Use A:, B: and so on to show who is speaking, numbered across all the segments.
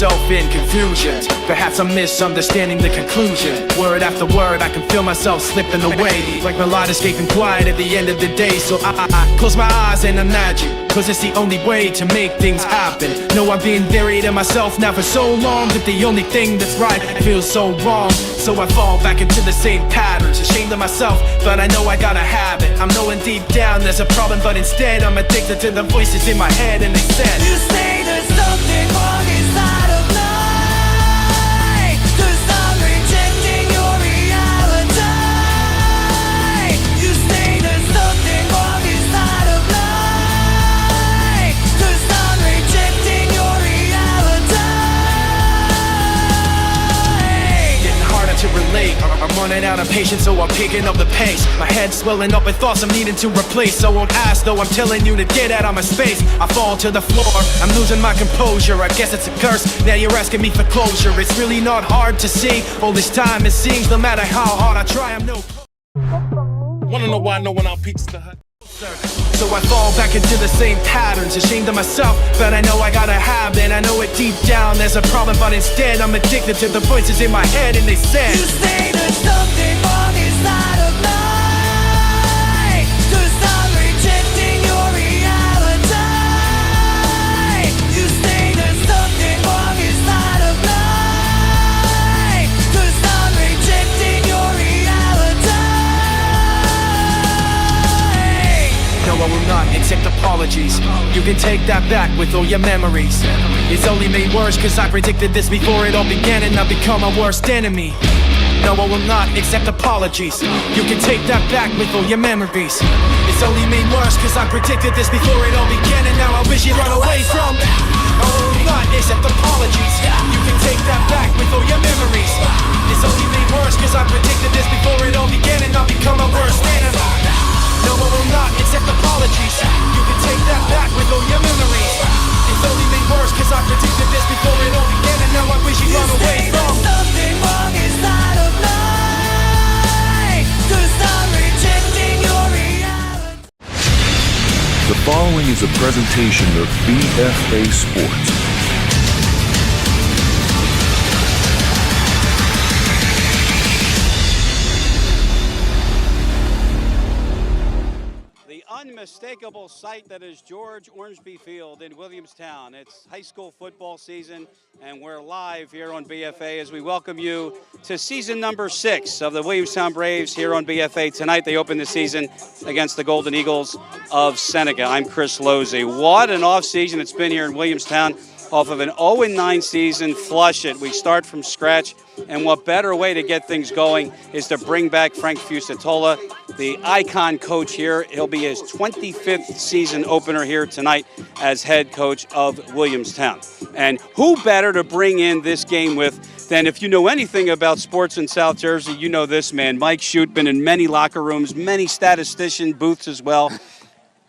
A: myself in confusion. Perhaps I'm misunderstanding the conclusion. Word after word, I can feel myself slipping away, like my light escaping quiet at the end of the day. So I close my eyes and imagine, cause it's the only way to make things happen. No, I've been buried in myself now for so long that the only thing that's right feels so wrong. So I fall back into the same patterns, ashamed of myself, but I know I gotta have it. I'm knowing deep down there's a problem, but instead I'm addicted to the voices in my head, and they said,
B: you say there's something wrong inside of life, 'cause I'm rejecting your reality. You say there's something wrong inside of life, 'cause I'm rejecting your reality.
A: getting harder to relate. I'm running out of patience, so I'm picking up the pace. My head's swelling up with thoughts I'm needing to replace. So I won't ask, though I'm telling you to get out of my space. I fall to the floor, I'm losing my composure. I guess it's a curse, now you're asking me for closure. It's really not hard to see, all this time it seems. No matter how hard I try, I'm no.
C: Wanna know why no one out peeks the hut?
A: So I fall back into the same patterns, ashamed of myself, but I know I gotta have it. I know it deep down there's a problem, but instead I'm addicted to the voices in my head, and they said,
B: You say there's something wrong inside of life, 'cause I'm rejecting your reality. You say there's something wrong inside of life, 'cause I'm rejecting your reality.
A: no, I will not accept apologies. You can take that back with all your memories. It's only made worse cause I predicted this before it all began, and I've become my worst enemy. No, I will not accept apologies. You can take that back with all your memories. It's only made worse cause I predicted this before it all began, and now I wish you'd run away from me. I will not accept apologies. You can take that back with all your memories. It's only made worse cause I predicted this before it all began, and I've become my worst enemy. No, I will not accept apologies. You can take that back with all your memories. It's only made worse cause I predicted this before it all began, and now I wish you'd run away from me.
B: Something wrong inside of life, 'cause I'm rejecting your reality.
D: The following is a presentation of BFA Sports.
E: Unmistakable sight that is George Ormsby Field in Williamstown. It's high school football season, and we're live here on BFA as we welcome you to season number 6 of the Williamstown Braves here on BFA. Tonight they open the season against the Golden Eagles of Seneca. I'm Chris Lozzi. What an offseason it's been here in Williamstown. Off of an 0-9 season, flush it. We start from scratch, and what better way to get things going is to bring back Frank Fusatola, the icon coach here. He'll be his 25th season opener here tonight as head coach of Williamstown. And who better to bring in this game with than, if you know anything about sports in South Jersey, you know this man. Mike Shute, been in many locker rooms, many statistician booths as well.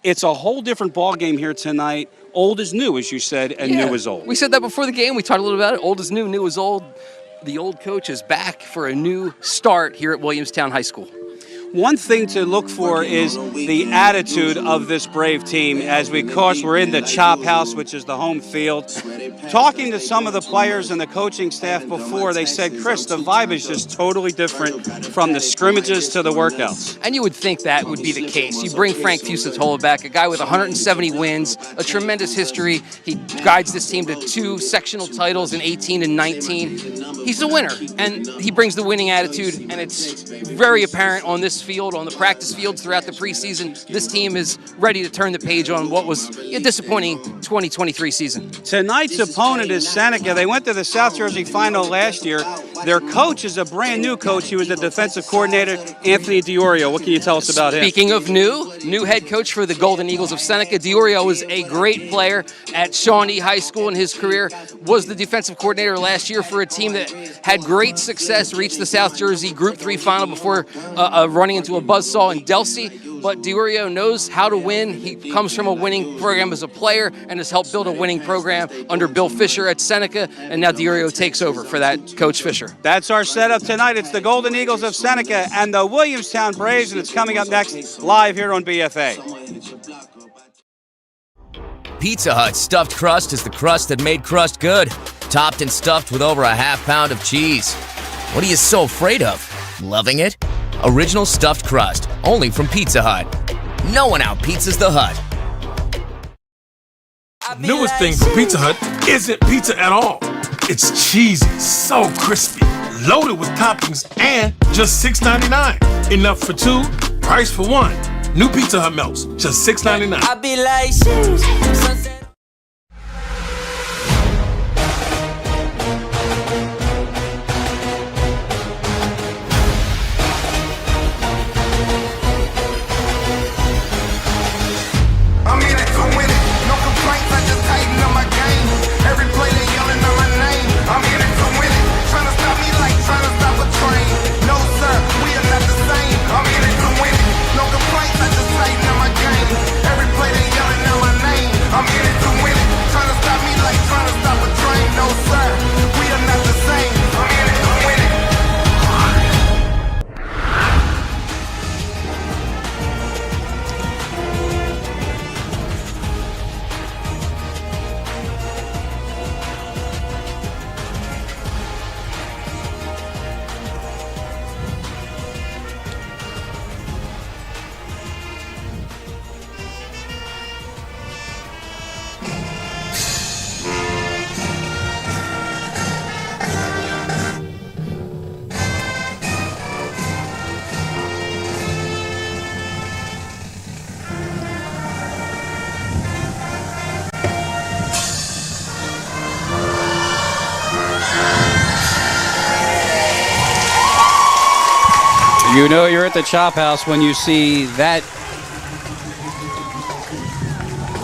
E: It's a whole different ball game here tonight. Old is new, as you said, and new is old.
F: We said that before the game. We talked a little about it. Old is new, new is old. The old coach is back for a new start here at Williamstown High School.
E: One thing to look for is the attitude of this Brave team as we're in the Chop House, which is the home field. Talking to some of the players and the coaching staff before, they said, Chris, the vibe is just totally different from the scrimmages to the workouts.
F: And you would think that would be the case. You bring Frank Fusatola back, a guy with 170 wins, a tremendous history. He guides this team to 2 sectional titles in 18 and 19. He's a winner, and he brings the winning attitude, and it's very apparent on this field, on the practice fields throughout the preseason. This team is ready to turn the page on what was a disappointing 2023 season.
E: Tonight's opponent is Seneca. They went to the South Jersey Final last year. Their coach is a brand new coach. He was the defensive coordinator, Anthony DiOrio. What can you tell us about him?
F: Speaking of new head coach for the Golden Eagles of Seneca. DiOrio was a great player at Shawnee High School in his career, was the defensive coordinator last year for a team that had great success, reached the South Jersey Group 3 final before running into a buzzsaw in Delsey. But DiOrio knows how to win. He comes from a winning program as a player and has helped build a winning program under Bill Fisher at Seneca, and now DiOrio takes over for that Coach Fisher.
E: That's our setup tonight. It's the Golden Eagles of Seneca and the Williamstown Braves, and it's coming up next live here on BFA.
G: Pizza Hut's stuffed crust is the crust that made crust good. topped and stuffed with over a half-pound of cheese. What are you so afraid of? Loving it? Original stuffed crust, only from Pizza Hut. No one out-pizzas the Hut.
C: Newest thing from Pizza Hut isn't pizza at all. It's cheesy, so crispy, loaded with toppings, and just $6.99. Enough for two, price for one. New Pizza Hut melts, just $6.99.
B: I be like, sunset.
H: I'm in it to win it. No complaints, I just tighten up my game. Every play they yelling out my name. I'm in it to win it. Trying to stop me like trying to stop a train. No sir, we are not the same. I'm in it to win it. No complaints, I just tighten up my game. Every play they yelling out my name. I'm in it to win it. Trying to stop me like trying to stop a train. No sir, we are not the same. I'm in it to win it.
E: You know you're at the Chop House when you see that.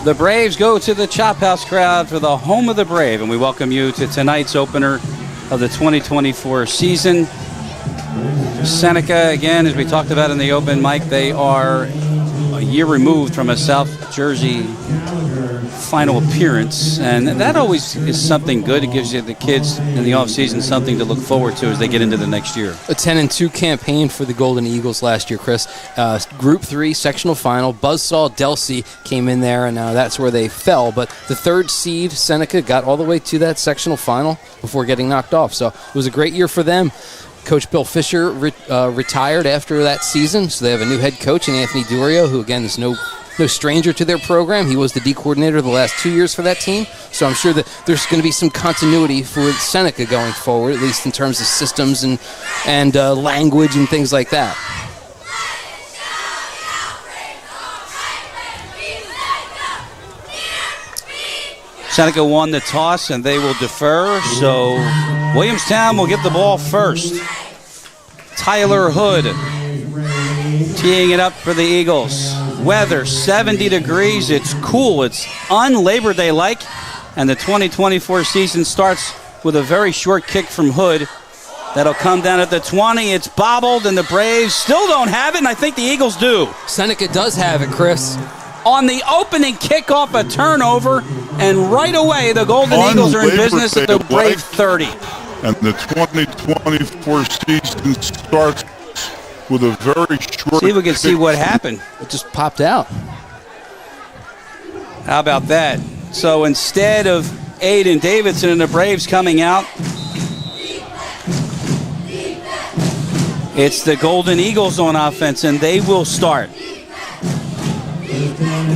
E: The Braves go to the Chop House crowd for the home of the Brave, and we welcome you to tonight's opener of the 2024 season. Seneca, again, as we talked about in the open mic, they are a year removed from a South Jersey final appearance, and that always is something good. It gives you the kids in the offseason something to look forward to as they get into the next year.
F: A 10-2 campaign for the Golden Eagles last year, Chris. Group 3 sectional final. Buzzsaw Delsey came in there, and that's where they fell. But the third seed, Seneca, got all the way to that sectional final before getting knocked off. So it was a great year for them. Coach Bill Fisher retired after that season, so they have a new head coach in Anthony Durio, who, again, is no stranger to their program. He was the D coordinator the last 2 years for that team, so I'm sure that there's going to be some continuity for Seneca going forward, at least in terms of systems and language and things like that.
E: Seneca won the toss, and they will defer, so Williamstown will get the ball first. Tyler Hood teeing it up for the Eagles. Weather 70 degrees. It's cool. It's un-Labor Day-like, and the 2024 season starts with a very short kick from Hood. That'll come down at the 20. It's bobbled, and the Braves still don't have it, and I think the Eagles do.
F: Seneca does have it, Chris.
E: On the opening kickoff, a turnover, and right away the Golden Eagles are in business at the Brave 30.
I: And the 2024 season starts with a very short.
E: See if we can see what happened.
F: It just popped out.
E: How about that? So instead of Aiden Davidson and the Braves coming out, it's the Golden Eagles on offense, and they will start.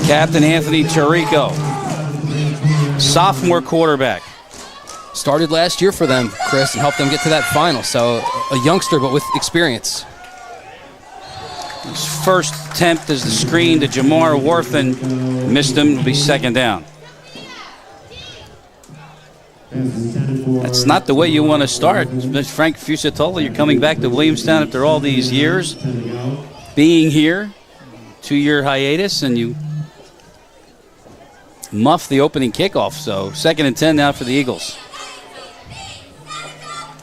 E: Captain Anthony Tirico, sophomore quarterback.
F: Started last year for them, Chris, and helped them get to that final. So a youngster, but with experience.
E: His first attempt is the screen to Jamar Warthen. Missed him. Will be second down. That's not the way you want to start. Frank Fusatola, you're coming back to Williamstown after all these years. Being here, 2-year hiatus, and you muff the opening kickoff. So 2nd and 10 now for the Eagles.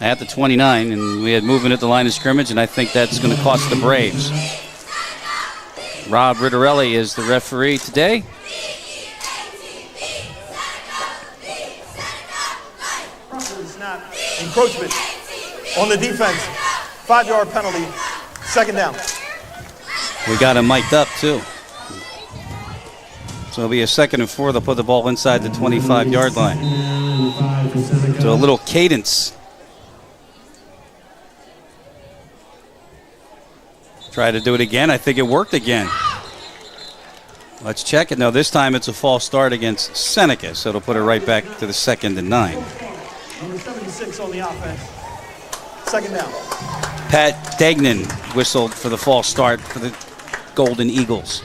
E: At the 29, and we had movement at the line of scrimmage, and I think that's going to cost the Braves. Rob Rittarelli is the referee today.
J: Snap, encroachment on the defense, 5-yard penalty, 2nd down.
E: We got him mic'd up too. So it'll be a 2nd and 4. They'll put the ball inside the 25-yard line. So a little cadence. Try to do it again. I think it worked again. Let's check it. No, this time it's a false start against Seneca, so it'll put it right back to the 2nd and 9.
J: Number 76 on the offense. 2nd down.
E: Pat Degnan whistled for the false start for the Golden Eagles.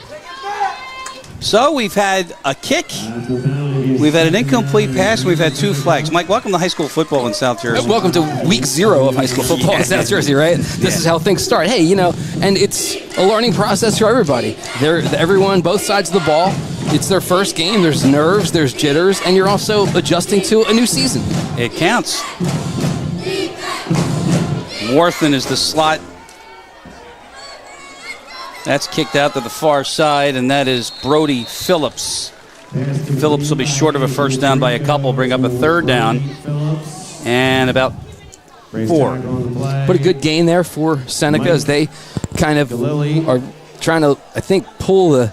E: So we've had a kick, we've had an incomplete pass, and we've had 2 flags. Mike, welcome to high school football in South Jersey.
F: Welcome to week 0 of high school football in South Jersey, right? This is how things start. Hey, and it's a learning process for everybody. Everyone, both sides of the ball, it's their first game. There's nerves, there's jitters, and you're also adjusting to a new season.
E: It counts. Warthen is the slot. That's kicked out to the far side, and that is Brody Phillips. Phillips will be short of a first down by a couple, bring up a 3rd down, and about 4.
F: But a good gain there for Seneca as they kind of are trying to, I think, pull the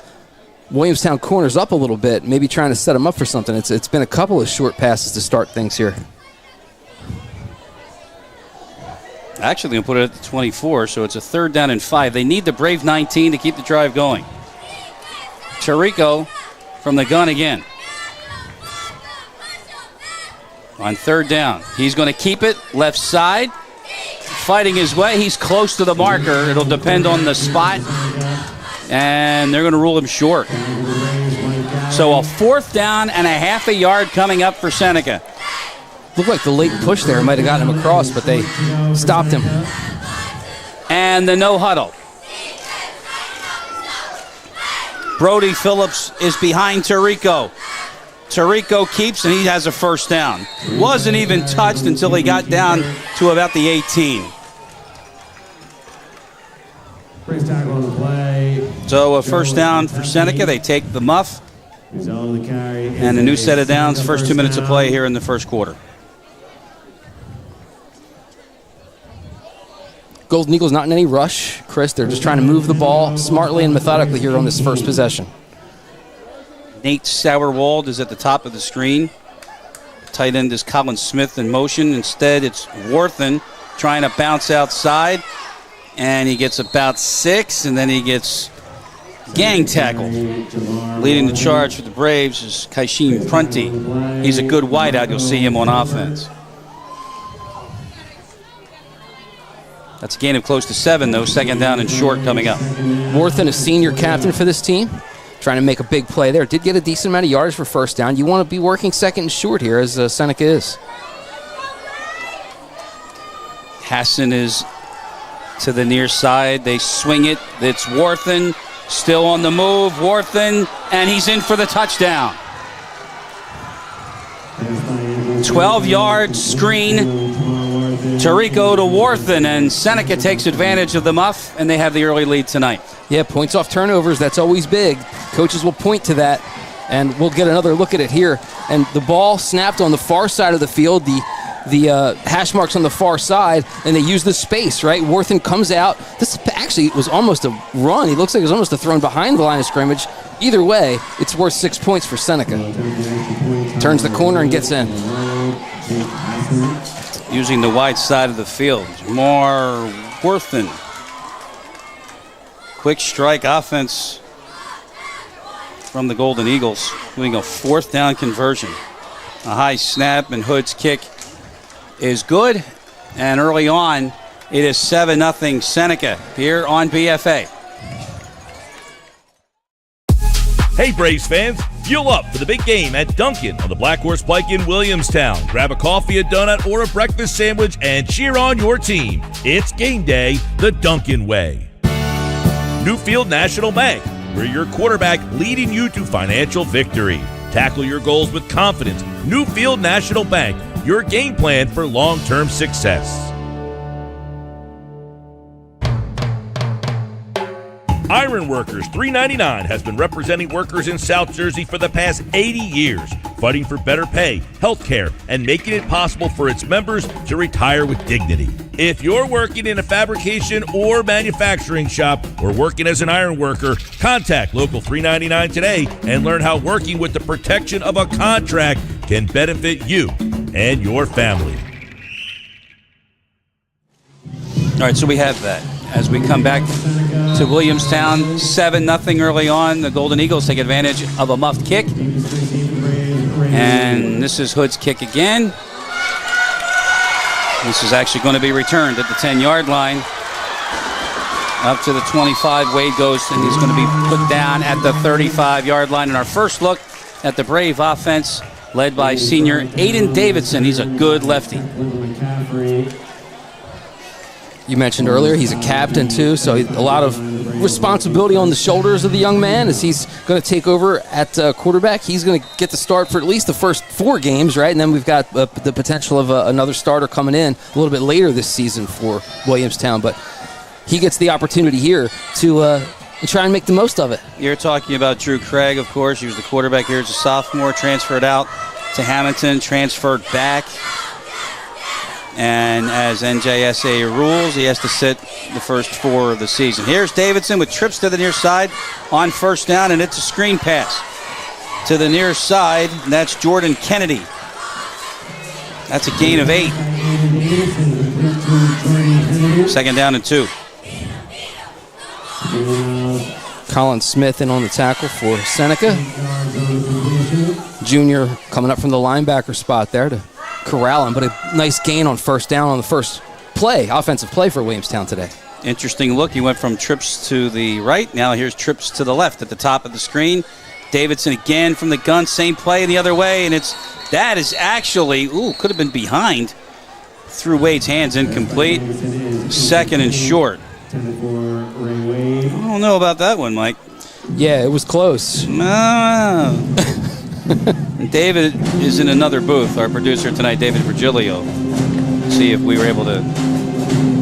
F: Williamstown corners up a little bit, maybe trying to set them up for something. It's been a couple of short passes to start things here.
E: Actually, going to put it at the 24, so it's a 3rd down and 5. They need the brave 19 to keep the drive going. Chirico from the gun again. On 3rd down. He's going to keep it left side. Fighting his way. He's close to the marker. It'll depend on the spot. And they're going to rule him short. So a 4th down and a half a yard coming up for Seneca.
F: Looked like the late push there might have gotten him across, but they stopped him.
E: And the no huddle. Brody Phillips is behind Tirico. Tirico keeps, and he has a first down. Wasn't even touched until he got down to about the 18. So a first down for Seneca. They take the muff. And a new set of downs. First 2 minutes of play here in the first quarter.
F: Golden Eagles not in any rush, Chris. They're just trying to move the ball smartly and methodically here on this first possession.
E: Nate Sauerwald is at the top of the screen. Tight end is Colin Smith in motion. Instead, it's Warthen trying to bounce outside. And he gets about 6, and then he gets gang tackled. Leading the charge for the Braves is Kaishim Prunty. He's a good wideout. You'll see him on offense. That's a gain of close to 7, though. 2nd down and short coming up.
F: Warthen, a senior captain for this team, trying to make a big play there. Did get a decent amount of yards for first down. You want to be working 2nd and short here, as Seneca is.
E: Hassan is to the near side. They swing it. It's Warthen. Still on the move. Warthen, and he's in for the touchdown. 12-yard screen. Tirico to Warthen, and Seneca takes advantage of the muff, and they have the early lead tonight.
F: Yeah, points off turnovers, that's always big. Coaches will point to that, and we'll get another look at it here. And the ball snapped on the far side of the field, the hash marks on the far side, and they use the space, right? Warthen comes out. This actually was almost a run. He looks like it was almost a thrown behind the line of scrimmage. Either way, it's worth 6 points for Seneca. Turns the corner and gets in.
E: Using the wide side of the field. More Warthen. Quick strike offense from the Golden Eagles. Doing a 4th down conversion. A high snap, and Hood's kick is good. And early on, it is 7-0 Seneca here on BFA.
K: Hey Braves fans, fuel up for the big game at Dunkin' on the Black Horse Pike in Williamstown. Grab a coffee, a donut, or a breakfast sandwich and cheer on your team. It's game day the Dunkin' way. Newfield National Bank, we're your quarterback leading you to financial victory. Tackle your goals with confidence. Newfield National Bank, your game plan for long-term success. Iron Workers 399 has been representing workers in South Jersey for the past 80 years, fighting for better pay, health care, and making it possible for its members to retire with dignity. If you're working in a fabrication or manufacturing shop or working as an iron worker, contact Local 399 today and learn how working with the protection of a contract can benefit you. and your family.
E: All right, so we have that. As we come back to Williamstown, 7-0 early on. The Golden Eagles take advantage of a muffed kick. And this is Hood's kick again. This is actually going to be returned at the 10-yard line. Up to the 25, Wade goes, and he's going to be put down at the 35-yard line. And our first look at the Brave offense, led by senior Aiden Davidson. He's a good lefty.
F: You mentioned earlier he's a captain too, so a lot of responsibility on the shoulders of the young man as he's going to take over at quarterback. He's going to get the start for at least the first 4 games, right? And then we've got the potential of another starter coming in a little bit later this season for Williamstown, but he gets the opportunity here to try and make the most of it.
E: You're talking about Drew Craig, of course. He was the quarterback here as a sophomore, transferred out to Hamilton, transferred back. And as NJSA rules, he has to sit the first 4 of the season. Here's Davidson with trips to the near side on first down, and it's a screen pass to the near side, and that's Jordan Kennedy. That's a gain of 8. 2nd down and 2.
F: Colin Smith in on the tackle for Seneca. Junior coming up from the linebacker spot there to corral him, but a nice gain on first down on the first play, offensive play for Williamstown today.
E: Interesting look. He went from trips to the right. Now here's trips to the left at the top of the screen. Davidson again from the gun, same play the other way, and that is actually, could have been behind. Through Wade's hands, incomplete. 2nd and short. I don't know about that one, Mike.
F: Yeah, it was close.
E: David is in another booth, our producer tonight, David Virgilio. See if we were able to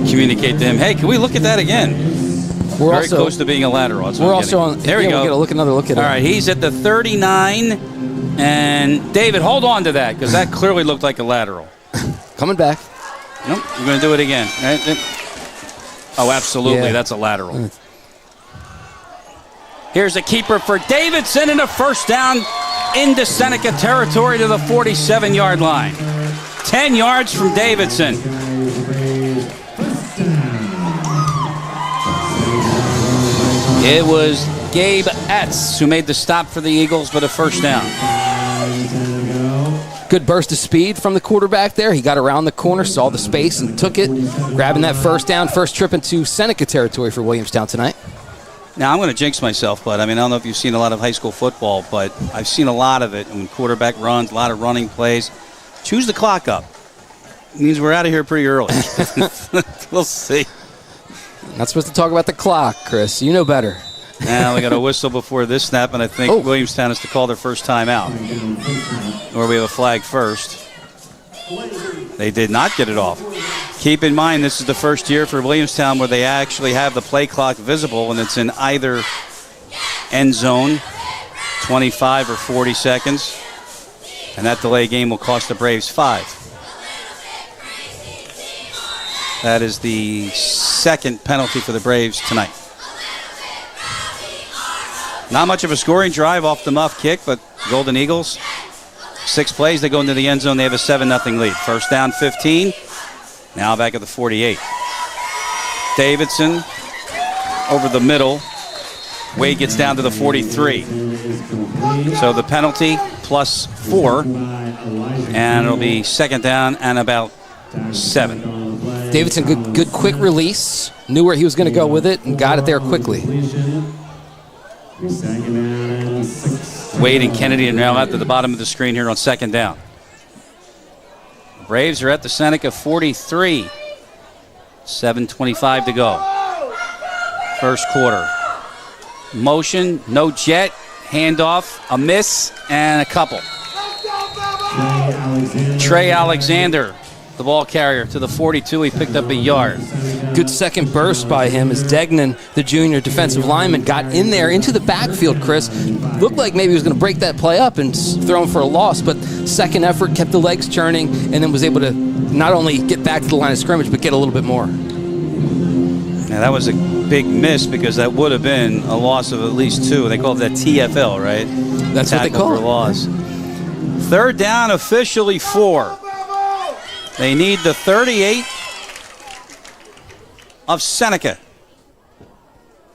E: communicate to him, hey, can we look at that again?
F: We're
E: very close to being a lateral. That's
F: we're also on.
E: There we go.
F: We'll get another look at it.
E: All right, he's at the 39. And David, hold on to that, because that clearly looked like a lateral.
F: Coming back.
E: Nope, we're going to do it again. Oh, absolutely.
F: Yeah.
E: That's a lateral. Here's a keeper for Davidson and a first down into Seneca territory to the 47-yard line. 10 yards from Davidson. It was Gabe Etz who made the stop for the Eagles, but a first down.
F: Good burst of speed from the quarterback there. He got around the corner, saw the space, and took it, grabbing that first down, first trip into Seneca territory for Williamstown tonight.
E: Now, I'm going to jinx myself, but I don't know if you've seen a lot of high school football, but I've seen a lot of it. When quarterback runs, a lot of running plays. Choose the clock up. It means we're out of here pretty early. We'll see.
F: Not supposed to talk about the clock, Chris. You know better.
E: Now we got a whistle before this snap, and I think Williamstown has to call their first timeout. Or we have a flag first. They did not get it off. Keep in mind, this is the first year for Williamstown where they actually have the play clock visible, and it's in either end zone, 25 or 40 seconds. And that delay game will cost the Braves 5. That is the 2nd penalty for the Braves tonight. Not much of a scoring drive off the muff kick, but Golden Eagles, 6 plays, they go into the end zone, they have a 7-0 lead. First down 15, now back at the 48. Davidson over the middle. Wade gets down to the 43. So the penalty plus 4, and it'll be 2nd down and about 7.
F: Davidson, good quick release, knew where he was going to go with it, and got it there quickly.
E: Wade and Kennedy are now at the bottom of the screen here on 2nd down. The Braves are at the Seneca 43. 7:25 to go. First quarter. Motion, no jet, handoff, a miss, and a couple. Trey Alexander, the ball carrier, to the 42. He picked up a yard.
F: Good second burst by him as Degnan, the junior defensive lineman, got in there into the backfield, Chris. Looked like maybe he was going to break that play up and throw him for a loss, but second effort kept the legs churning and then was able to not only get back to the line of scrimmage, but get a little bit more.
E: Now, that was a big miss because that would have been a loss of at least 2. They call it that TFL, right?
F: That's what they call
E: it.
F: it.
E: Loss. 3rd down, officially 4. They need the 38 of Seneca.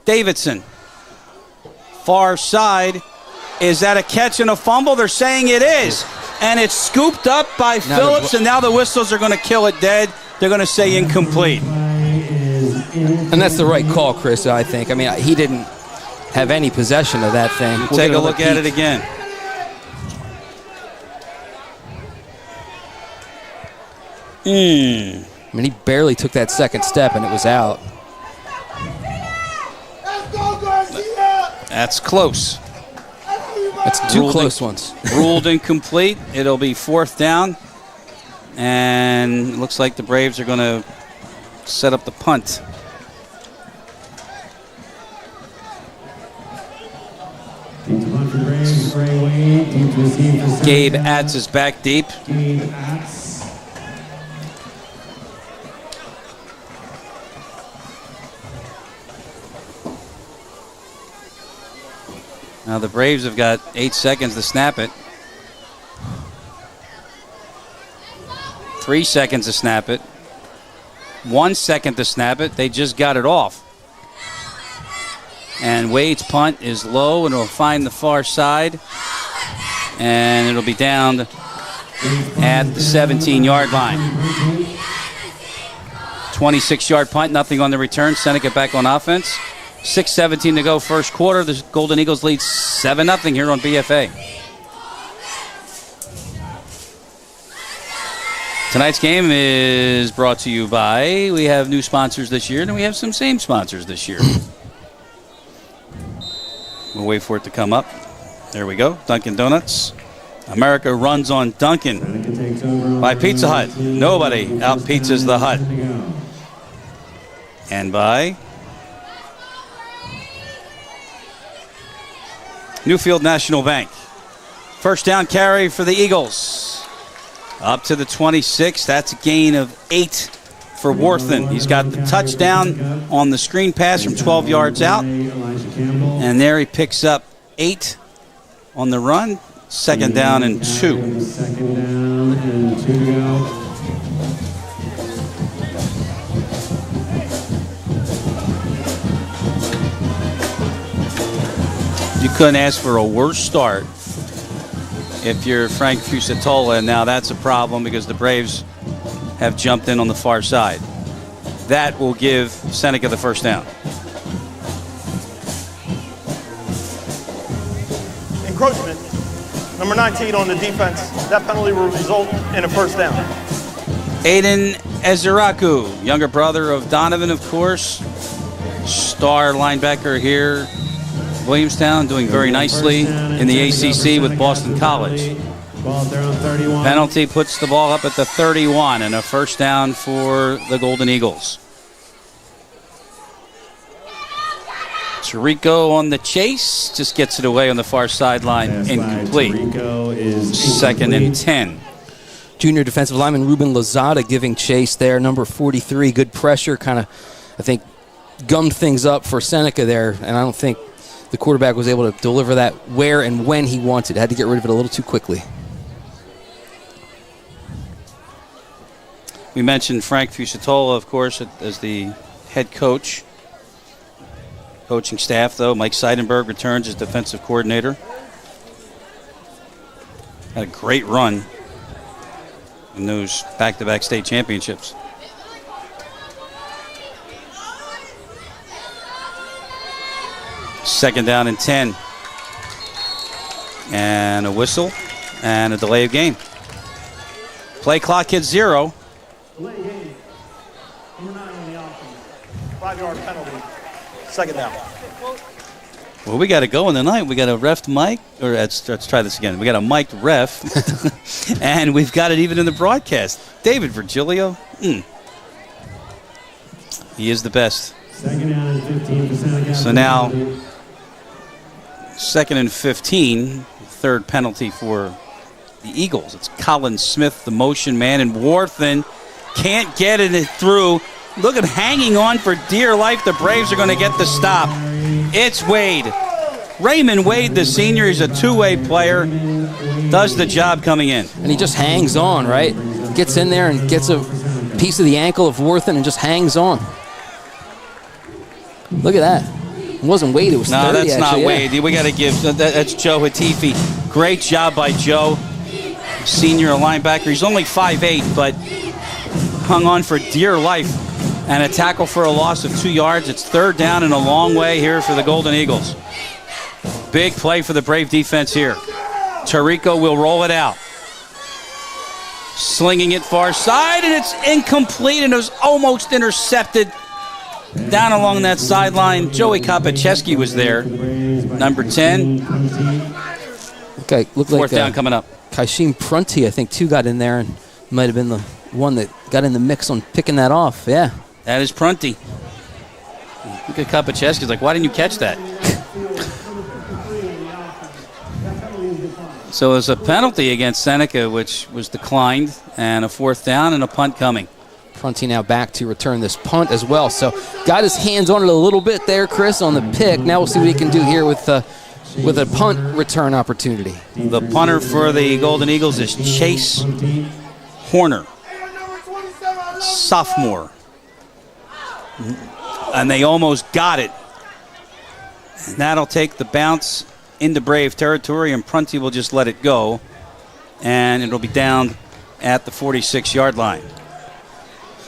E: Davidson. Far side. Is that a catch and a fumble? They're saying it is. And it's scooped up by Phillips, and now the whistles are going to kill it dead. They're going to say incomplete.
F: And that's the right call, Chris, I think. I mean, he didn't have any possession of that thing.
E: We'll take a look at it again.
F: I mean, he barely took that second step, and it was out.
E: That's close.
F: That's two close ones.
E: Ruled incomplete. It'll be 4th down. And it looks like the Braves are going to set up the punt. Gabe Atz is back deep. Now the Braves have got 8 seconds to snap it. 3 seconds to snap it. 1 second to snap it. They just got it off. And Wade's punt is low, and it'll find the far side. And it'll be down at the 17-yard line. 26-yard punt, nothing on the return. Seneca back on offense. 6:17 to go first quarter. The Golden Eagles lead 7-0 here on BFA. Tonight's game is brought to you by, we have new sponsors this year, and we have some same sponsors this year. We'll wait for it to come up. There we go. Dunkin' Donuts. America runs on Dunkin'. By Pizza Hut. Nobody out-pizzas the Hut. And by Newfield National Bank. First down carry for the Eagles. Up to the 26. That's a gain of 8 for Worthen. He's got the touchdown on the screen pass from 12 yards out. And there he picks up 8 on the run. 2nd down and 2. You couldn't ask for a worse start if you're Frank Fusatola, and now that's a problem because the Braves have jumped in on the far side. That will give Seneca the first down.
J: Encroachment. Number 19 on the defense. That penalty will result in a first down.
E: Aiden Eziraku, younger brother of Donovan, of course. Star linebacker here. Williamstown doing very nicely in the ACC with Boston College. Penalty puts the ball up at the 31 and a first down for the Golden Eagles. Tirico on the chase, just gets it away on the far sideline, incomplete. 2nd and 10.
F: Junior defensive lineman Ruben Lozada giving chase there, number 43. Good pressure, kind of, I think, gummed things up for Seneca there, and I don't think the quarterback was able to deliver that where and when he wanted. Had to get rid of it a little too quickly.
E: We mentioned Frank Fusatola, of course, as the head coach. Coaching staff, though, Mike Seidenberg returns as defensive coordinator. Had a great run in those back-to-back state championships. Second down and 10. And a whistle and a delay of game. Play clock hits 0.
J: Delay game. Number 9 on the offense. 5-yard penalty. 2nd down.
E: Well, we got to go in the night. We got a ref mic, or let's try this again. We got a mic'd ref, and we've got it even in the broadcast. David Virgilio, he is the best.
J: 2nd down and 15 for Seneca.
E: So now, 2nd and 15, 3rd penalty for the Eagles. It's Colin Smith, the motion man, and Worthen can't get it through. Look at hanging on for dear life. The Braves are going to get the stop. It's Wade. Raymond Wade, the senior. He's a two-way player. Does the job coming in.
F: And he just hangs on, right? gets in there and gets a piece of the ankle of Worthen and just hangs on. Look at that. It wasn't Wade, it was 30,
E: that's
F: actually,
E: not
F: yeah.
E: Wade. We got to give, that's Joe Hatifi. Great job by Joe, senior linebacker. He's only 5'8", but hung on for dear life. And a tackle for a loss of 2 yards. It's third down and a long way here for the Golden Eagles. Big play for the Brave defense here. Tarico will roll it out. Slinging it far side, and it's incomplete, and it was almost intercepted down along that sideline. Joey Kopacheski was there. Number 10.
F: Okay, looked
E: Fourth
F: like
E: down coming up.
F: Kaishim Prunty, I think, too, got in there and might have been the one that got in the mix on picking that off. Yeah.
E: That is Prunty. Look at Kopacheski's like, why didn't you catch that? So it was a penalty against Seneca, which was declined, and a fourth down and a punt coming.
F: Prunty now back to return this punt as well. So got his hands on it a little bit there, Chris, on the pick. Now we'll see what he can do here with a punt return opportunity.
E: The punter for the Golden Eagles is Chase Horner, sophomore. And they almost got it. And that'll take the bounce into Brave territory, and Prunty will just let it go. And it'll be down at the 46-yard line.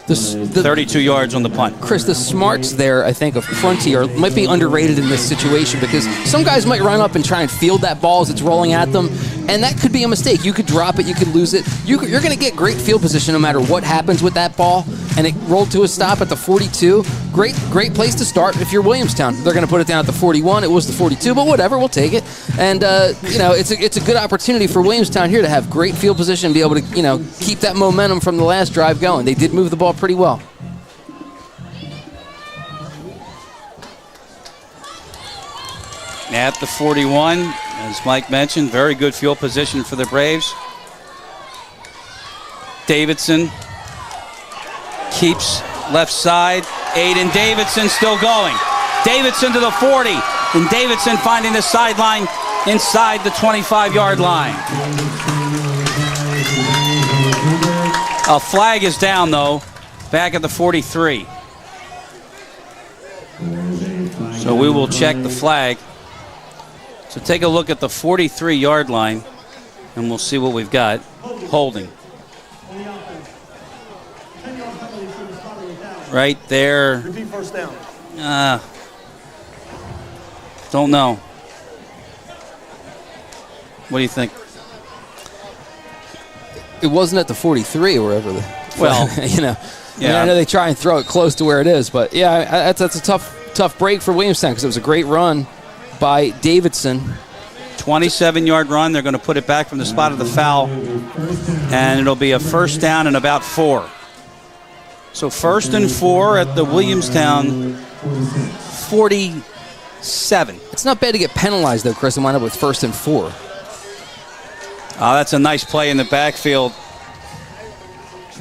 E: 32 yards on the punt.
F: Chris, the smarts there, I think, of Prunty might be underrated in this situation because some guys might run up and try and field that ball as it's rolling at them, and that could be a mistake. You could drop it, you could lose it. You're going to get great field position no matter what happens with that ball, and it rolled to a stop at the 42. Great place to start if you're Williamstown. They're going to put it down at the 41. It was the 42, but whatever, we'll take it. And, it's a good opportunity for Williamstown here to have great field position and be able to, keep that momentum from the last drive going. They did move the ball pretty well.
E: At the 41, as Mike mentioned, very good field position for the Braves. Davidson keeps left side. Aiden Davidson still going. Davidson to the 40, and Davidson finding the sideline inside the 25-yard line. A flag is down, though, back at the 43. So we will check the flag. So take a look at the 43-yard line, and we'll see what we've got. Holding. Right there.
J: Repeat first down.
E: Don't know. What do you think?
F: It wasn't at the 43 or wherever.
E: Well,
F: Yeah.
E: Yeah.
F: I know they try and throw it close to where it is, but yeah, that's a tough break for Williamstown because it was a great run by Davidson.
E: 27-yard run. They're going to put it back from the spot of the foul, and it'll be a first down and about 4. So 1st and 4 at the Williamstown 47.
F: It's not bad to get penalized, though, Chris, and wind up with 1st and 4.
E: Oh, that's a nice play in the backfield.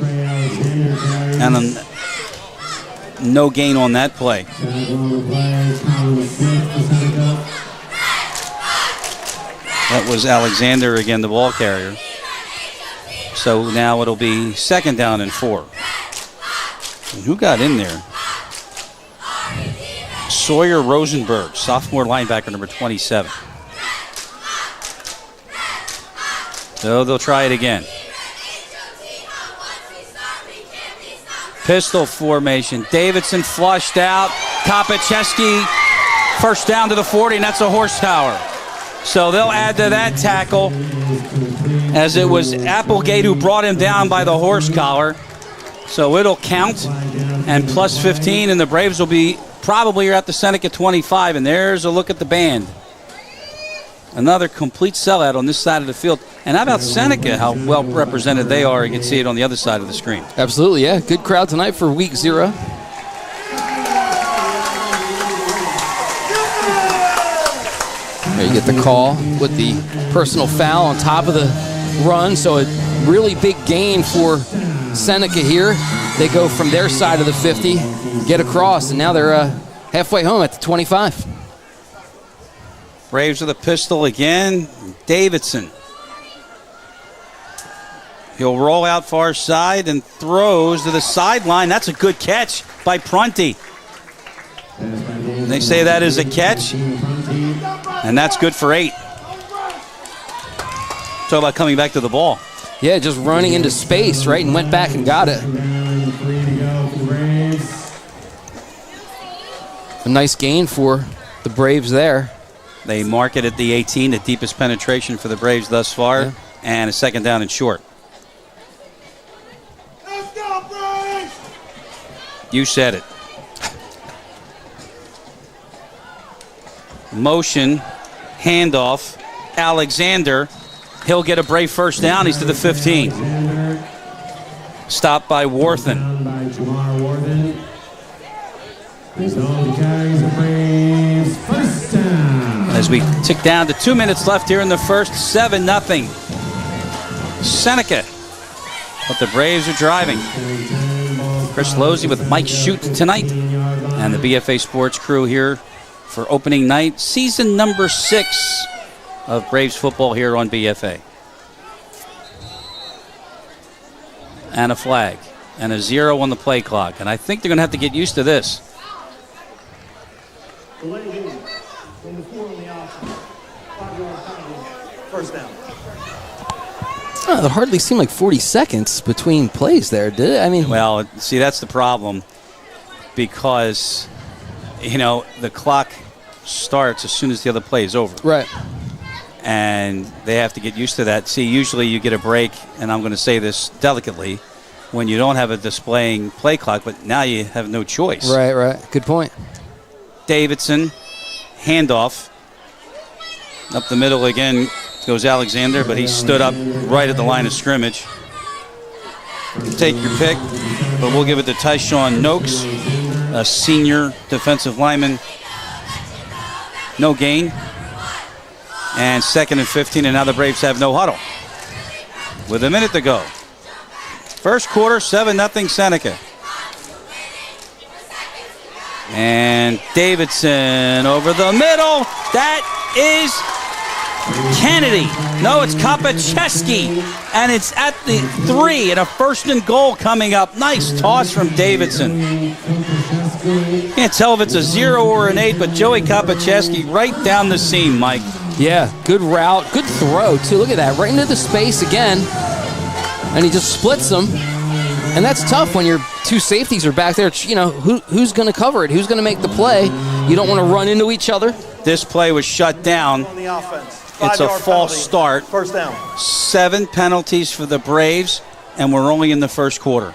E: And no gain on that play. That was Alexander again, the ball carrier. So now it'll be 2nd down and 4. And who got in there? Sawyer Rosenberg, sophomore linebacker, number 27. So they'll try it again. Pistol formation. Davidson flushed out. Kopacheski, first down to the 40, and that's a horsepower. So they'll add to that tackle, as it was Applegate who brought him down by the horse collar. So it'll count, and plus 15, and the Braves will be probably at the Seneca 25, and there's a look at the band. Another complete sellout on this side of the field. And how about Seneca, how well represented they are? You can see it on the other side of the screen.
F: Absolutely, yeah. Good crowd tonight for week 0. There you get the call with the personal foul on top of the run. So a really big gain for Seneca here. They go from their side of the 50, get across, and now they're halfway home at the 25.
E: Braves with a pistol again. Davidson. He'll roll out far side and throws to the sideline. That's a good catch by Prunty. They say that is a catch, and that's good for 8. Talk about coming back to the ball.
F: Yeah, just running into space, right, and went back and got it. A nice gain for the Braves there.
E: They mark it at the 18, the deepest penetration for the Braves thus far, and a second down and short.
J: Let's go, Braves!
E: You said it. Motion, handoff, Alexander. He'll get a Brave first down. He's to the 15. Stopped by Worthen. As we tick down to 2 minutes left here in the first, 7-0. Seneca. But the Braves are driving. Chris Lozzi with Mike Shute tonight. And the BFA Sports crew here for opening night. Season number 6 of Braves football here on BFA. And a flag. And a 0 on the play clock. And I think they're going to have to get used to this.
J: First down.
F: Oh, it hardly seemed like 40 seconds between plays there, did it? I mean,
E: well, see, that's the problem. Because, the clock starts as soon as the other play is over.
F: Right.
E: And they have to get used to that. See, usually you get a break, and I'm going to say this delicately, when you don't have a displaying play clock, but now you have no choice.
F: Right. Good point.
E: Davidson, handoff. Up the middle again goes Alexander, but he stood up right at the line of scrimmage. Take your pick, but we'll give it to Tyshawn Noakes, a senior defensive lineman. No gain. And 2nd and 15, and now the Braves have no huddle. With a minute to go. First quarter, 7-0 Seneca. And Davidson over the middle. That is Kennedy. No, it's Kopachevsky. And it's at the 3 and a 1st and goal coming up. Nice toss from Davidson. Can't tell if it's a 0 or an 8, but Joey Kopachevsky right down the seam, Mike.
F: Yeah, good route, good throw, too. Look at that, right into the space again. And he just splits them. And that's tough when your 2 safeties are back there. Who's going to cover it? Who's going to make the play? You don't want to run into each other.
E: This play was shut down.
J: On the offense.
E: It's a false start.
J: First down.
E: 7 penalties for the Braves, and we're only in the first quarter.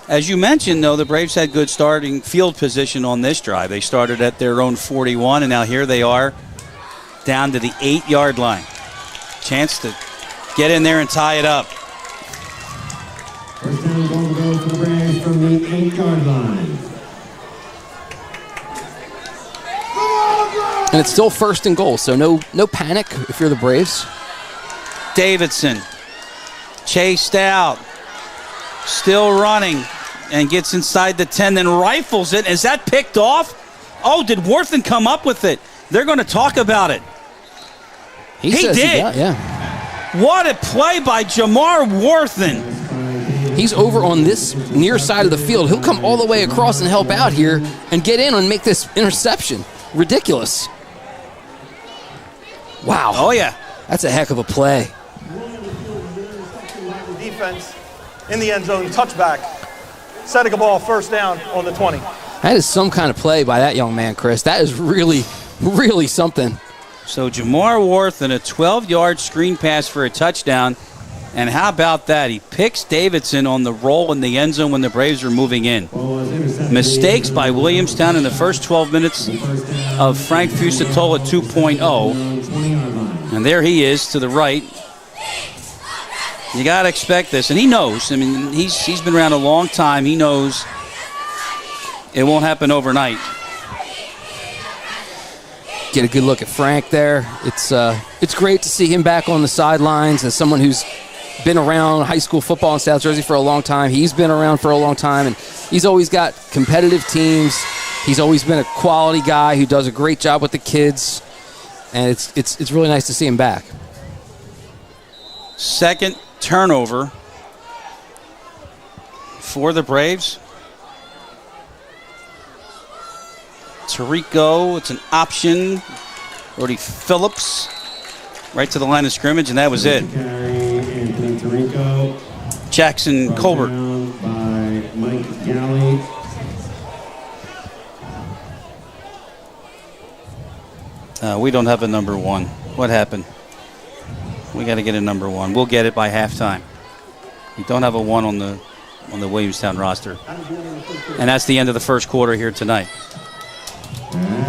E: As you mentioned, though, the Braves had good starting field position on this drive. They started at their own 41, and now here they are down to the 8-yard line. Chance to get in there and tie it up.
L: First down, ball to go for the Braves from the 8-yard line.
F: And it's still 1st and goal, so no panic if you're the Braves.
E: Davidson chased out, still running, and gets inside the 10, then rifles it. Is that picked off? Oh, did Worthen come up with it? They're going to talk about it. He did.
F: Yeah.
E: What a play by Jamar Worthen.
F: He's over on this near side of the field. He'll come all the way across and help out here and get in and make this interception. Ridiculous. Wow.
E: Oh, yeah.
F: That's a heck of a play.
J: Defense in the end zone, touchback. Seneca ball, first down on the 20.
F: That is some kind of play by that young man, Chris. That is really, really something.
E: So Jamar Worthen, a 12-yard screen pass for a touchdown. And how about that? He picks Davidson on the roll in the end zone when the Braves are moving in. Mistakes by Williamstown in the first 12 minutes of Frank Fusatola 2.0. And there he is to the right. You got to expect this. And he knows. I mean, he's been around a long time. He knows it won't happen overnight.
F: Get a good look at Frank there. It's great to see him back on the sidelines as someone who's been around high school football in South Jersey for a long time. He's been around for a long time, and he's always got competitive teams. He's always been a quality guy who does a great job with the kids. and it's really nice to see him back.
E: Second turnover for the Braves. Tirico, it's an option. Brody Phillips right to the line of scrimmage, and that was it. Jackson Colbert.
L: By Mike Galley.
E: We don't have a number 1. What happened? We got to get a number 1. We'll get it by halftime. We don't have a 1 on the Williamstown roster. And that's the end of the first quarter here tonight.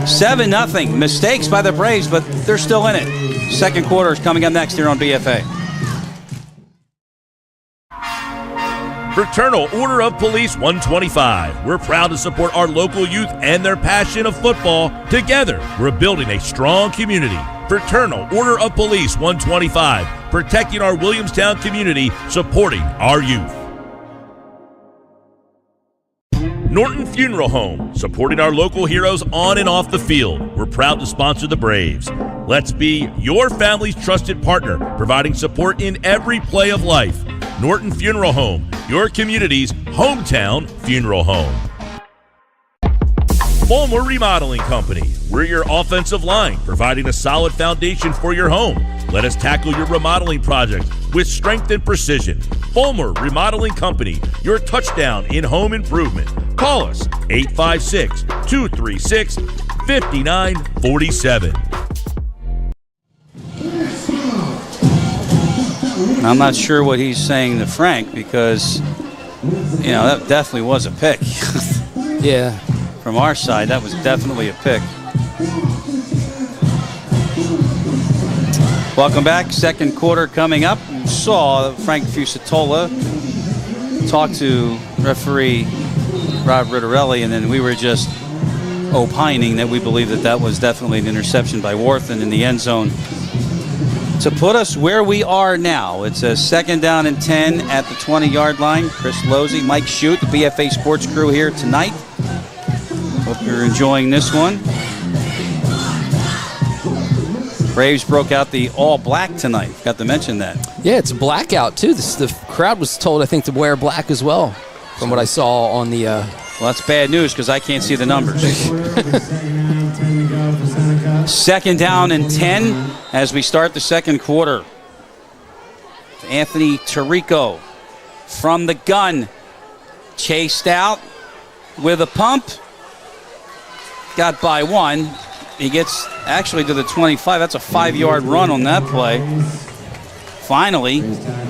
E: 7-0. Mistakes by the Braves, but they're still in it. Second quarter is coming up next here on BFA.
K: Fraternal Order of Police 125. We're proud to support our local youth and their passion of football. Together, we're building a strong community. Fraternal Order of Police 125. Protecting our Williamstown community, supporting our youth. Norton Funeral Home, supporting our local heroes on and off the field. We're proud to sponsor the Braves. Let's be your family's trusted partner, providing support in every play of life. Norton Funeral Home, your community's hometown funeral home. Fulmer Remodeling Company. We're your offensive line, providing a solid foundation for your home. Let us tackle your remodeling project with strength and precision. Fulmer Remodeling Company, your touchdown in home improvement. Call us 856-236-5947.
E: I'm not sure what he's saying to Frank because, that definitely was a pick.
F: Yeah.
E: From our side, that was definitely a pick. Welcome back. Second quarter coming up. You saw Frank Fusatola talk to referee Rob Rittarelli, and then we were just opining that we believe that was definitely an interception by Warthen in the end zone to put us where we are now. It's a 2nd down and 10 at the 20-yard line. Chris Lozzi, Mike Shute, the BFA Sports crew here tonight. Hope you're enjoying this one. Braves broke out the all-black tonight. Got to mention that.
F: Yeah, it's blackout, too. The crowd was told, I think, to wear black as well, from what I saw on the...
E: Well, that's bad news because I can't see the numbers. 2nd down and 10 as we start the second quarter. Anthony Tirico from the gun. Chased out with a pump. Got by 1. He gets actually to the 25. That's a 5-yard run on that play. Finally,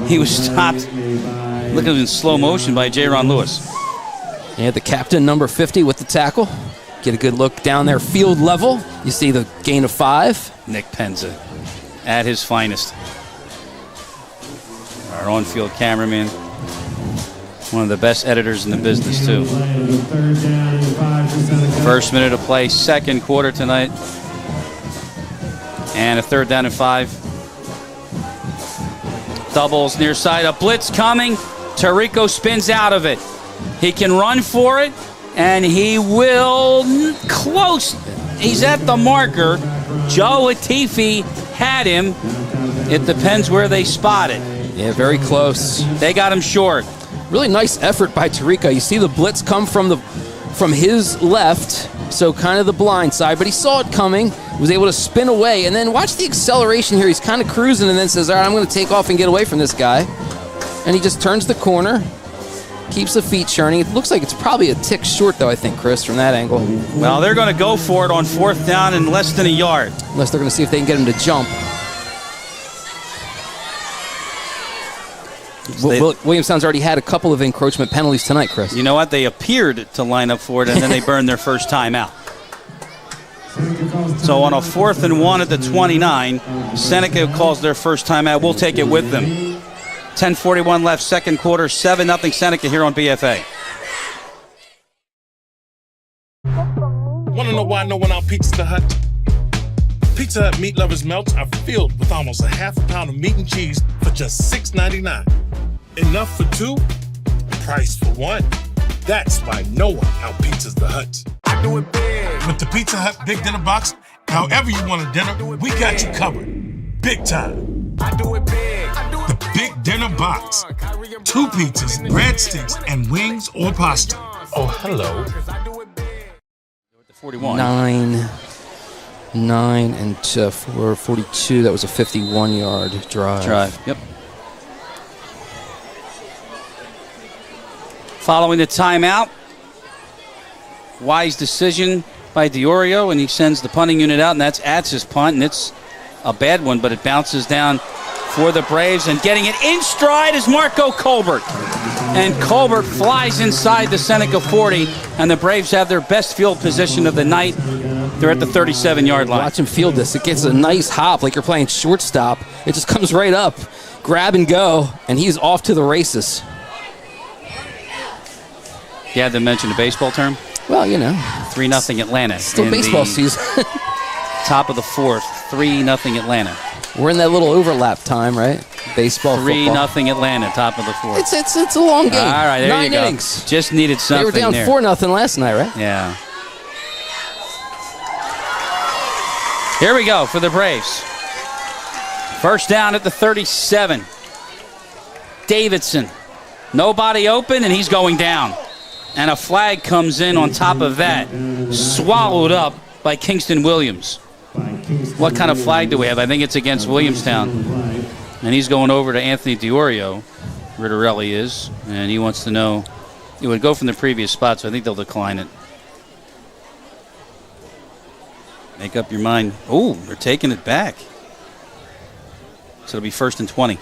E: he was stopped. Look at it in slow motion by J-Ron Lewis.
F: Yeah, the captain, number 50, with the tackle. Get a good look down there, field level. You see the gain of 5.
E: Nick Penza at his finest. Our on-field cameraman. One of the best editors in the business, too. First minute of play, second quarter tonight. And a 3rd down and 5. Doubles near side, a blitz coming. Tirico spins out of it. He can run for it, and he will close. He's at the marker. Joe Latifi had him. It depends where they spot it.
F: Yeah, very close.
E: They got him short.
F: Really nice effort by Tirico. You see the blitz come from his left, so kind of the blind side, but he saw it coming, was able to spin away, and then watch the acceleration here. He's kind of cruising and then says, all right, I'm going to take off and get away from this guy. And he just turns the corner, keeps the feet churning. It looks like it's probably a tick short, though, I think, Chris, from that angle.
E: Well, they're going to go for it on 4th down and less than a yard.
F: Unless they're going to see if they can get him to jump. Williamstown's already had a couple of encroachment penalties tonight, Chris.
E: You know what? They appeared to line up for it, and then they burned their first time out. So on a 4th and 1 at the 29, Seneca calls their first time out. We'll take it with them. 10:41 left, second quarter, 7-0 Seneca here on BFA.
C: Want to know why no one out Pizza Hut? Pizza Hut meat lovers' melts are filled with almost a half a pound of meat and cheese for just $6.99. Enough for 2, price for 1. That's why no one out-pizzas the Hut. I do it big. With the Pizza Hut Big Dinner Box, however you want a dinner, we got you covered. Big time. The Big Dinner Box. 2 pizzas, breadsticks, and wings or pasta. Oh, hello.
E: 41.
F: 9 and 4, 42. That was a 51-yard drive.
E: Yep. Following the timeout, wise decision by DiOrio, and he sends the punting unit out, and that's Atz's punt, and it's a bad one, but it bounces down for the Braves, and getting it in stride is Marco Colbert. And Colbert flies inside the Seneca 40, and the Braves have their best field position of the night. They're at the 37-yard line.
F: Watch him field this. It gets a nice hop like you're playing shortstop. It just comes right up, grab and go, and he's off to the races.
E: You had to mention the baseball term?
F: Well,
E: 3-0 Atlanta.
F: Still baseball season.
E: Top of the 4th, 3-0 Atlanta.
F: We're in that little overlap time, right? Baseball,
E: 3-0 Atlanta, top of the 4th.
F: It's a long game.
E: All right, there
F: 9
E: you go.
F: innings.
E: Just needed something
F: They were down
E: there.
F: 4-0 last night, right?
E: Yeah. Here we go for the Braves. First down at the 37. Davidson. Nobody open, and he's going down. And a flag comes in on top of that. Swallowed up by Kingston Williams. What kind of flag do we have? I think it's against Williamstown. And he's going over to Anthony DiOrio. Ritterelli is. And he wants to know. It would go from the previous spot, so I think they'll decline it. Make up your mind. Oh, they're taking it back. So it'll be 1st and 20.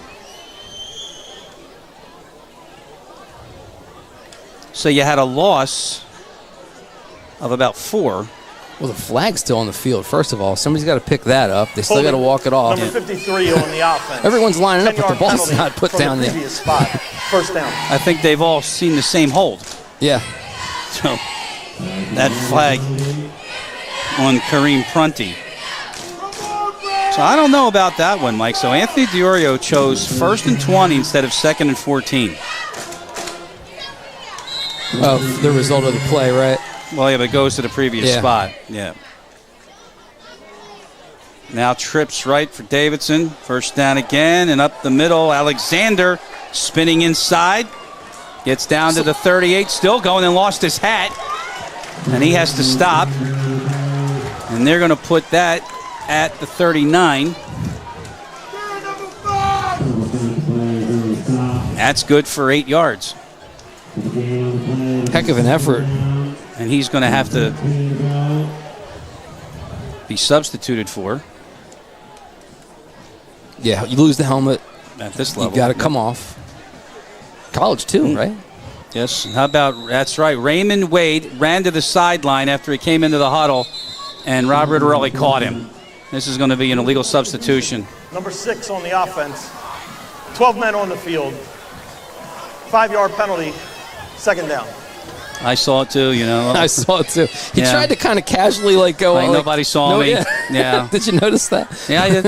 E: So you had a loss of about 4.
F: Well, the flag's still on the field, first of all. Somebody's got to pick that up. They still got to walk it off.
J: Number 53 on the offense.
F: Everyone's lining up, but the
J: 10-yard
F: ball's
J: penalty
F: not put
J: from
F: down
J: the
F: there.
J: previous spot. First down.
E: I think they've all seen the same hold.
F: Yeah.
E: So that flag on Kareem Prunty. So I don't know about that one, Mike. So Anthony DiOrio chose 1st and 20 instead of 2nd and 14.
F: Oh, the result of the play, right?
E: Well, yeah, but it goes to the previous spot. Yeah. Now trips right for Davidson. First down again, and up the middle. Alexander spinning inside. Gets down to the 38, still going, and lost his hat. And he has to stop. And they're going to put that at the 39. That's good for 8 yards.
F: Heck of an effort.
E: And he's going to have to be substituted for.
F: Yeah, you lose the helmet.
E: At this level.
F: You got to come off. College, too, right?
E: Yes. How about, that's right, Raymond Wade ran to the sideline after he came into the huddle, and Rob Ritterelli caught him. This is going to be an illegal substitution.
J: Number 6 on the offense. 12 men on the field. 5-yard penalty. Second down.
E: I saw it too,
F: I saw it too. He tried to kind of casually go.
E: Like nobody saw me. Yeah.
F: Did you notice that?
E: Yeah, I did.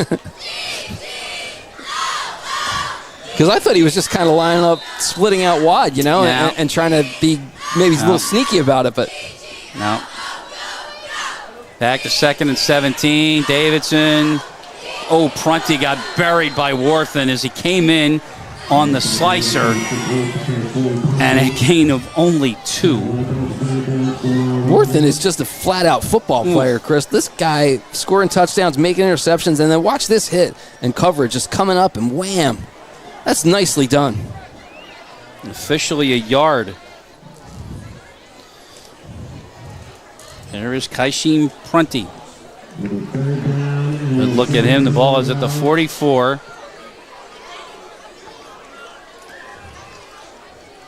F: Because I thought he was just kind of lining up, splitting out wide, and trying to be maybe a little sneaky about it, but.
E: No. Back to 2nd and 17. Davidson. Oh, Prunty got buried by Worthen as he came in on the slicer, and a gain of only 2.
F: Worthen is just a flat-out football player, Chris. This guy scoring touchdowns, making interceptions, and then watch this hit and coverage just coming up and wham. That's nicely done.
E: Officially a yard. There is Kaishim Prunty. Good look at him. The ball is at the 44.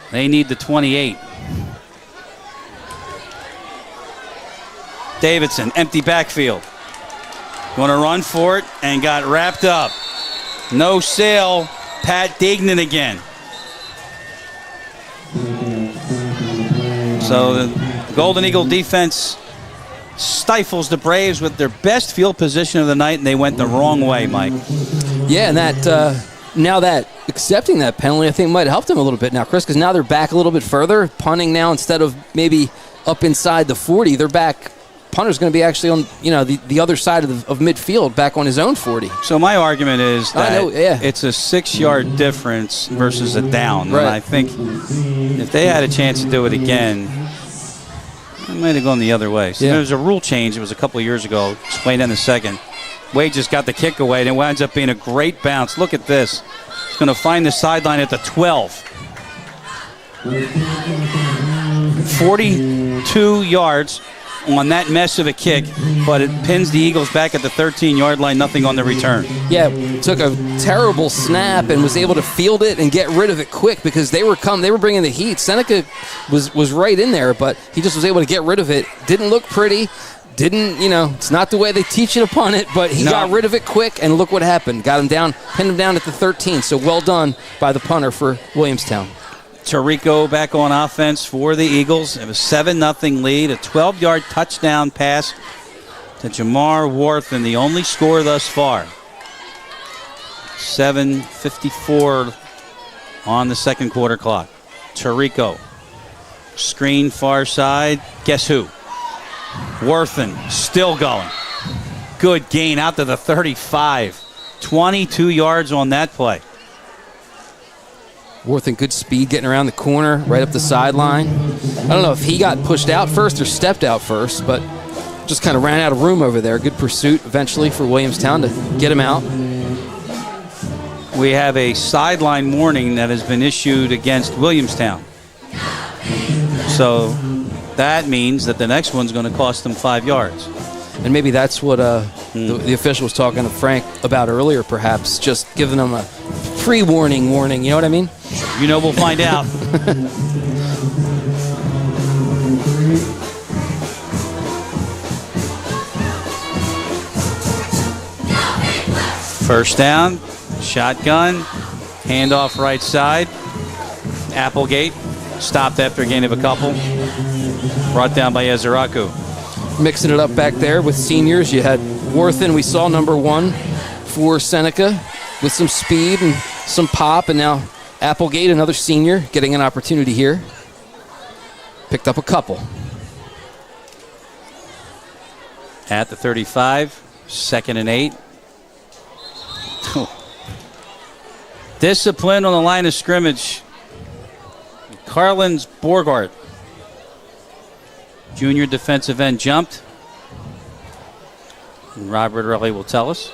E: They need the 28. Davidson, empty backfield. Going to run for it and got wrapped up. No sail. Pat Dignan again. So the Golden Eagle defense stifles the Braves with their best field position of the night, and they went the wrong way, Mike.
F: Yeah, and that now that accepting that penalty, I think might have helped them a little bit now, Chris, because now they're back a little bit further, punting now instead of maybe up inside the 40. They're back punter's going to be actually on the other side of midfield, back on his own 40.
E: So my argument is that
F: yeah.
E: it's a 6-yard difference versus a down.
F: Right.
E: And I think if they had a chance to do it again, it might have gone the other way. So there was a rule change. It was a couple of years ago. Explain that in a second. Wade just got the kick away, and it winds up being a great bounce. Look at this. He's going to find the sideline at the 12. 42 yards on that mess of a kick, but it pins the Eagles back at the 13-yard line, nothing on the return.
F: Yeah, took a terrible snap and was able to field it and get rid of it quick because they were bringing the heat. Seneca was right in there, but he just was able to get rid of it. Didn't look pretty. It's not the way they teach it upon it, but he got rid of it quick, and look what happened. Got him down, pinned him down at the 13, so well done by the punter for Williamstown.
E: Tirico back on offense for the Eagles. It was 7-0 lead, a 12-yard touchdown pass to Jamar Worthen, the only score thus far. 7:54 on the second quarter clock. Tirico, screen far side. Guess who? Worthen still going. Good gain out to the 35. 22 yards on that play.
F: Worthen, good speed getting around the corner, right up the sideline. I don't know if he got pushed out first or stepped out first, but just kind of ran out of room over there. Good pursuit eventually for Williamstown to get him out.
E: We have a sideline warning that has been issued against Williamstown. So that means that the next one's going to cost them 5 yards.
F: And maybe that's what the official was talking to Frank about earlier, perhaps, just giving them a pre-warning, you know what I mean?
E: We'll find out. First down, shotgun, handoff right side. Applegate stopped after a gain of a couple. Brought down by Ezeraku.
F: Mixing it up back there with seniors. You had Worthen, we saw number 1 for Seneca with some speed and some pop, and now Applegate, another senior, getting an opportunity here. Picked up a couple.
E: At the 35, 2nd and 8. Discipline on the line of scrimmage. Carlins Borgart, junior defensive end, jumped. And Robert Early will tell us.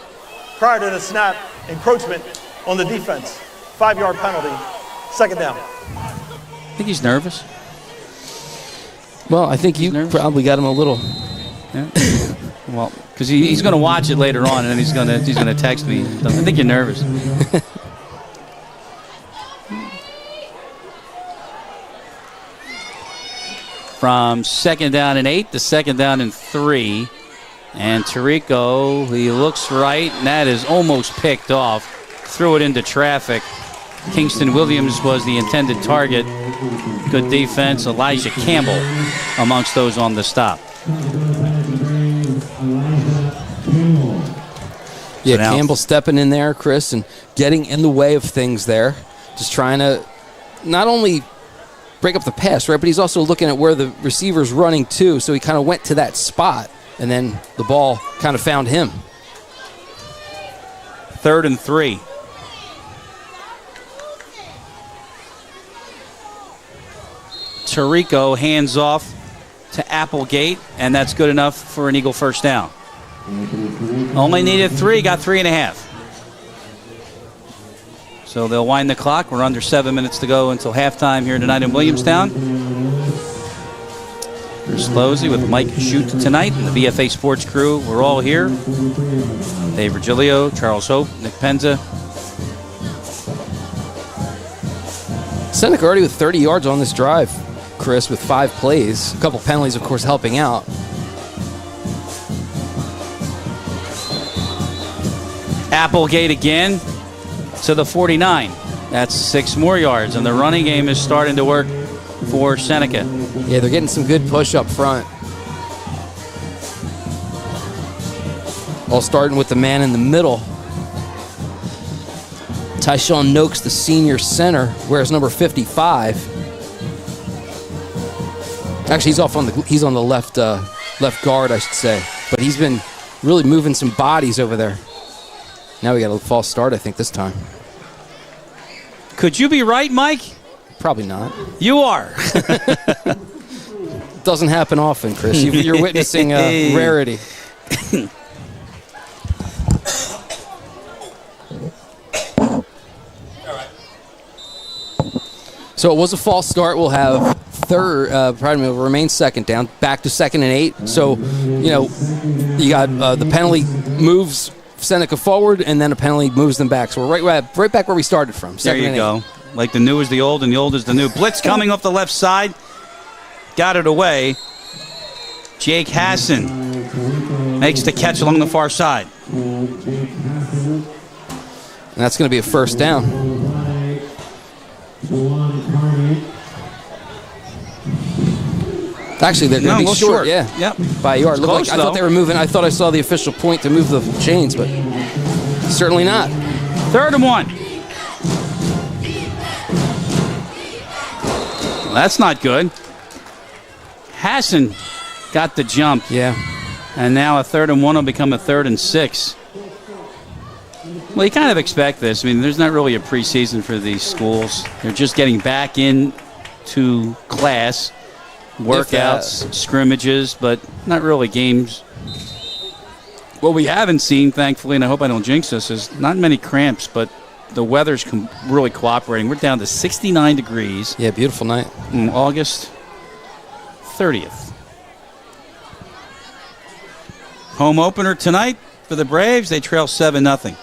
J: Prior to the snap, encroachment on the defense. 5-yard penalty. 2nd down.
E: I think he's nervous.
F: Well, I think you probably got him a little.
E: Yeah. Well, because he's going to watch it later on, and then he's going to text me. I think you're nervous. From 2nd down and 8 to 2nd down and 3. And Tirico, he looks right, and that is almost picked off. Threw it into traffic. Kingston Williams was the intended target. Good defense. Elijah Campbell amongst those on the stop.
F: Yeah, so Campbell stepping in there, Chris, and getting in the way of things there. Just trying to not only break up the pass, right, but he's also looking at where the receiver's running to, so he kind of went to that spot, and then the ball kind of found him.
E: 3rd and 3. Tirico hands off to Applegate, and that's good enough for an Eagle first down. Only needed 3, got 3.5. So they'll wind the clock. We're under 7 minutes to go until halftime here tonight in Williamstown. There's Lozzi with Mike Shute tonight and the BFA Sports crew. We're all here. Dave Virgilio, Charles Hope, Nick Penza.
F: Seneca already with 30 yards on this drive, Chris, with 5 plays. A couple penalties, of course, helping out.
E: Applegate again to the 49. That's 6 more yards, and the running game is starting to work for Seneca.
F: Yeah, they're getting some good push up front. All starting with the man in the middle. Tyshawn Noakes, the senior center, wears number 55. Actually, he's on the left left guard, I should say. But he's been really moving some bodies over there. Now we got a false start, I think, this time.
E: Could you be right, Mike?
F: Probably not.
E: You are.
F: Doesn't happen often, Chris. You're witnessing a rarity. So it was a false start. We'll have we'll remain second down, back to 2nd and 8. So, you got the penalty moves Seneca forward, and then a penalty moves them back. So we're right back where we started from.
E: There you go. Like the new is the old, and the old is the new. Blitz coming off the left side. Got it away. Jake Hassan makes the catch along the far side.
F: And that's going to be a first down. Actually, they're going to be short. Yeah.
E: Yep.
F: By a yard.
E: Close,
F: I thought they were moving. I thought I saw the official point to move the chains, but certainly not.
E: 3rd and 1. Well, that's not good. Hassan got the jump.
F: Yeah.
E: And now a 3rd and 1 will become a 3rd and 6. Well, you kind of expect this. I mean, there's not really a preseason for these schools. They're just getting back into class, workouts, scrimmages, but not really games. What we haven't seen, thankfully, and I hope I don't jinx this, is not many cramps, but the weather's really cooperating. We're down to 69 degrees.
F: Yeah, beautiful night.
E: On August 30th. Home opener tonight for the Braves. They trail 7-0.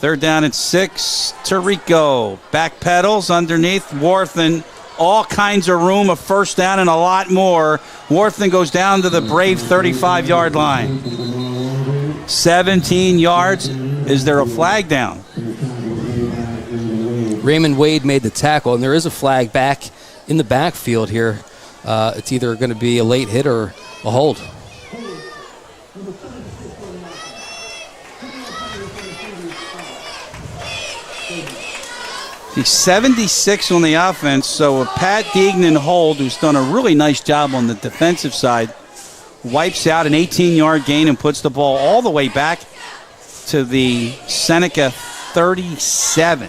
E: 3rd down and 6. Tirico back pedals underneath Warthen. All kinds of room, a first down and a lot more. Warthen goes down to the Brave 35-yard line. 17 yards. Is there a flag down?
F: Raymond Wade made the tackle, and there is a flag back in the backfield here. It's either going to be a late hit or a hold.
E: He's 76 on the offense, so a Pat Deignan hold, who's done a really nice job on the defensive side, wipes out an 18-yard gain and puts the ball all the way back to the Seneca 37.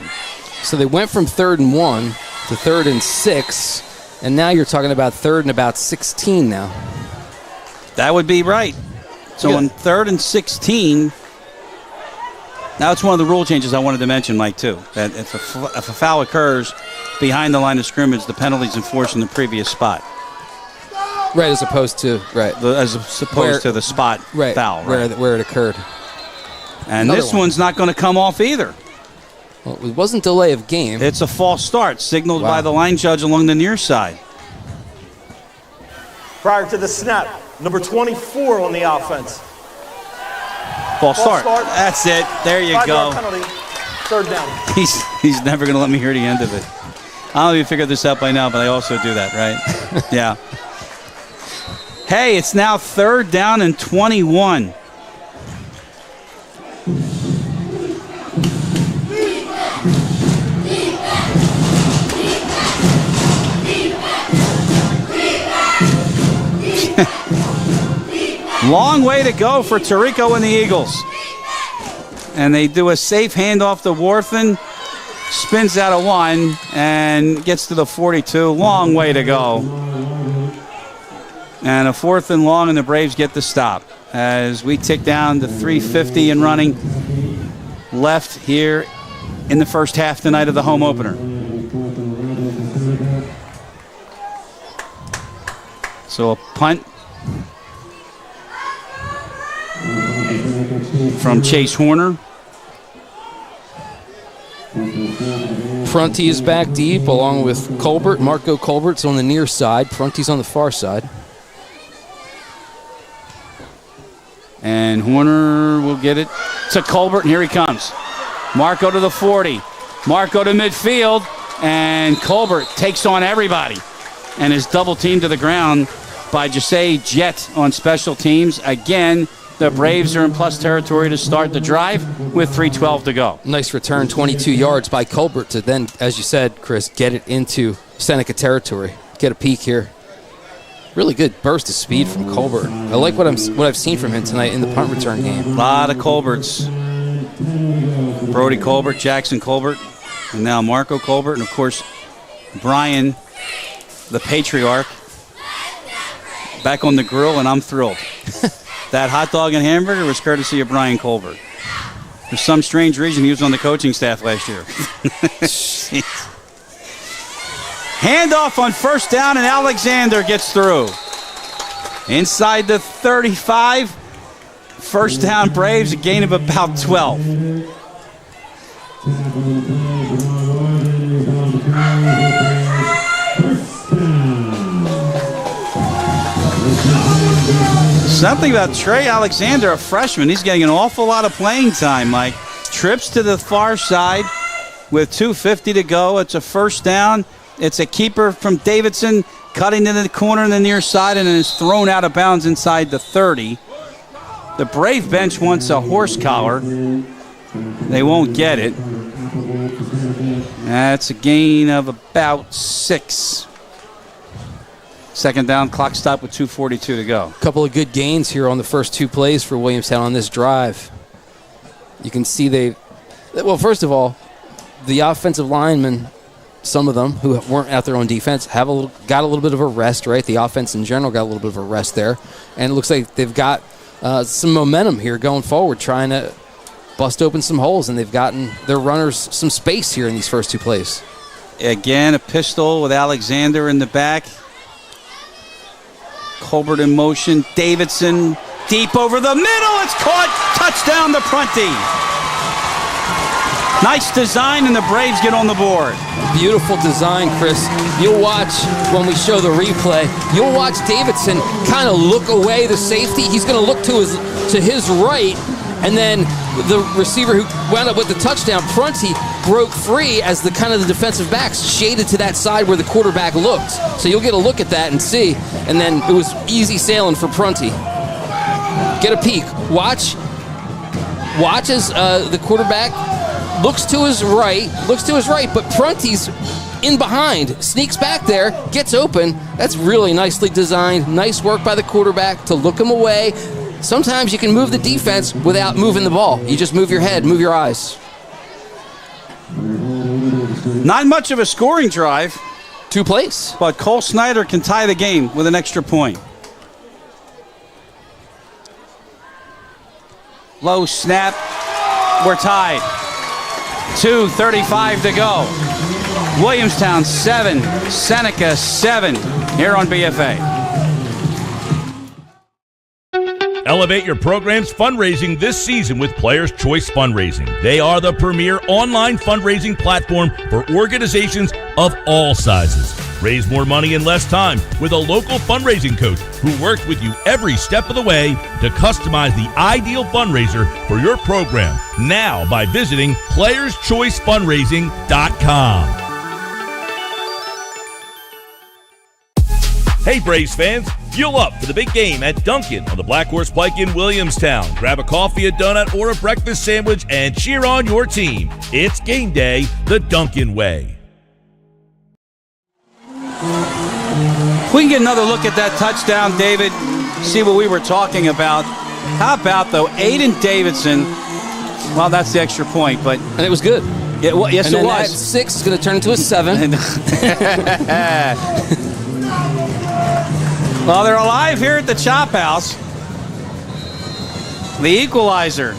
F: So they went from 3rd and 1 to 3rd and 6, and now you're talking about 3rd and about 16 now.
E: That would be right. So on 3rd and 16, now it's one of the rule changes I wanted to mention, Mike, too, that if a foul occurs behind the line of scrimmage, the penalty's enforced in the previous spot.
F: Right, as opposed to
E: to the spot foul, right?
F: Where it occurred.
E: And this one's not going to come off either.
F: Well, it wasn't delay of game.
E: It's a false start, signaled by the line judge along the near side.
J: Prior to the snap, number 24 on the offense.
E: False start. That's it. There you go.
J: Penalty, 3rd down.
E: He's never going to let me hear the end of it. I don't know if you figured this out by now, but I also do that, right? Yeah. Hey, it's now 3rd down and 21. Long way to go for Tirico and the Eagles. And they do a safe handoff to Warthen. Spins out of 1 and gets to the 42. Long way to go. And a 4th and long, and the Braves get the stop. As we tick down to 3:50 and running left here in the first half tonight of the home opener. So a punt from Chase Horner.
F: Prunty is back deep along with Colbert. Marco Colbert's on the near side. Prunty's on the far side.
E: And Horner will get it to Colbert, and here he comes. Marco to the 40. Marco to midfield, and Colbert takes on everybody and is double teamed to the ground by Jose Jet on special teams. Again, the Braves are in plus territory to start the drive with 3:12 to go.
F: Nice return, 22 yards by Colbert to then, as you said, Chris, get it into Seneca territory. Get a peek here. Really good burst of speed from Colbert. I like what I've seen from him tonight in the punt return game.
E: A lot of Colberts. Brody Colbert, Jackson Colbert, and now Marco Colbert, and of course Brian, the patriarch, back on the grill, and I'm thrilled. That hot dog and hamburger was courtesy of Brian Colbert. For some strange reason, he was on the coaching staff last year. Handoff on first down, and Alexander gets through. Inside the 35. First down, Braves, a gain of about 12. Something about Trey Alexander, a freshman. He's getting an awful lot of playing time, Mike. Trips to the far side with 2:50 to go. It's a first down. It's a keeper from Davidson, cutting into the corner on the near side, and then is thrown out of bounds inside the 30. The Brave bench wants a horse collar. They won't get it. That's a gain of about 6. Second down, clock stop with 2:42 to go.
F: A couple of good gains here on the first 2 plays for Williamstown on this drive. You can see well, first of all, the offensive linemen, some of them who weren't out there on defense, got a little bit of a rest, right? The offense in general got a little bit of a rest there. And it looks like they've got some momentum here going forward, trying to bust open some holes, and they've gotten their runners some space here in these first 2 plays.
E: Again, a pistol with Alexander in the back. Colbert in motion. Davidson deep over the middle. It's caught. Touchdown to Prunty. Nice design, and the Braves get on the board.
F: Beautiful design, Chris. You'll watch when we show the replay. You'll watch Davidson kind of look away the safety. He's going to look to his right, and then the receiver who wound up with the touchdown, Prunty, broke free as the kind of the defensive backs shaded to that side where the quarterback looked. So you'll get a look at that and see. And then it was easy sailing for Prunty. Get a peek. Watch as the quarterback looks to his right, but Prunty's in behind, sneaks back there, gets open. That's really nicely designed. Nice work by the quarterback to look him away. Sometimes you can move the defense without moving the ball. You just move your head, move your eyes.
E: Not much of a scoring drive.
F: 2 plays.
E: But Cole Snyder can tie the game with an extra point. Low snap. We're tied. 2:35 to go. Williamstown 7, Seneca 7 here on BFA.
K: Elevate your program's fundraising this season with Players' Choice Fundraising. They are the premier online fundraising platform for organizations of all sizes. Raise more money in less time with a local fundraising coach who works with you every step of the way to customize the ideal fundraiser for your program now by visiting playerschoicefundraising.com. Hey Braves fans, fuel up for the big game at Dunkin' on the Black Horse Pike in Williamstown. Grab a coffee, a donut, or a breakfast sandwich and cheer on your team. It's game day the Dunkin' way.
E: We can get another look at that touchdown, David, see what we were talking about. How about, though, Aiden Davidson? Well, that's the extra point, but...
F: And it was good.
E: Yes,
F: and
E: it
F: then
E: was.
F: That 6 is going to turn into a 7.
E: Well, they're alive here at the Chop House. The equalizer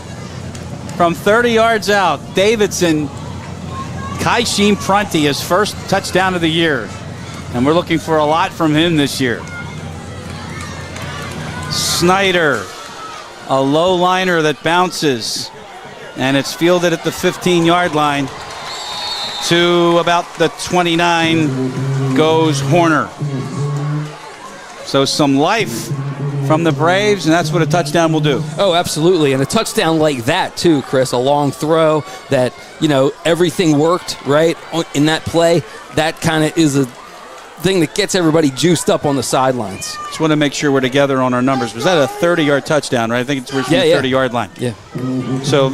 E: from 30 yards out. Davidson, Kaishin Prunty, his first touchdown of the year. And we're looking for a lot from him this year. Snyder, a low liner that bounces. And it's fielded at the 15-yard line. To about the 29 goes Horner. So some life from the Braves, and that's what a touchdown will do.
F: Oh, absolutely. And a touchdown like that, too, Chris, a long throw that, everything worked, right, in that play. That kind of is a thing that gets everybody juiced up on the sidelines.
E: Just want to make sure we're together on our numbers. Was that a 30-yard touchdown, right? I think it's within the 30-yard line.
F: Yeah.
E: So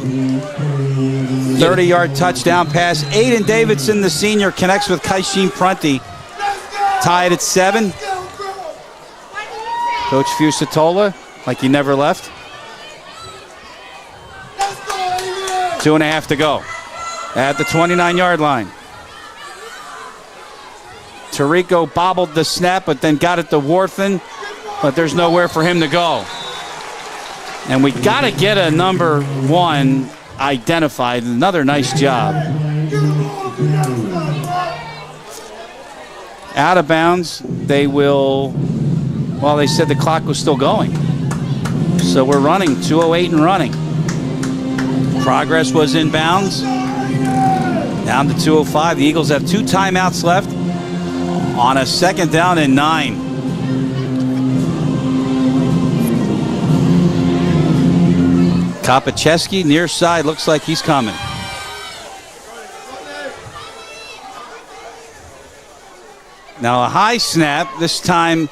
E: 30-yard touchdown pass. Aiden Davidson, the senior, connects with Kaishin Prunty. Tied at 7.
M: Coach Fusatola, like he never left. 2.5 to go at the 29-yard line. Tirico bobbled the snap, but then got it to Warthen, but there's nowhere for him to go. And we got to get a number 1 identified. Another nice job. Out of bounds. They will, well, they said the clock was still going. So we're running, 2:08 and running. Progress was in bounds. Down to 2:05. The Eagles have 2 timeouts left on a 2nd down and 9. Kopacheski near side, looks like he's coming. Now a high snap. This time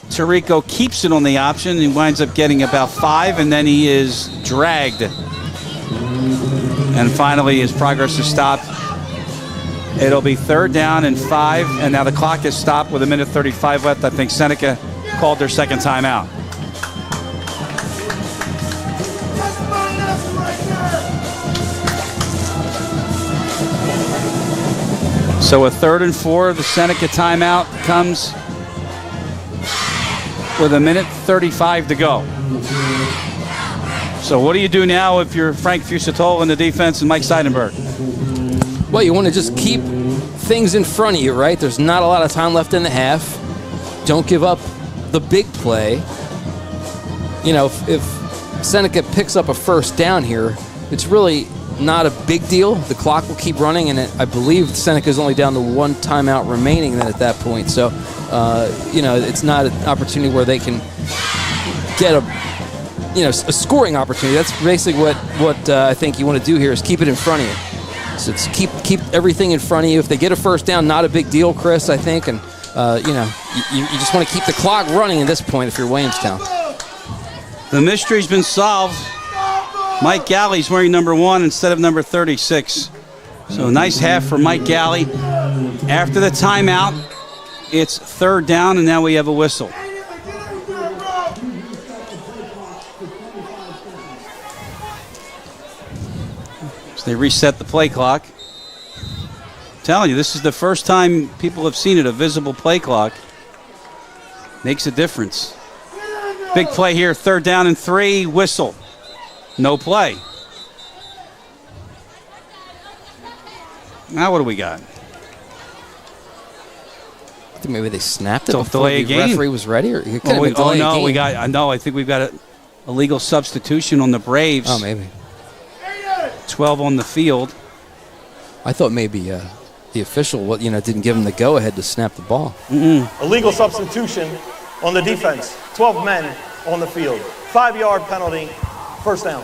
M: Tirico keeps it on the option. He winds up getting about 5, and then he is dragged. And finally his progress is stopped. It'll be 3rd down and 5, and now the clock is stopped with 1:35 left. I think Seneca called their 2nd timeout. So a 3rd and 4, the Seneca timeout comes with 1:35 to go. So what do you do now if you're Frank Fusatola in the defense and Mike Seidenberg?
F: Well, you want to just keep things in front of you, right? There's not a lot of time left in the half. Don't give up the big play. You know, if Seneca picks up a 1st down here, it's really not a big deal. The clock will keep running, and I believe Seneca's only down to 1 timeout remaining then at that point. So, you know, it's not an opportunity where they can get a scoring opportunity. That's basically what I think you want to do here is keep it in front of you. So it's keep everything in front of you. If they get a 1st down, not a big deal, Chris, I think. And, you know, you just want to keep the clock running at this point if you're Williamstown.
M: The mystery's been solved. Mike Galley's wearing number 1 instead of number 36. So nice half for Mike Galley. After the timeout, it's 3rd down, and now we have a whistle. So they reset the play clock. I'm telling you, this is the first time people have seen it, a visible play clock. Makes a difference. Big play here, 3rd down and 3, whistle. No play. Now what do we got?
F: I think maybe they snapped it
M: Don't
F: before
M: delay a
F: the
M: game.
F: referee was ready, or it could have been
M: Oh
F: delay a
M: no,
F: game.
M: I think we've got a legal substitution on the Braves.
F: Oh, maybe.
M: 12 on the field.
F: I thought maybe the official, didn't give him the go-ahead to snap the ball.
J: Illegal substitution on the defense. 12 men on the field. 5-yard penalty. 1st down.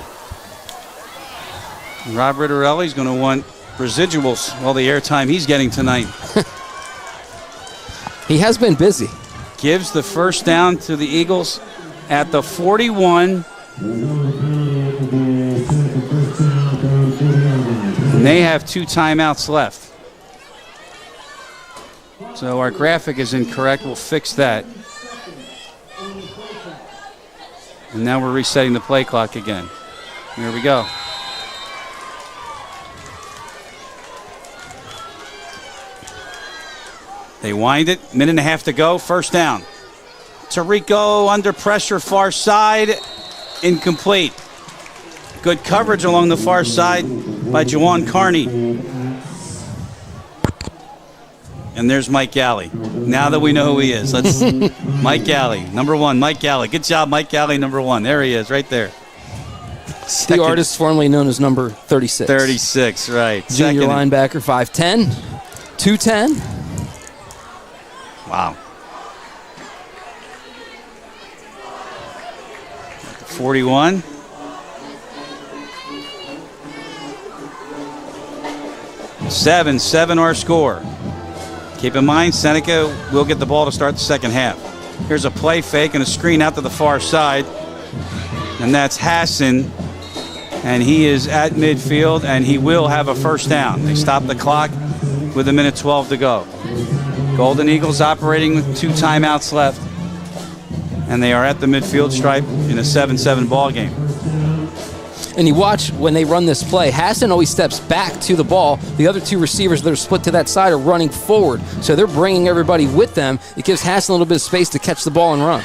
M: Rob Ritterelli's going to want residuals, all the airtime he's getting tonight.
F: He has been busy.
M: Gives the 1st down to the Eagles at the 41. And they have 2 timeouts left. So our graphic is incorrect. We'll fix that. And now we're resetting the play clock again. Here we go. They wind it. 1.5 to go. 1st down. Tirico under pressure, far side. Incomplete. Good coverage along the far side by Juwan Carney. And there's Mike Galley. Now that we know who he is, let's Mike Galley, number 1. Mike Galley. Good job, Mike Galley, number 1. There he is, right there.
F: The artist formerly known as number 36.
M: 36, right.
F: Junior linebacker, 5'10", 210.
M: Wow. 41. Seven our score. Keep in mind, Seneca will get the ball to start the 2nd half. Here's a play fake and a screen out to the far side. And that's Hassan. And he is at midfield, and he will have a 1st down. They stop the clock with 1:12 to go. Golden Eagles operating with 2 timeouts left. and they are at the midfield stripe in a 7-7 ball game.
F: And you watch when they run this play, Hassan always steps back to the ball. The other two receivers that are split to that side are running forward. So they're bringing everybody with them. It gives Hassan a little bit of space to catch the ball and run.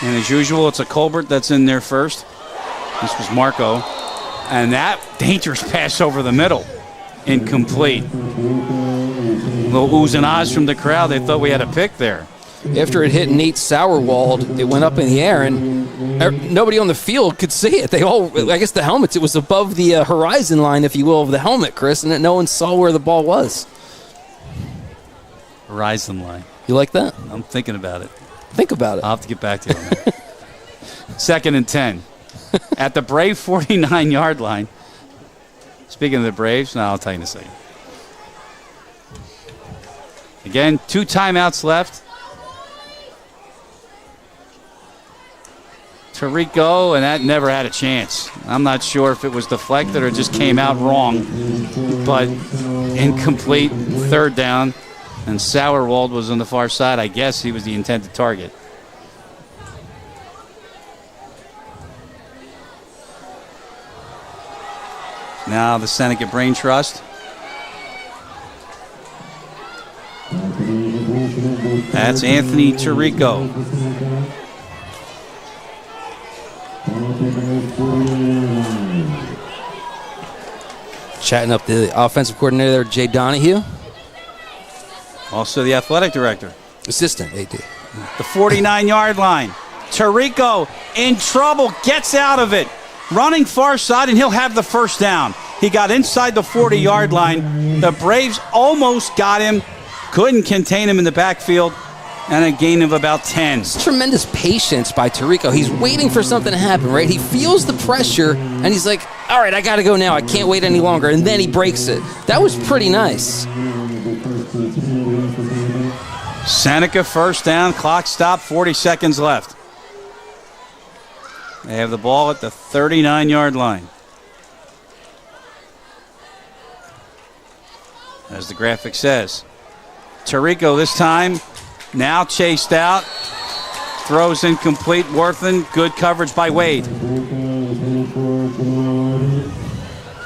M: And as usual, it's a Colbert that's in there first. This was Marco. And that dangerous pass over the middle. Incomplete. A little oohs and ahs from the crowd. They thought we had a pick there.
F: After it hit Nate Sauerwald, it went up in the air, and nobody on the field could see it. They all, I guess the helmets, it was above the horizon line, if you will, of the helmet, Chris, and no one saw where the ball was.
M: Horizon line.
F: You like that?
M: I'm thinking about it.
F: Think about it.
M: I'll have to get back to you on that. 2nd and 10. At the Brave 49-yard line. Speaking of the Braves, no, I'll tell you in a second. Again, 2 timeouts left. Tirico, and that never had a chance. I'm not sure if it was deflected or just came out wrong, but incomplete, 3rd down, and Sauerwald was on the far side. I guess he was the intended target. Now the Seneca Brain Trust. That's Anthony Tirico.
F: Chatting up the offensive coordinator there, Jay Donahue.
M: Also the athletic director.
F: Assistant AD.
M: The 49-yard line. Tirico in trouble, gets out of it. Running far side, and he'll have the first down. He got inside the 40-yard line. The Braves almost got him. Couldn't contain him in the backfield. And a gain of about 10.
F: It's tremendous patience by Tirico. He's waiting for something to happen, right? He feels the pressure, and he's like, all right, I got to go now. I can't wait any longer. And then he breaks it. That was pretty nice.
M: Seneca first down. Clock stopped. 40 seconds left. They have the ball at the 39-yard line. As the graphic says. Tirico this time. Now chased out. Throws incomplete. Worthen. Good coverage by Wade.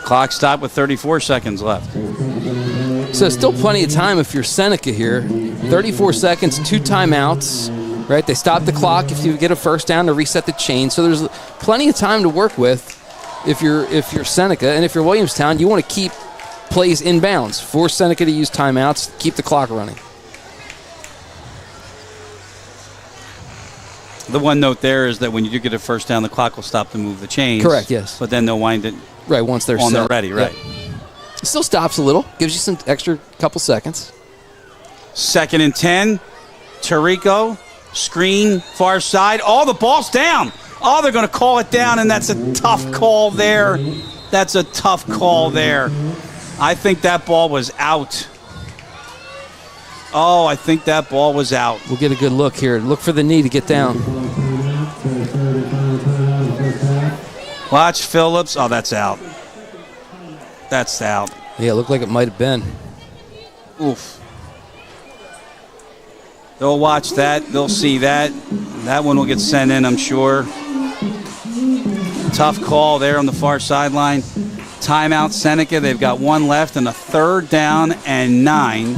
M: Clock stopped with 34 seconds left.
F: So still plenty of time if you're Seneca here. 34 seconds, 2 timeouts. Right? They stop the clock if you get a first down to reset the chain. So there's plenty of time to work with if you're Seneca. And if you're Williamstown, you want to keep plays inbounds. Force Seneca to use timeouts. Keep the clock running.
M: The one note there is that when you do get a first down, the clock will stop to move the chains.
F: Correct, yes.
M: But then they'll wind it
F: right once they're
M: on
F: set.
M: they're ready, right.
F: Yep. It still stops a little. Gives you some extra couple seconds.
M: 2nd and 10. Tirico. Screen, far side. Oh, the ball's down. Oh, they're going to call it down, and that's a tough call there. That's a tough call there. I think that ball was out. Oh, I think that ball was out.
F: We'll get a good look here. Look for the knee to get down.
M: Watch Phillips. Oh, that's out. That's out.
F: Yeah, it looked like it might have been.
M: Oof. They'll watch that. They'll see that. That one will get sent in, I'm sure. Tough call there on the far sideline. Timeout, Seneca. They've got 1 left and a 3rd down and 9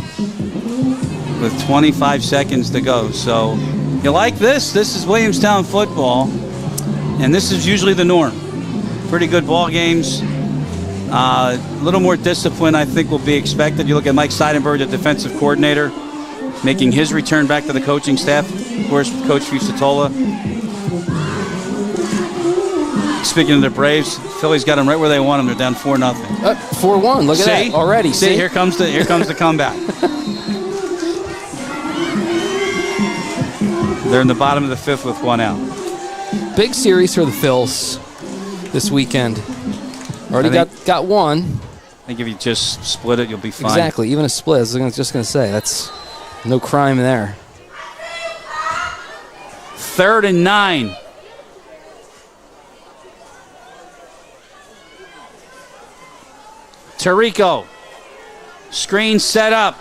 M: with 25 seconds to go. So you like this? This is Williamstown football, and this is usually the norm. Pretty good ball games. A little more discipline, I think, will be expected. You look at Mike Seidenberg, the defensive coordinator, making his return back to the coaching staff. Of course, Coach Fusatola. Speaking of the Braves, Philly's got them right where they want them. They're down 4-0.
F: 4-1. Look at that already.
M: See, here comes the comeback. They're in the bottom of the 5th with 1 out.
F: Big series for the Phils this weekend. Already got one.
M: I think if you just split it, you'll be fine.
F: Exactly. Even a split. I was just going to say, that's no crime there.
M: 3rd and 9. Tirico. Screen set up.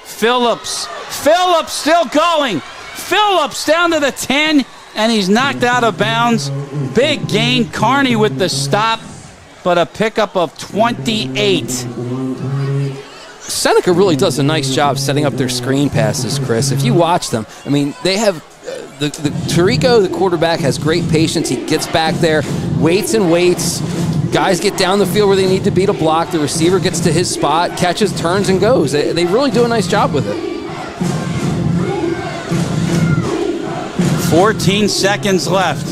M: Phillips still going. Phillips down to the 10. and he's knocked out of bounds. Big gain. Carney with the stop, but a pickup of 28.
F: Seneca really does a nice job setting up their screen passes, Chris. If you watch them, I mean, they have the Tirico, the quarterback, has great patience. He gets back there, waits and waits. Guys get down the field where they need to be to block. The receiver gets to his spot, catches, turns, and goes. They really do a nice job with it.
M: 14 seconds left.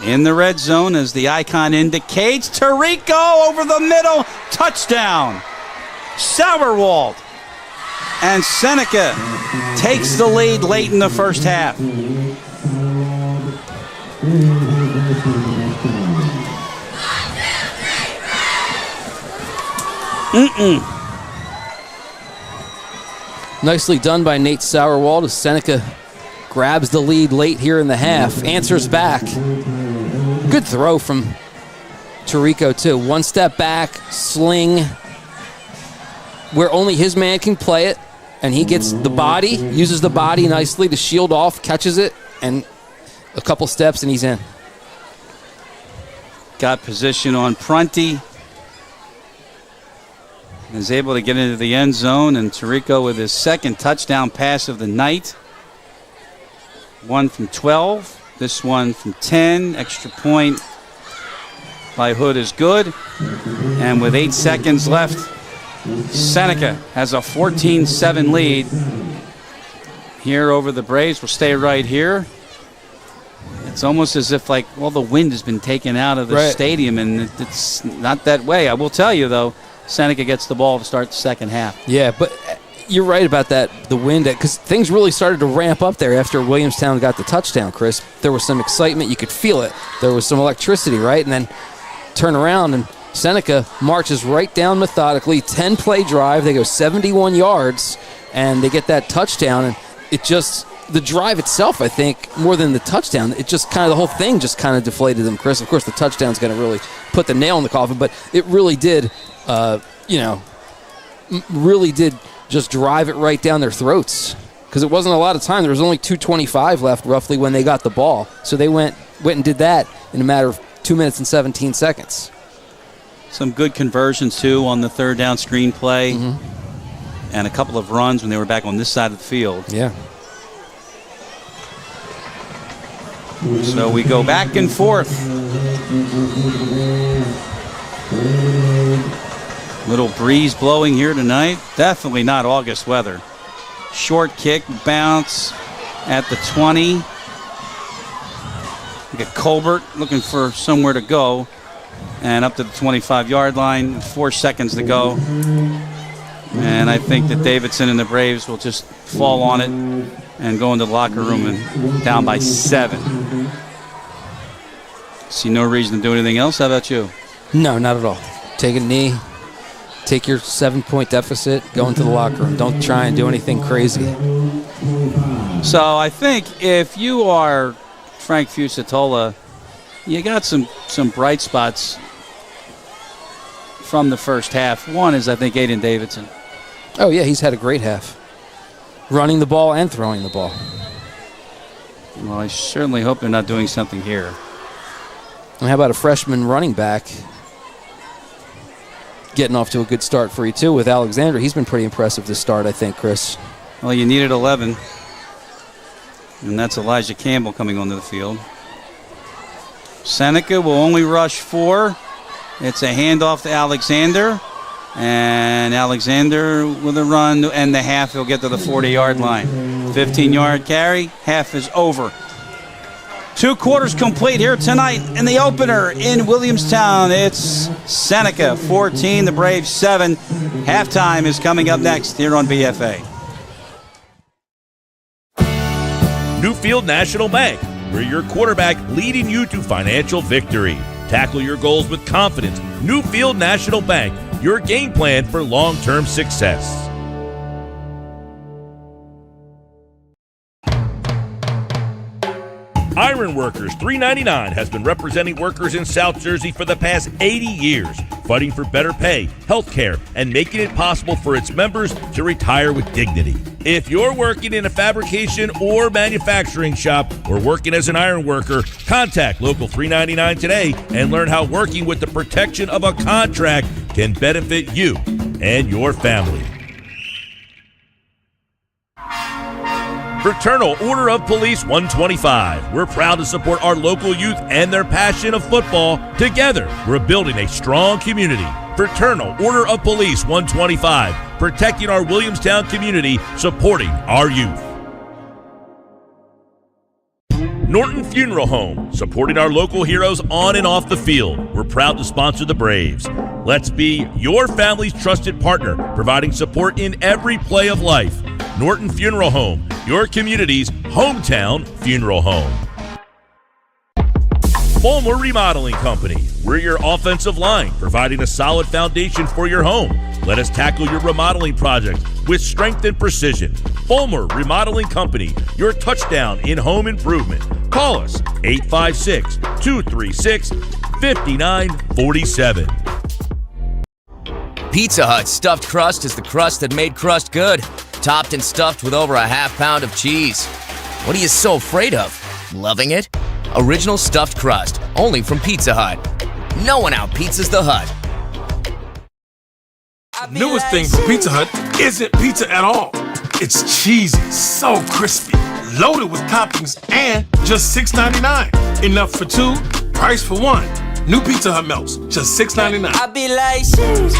M: In the red zone, as the icon indicates, Tirico over the middle, touchdown. Sauerwald. And Seneca takes the lead late in the first half.
F: Nicely done by Nate Sauerwald as Seneca grabs the lead late here in the half, answers back. Good throw from Tirico, too. One step back, sling, where only his man can play it, and he gets the body, uses the body nicely to shield off, catches it, and a couple steps, and he's in.
M: Got position on Prunty. Is able to get into the end zone, and Tirico with his second touchdown pass of the night. One from 12, this one from 10. Extra point by Hood is good. And with 8 seconds left, Seneca has a 14-7 lead here over the Braves. We'll stay right here. It's almost as if, like, well, the wind has been taken out of the stadium, and it's not that way. I will tell you, though, Seneca gets the ball to start the second half.
F: Yeah, but you're right about that, the wind, because things really started to ramp up there after Williamstown got the touchdown, Chris. There was some excitement. You could feel it. There was some electricity, right? And then turn around, and Seneca marches right down methodically, 10-play drive. They go 71 yards, and they get that touchdown. And it just, the drive itself, I think, more than the touchdown, it just kind of, the whole thing just kind of deflated them, Chris. Of course, the touchdown's going to really put the nail in the coffin, but it really did, really did just drive it right down their throats, because it wasn't a lot of time. There was only 2:25 left, roughly, when they got the ball. So they went and did that in a matter of 2 minutes and 17 seconds.
M: Some good conversions, too, on the third down screen play, and a couple of runs when they were back on this side of the field.
F: Yeah.
M: So we go back and forth. Little breeze blowing here tonight. Definitely not August weather. Short kick, bounce at the 20. We got Colbert looking for somewhere to go. And up to the 25-yard line. 4 seconds to go. And I think that Davidson and the Braves will just fall on it and go into the locker room and down by 7. See no reason to do anything else. How about you?
F: No, not at all. Take a knee. Take your 7-point deficit, go into the locker room. Don't try and do anything crazy.
M: So I think if you are Frank Fusatola, you got some bright spots from the first half. One is, I think, Aiden Davidson.
F: Oh, yeah, he's had a great half. Running the ball and throwing the ball.
M: Well, I certainly hope they're not doing something here.
F: And how about a freshman running back getting off to a good start for you, too, with Alexander? He's been pretty impressive this start, I think, Chris.
M: Well, you needed 11. And that's Elijah Campbell coming onto the field. Seneca will only rush 4. It's a handoff to Alexander. And Alexander with a run to end the half. He'll get to the 40-yard line. 15-yard carry. Half is over. 2 quarters complete here tonight in the opener in Williamstown. It's Seneca 14, the Braves 7. Halftime is coming up next here on BFA.
K: Newfield National Bank, where your quarterback leading you to financial victory. Tackle your goals with confidence. Newfield National Bank, your game plan for long-term success. Iron Workers 399 has been representing workers in South Jersey for the past 80 years. fighting for better pay, health care, and making it possible for its members to retire with dignity. If you're working in a fabrication or manufacturing shop or working as an iron worker, contact Local 399 today and learn how working with the protection of a contract can benefit you and your family. Fraternal Order of Police 125. We're proud to support our local youth and their passion of football. Together, we're building a strong community. Fraternal Order of Police 125, protecting our Williamstown community, supporting our youth. Norton Funeral Home, supporting our local heroes on and off the field. We're proud to sponsor the Braves. Let's be your family's trusted partner, providing support in every play of life. Norton Funeral Home, your community's hometown funeral home. Fulmer Remodeling Company. We're your offensive line, providing a solid foundation for your home. Let us tackle your remodeling project with strength and precision. Fulmer Remodeling Company, your touchdown in home improvement. Call us 856-236-5947.
G: Pizza Hut stuffed crust is the crust that made crust good. Topped and stuffed with over a half-pound of cheese. What are you so afraid of? Loving it? Original stuffed crust, only from Pizza Hut. No one out-pizzas the Hut.
C: Newest thing from Pizza Hut isn't pizza at all. It's cheesy, so crispy, loaded with toppings, and just $6.99. Enough for two, price for one. New Pizza Hut melts, just $6.99.
B: I be like, sheesh.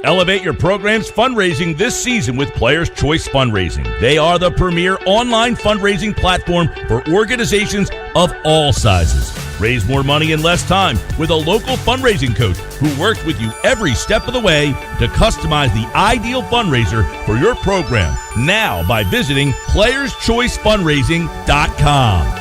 K: Elevate your program's fundraising this season with Players' Choice Fundraising. They are the premier online fundraising platform for organizations of all sizes. Raise more money in less time with a local fundraising coach who works with you every step of the way to customize the ideal fundraiser for your program now by visiting playerschoicefundraising.com.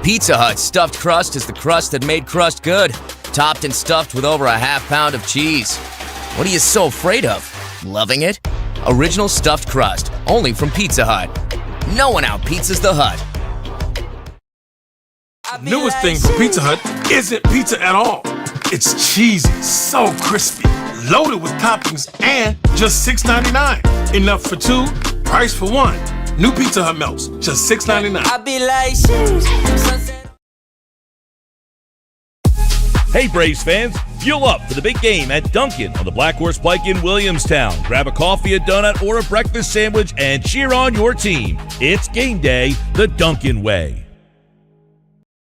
G: Pizza Hut stuffed crust is the crust that made crust good. Topped and stuffed with over a half pound of cheese. What are you so afraid of? Loving it? Original stuffed crust, only from Pizza Hut. No one out-pizzas the Hut.
C: Newest thing from Pizza Hut isn't pizza at all. It's cheesy, so crispy, loaded with toppings, and just $6.99. Enough for two, price for one. New Pizza Hut melts, just $6.99.
B: I be like, sunset.
K: Hey Braves fans, fuel up for the big game at Dunkin' on the Black Horse Pike in Williamstown. Grab a coffee, a donut, or a breakfast sandwich and cheer on your team. It's game day the Dunkin' way.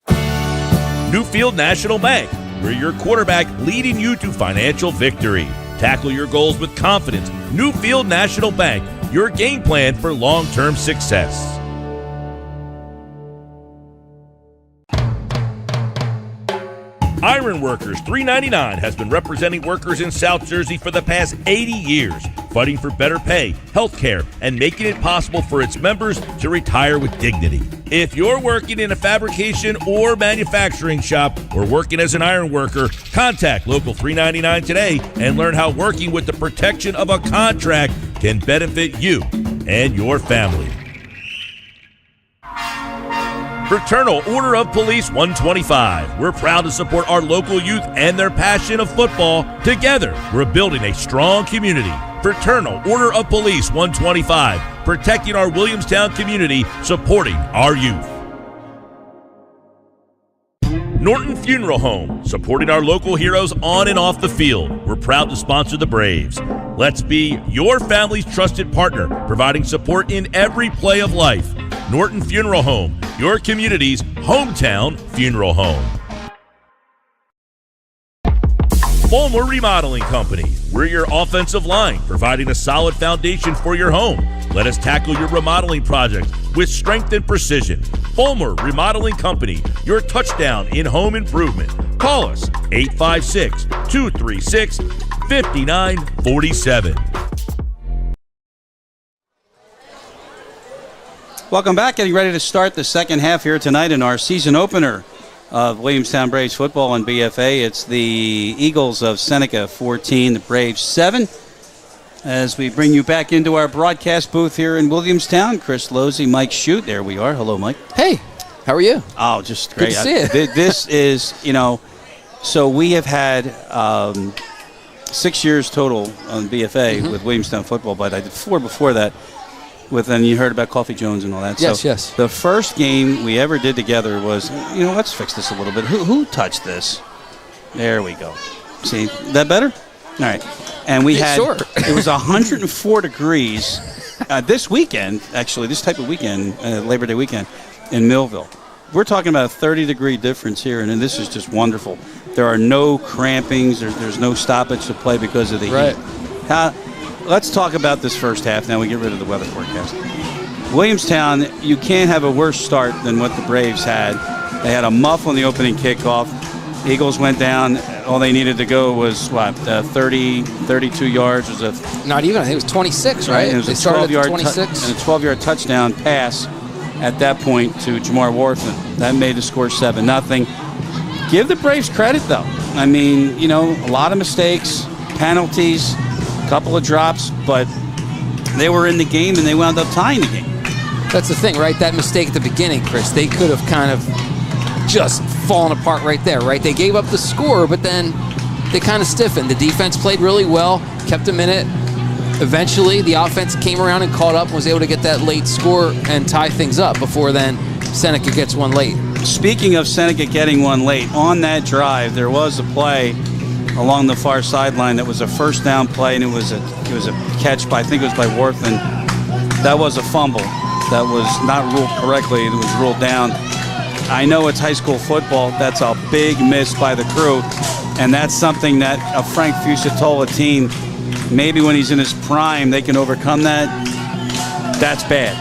K: Newfield National Bank, we're your quarterback leading you to financial victory. Tackle your goals with confidence. Newfield National Bank, your game plan for long-term success. Iron Workers 399 has been representing workers in South Jersey for the past 80 years, fighting for better pay, health care, and making it possible for its members to retire with dignity. If you're working in a fabrication or manufacturing shop or working as an iron worker, contact Local 399 today and learn how working with the protection of a contract can benefit you and your family. Fraternal Order of Police 125. We're proud to support our local youth and their passion of football. Together, we're building a strong community. Fraternal Order of Police 125. Protecting our Williamstown community, supporting our youth. Norton Funeral Home, supporting our local heroes on and off the field. We're proud to sponsor the Braves. Let's be your family's trusted partner, providing support in every play of life. Norton Funeral Home, your community's hometown funeral home. Fulmer Remodeling Company. We're your offensive line, providing a solid foundation for your home. Let us tackle your remodeling project with strength and precision. Fulmer Remodeling Company, your touchdown in home improvement. Call us 856-236-5947.
M: Welcome back. Getting ready to start the second half here tonight in our season opener of Williamstown Braves football on BFA. It's the Eagles of Seneca 14, the Braves 7. As we bring you back into our broadcast booth here in Williamstown, Chris Lozzi, Mike Shute. There we are. Hello, Mike.
F: Hey, how are you?
M: Oh, just great.
F: Good to see you.
M: This is, so we have had 6 years total on BFA with Williamstown football, but I did 4 before that. And you heard about Coffee Jones and all that.
F: Yes,
M: so
F: yes.
M: The first game we ever did together was, let's fix this a little bit. Who touched this? There we go. See, that better? All right. And we had,
F: sure.
M: It was 104 degrees this weekend, actually, this type of weekend, Labor Day weekend, in Millville. We're talking about a 30-degree difference here, and this is just wonderful. There are no crampings. There's no stoppage to play because of the heat. Let's talk about this first half. Now we get rid of the weather forecast. Williamstown, you can't have a worse start than what the Braves had. They had a muff on the opening kickoff. Eagles went down. All they needed to go was, 32 yards.
F: Not even. I think it was 26, right?
M: It was
F: they
M: a
F: started
M: 12-yard
F: at 26.
M: and a 12-yard touchdown pass at that point to Jamar Warfin. That made the score 7-0. Give the Braves credit, though. I mean, a lot of mistakes, penalties, couple of drops, but they were in the game and they wound up tying the game.
F: That's the thing, right? That mistake at the beginning, Chris, they could have kind of just fallen apart right there, right? They gave up the score, but then they kind of stiffened. The defense played really well, kept them in it. Eventually, the offense came around and caught up and was able to get that late score and tie things up before then Seneca gets one late.
M: Speaking of Seneca getting one late, on that drive, there was a play along the far sideline that was a first down play, and it was a catch by, I think it was by Warfin. That was a fumble. That was not ruled correctly. It was ruled down. I know it's high school football. That's a big miss by the crew, and that's something that a Frank Fusatola team, maybe when he's in his prime, they can overcome that. That's bad.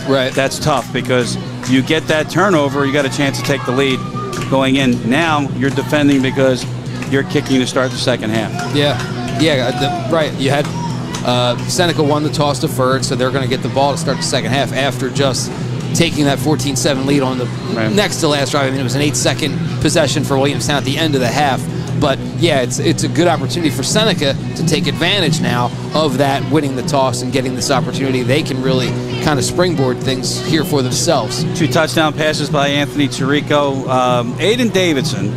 F: Right.
M: That's tough because you get that turnover, you got a chance to take the lead going in. Now you're defending because you're kicking to start the second half.
F: Right. You had Seneca won the toss deferred, so they're going to get the ball to start the second half after just taking that 14-7 lead on the next to last drive. I mean, it was an 8-second possession for Williamstown at the end of the half. But, yeah, it's a good opportunity for Seneca to take advantage now of that, winning the toss and getting this opportunity. They can really kind of springboard things here for themselves.
M: 2 touchdown passes by Anthony Tirico. Aiden Davidson,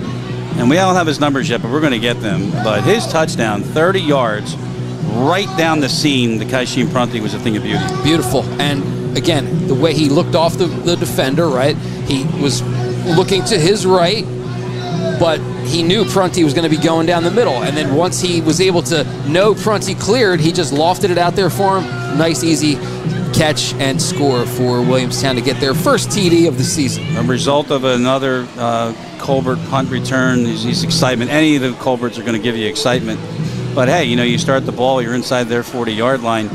M: and we don't have his numbers yet, but we're going to get them. But his touchdown, 30 yards, right down the seam. The Kaishim Prunty was a thing of beauty.
F: Beautiful. And, again, the way he looked off the defender, right? He was looking to his right, but he knew Prunty was going to be going down the middle. And then once he was able to know Prunty cleared, he just lofted it out there for him. Nice, easy catch and score for Williamstown to get their first TD of the season.
M: A result of another Colbert punt return. He's excitement. Any of the Colberts are going to give you excitement. But, hey, you start the ball, you're inside their 40-yard line,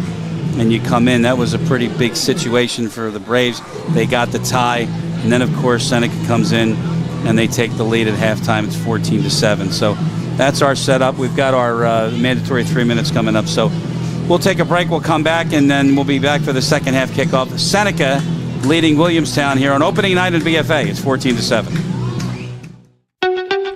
M: and you come in. That was a pretty big situation for the Braves. They got the tie. And then, of course, Seneca comes in, and they take the lead at halftime. It's 14-7. So that's our setup. We've got our mandatory 3 minutes coming up. So we'll take a break. We'll come back, and then we'll be back for the second half kickoff. Seneca leading Williamstown here on opening night in BFA. It's 14-7.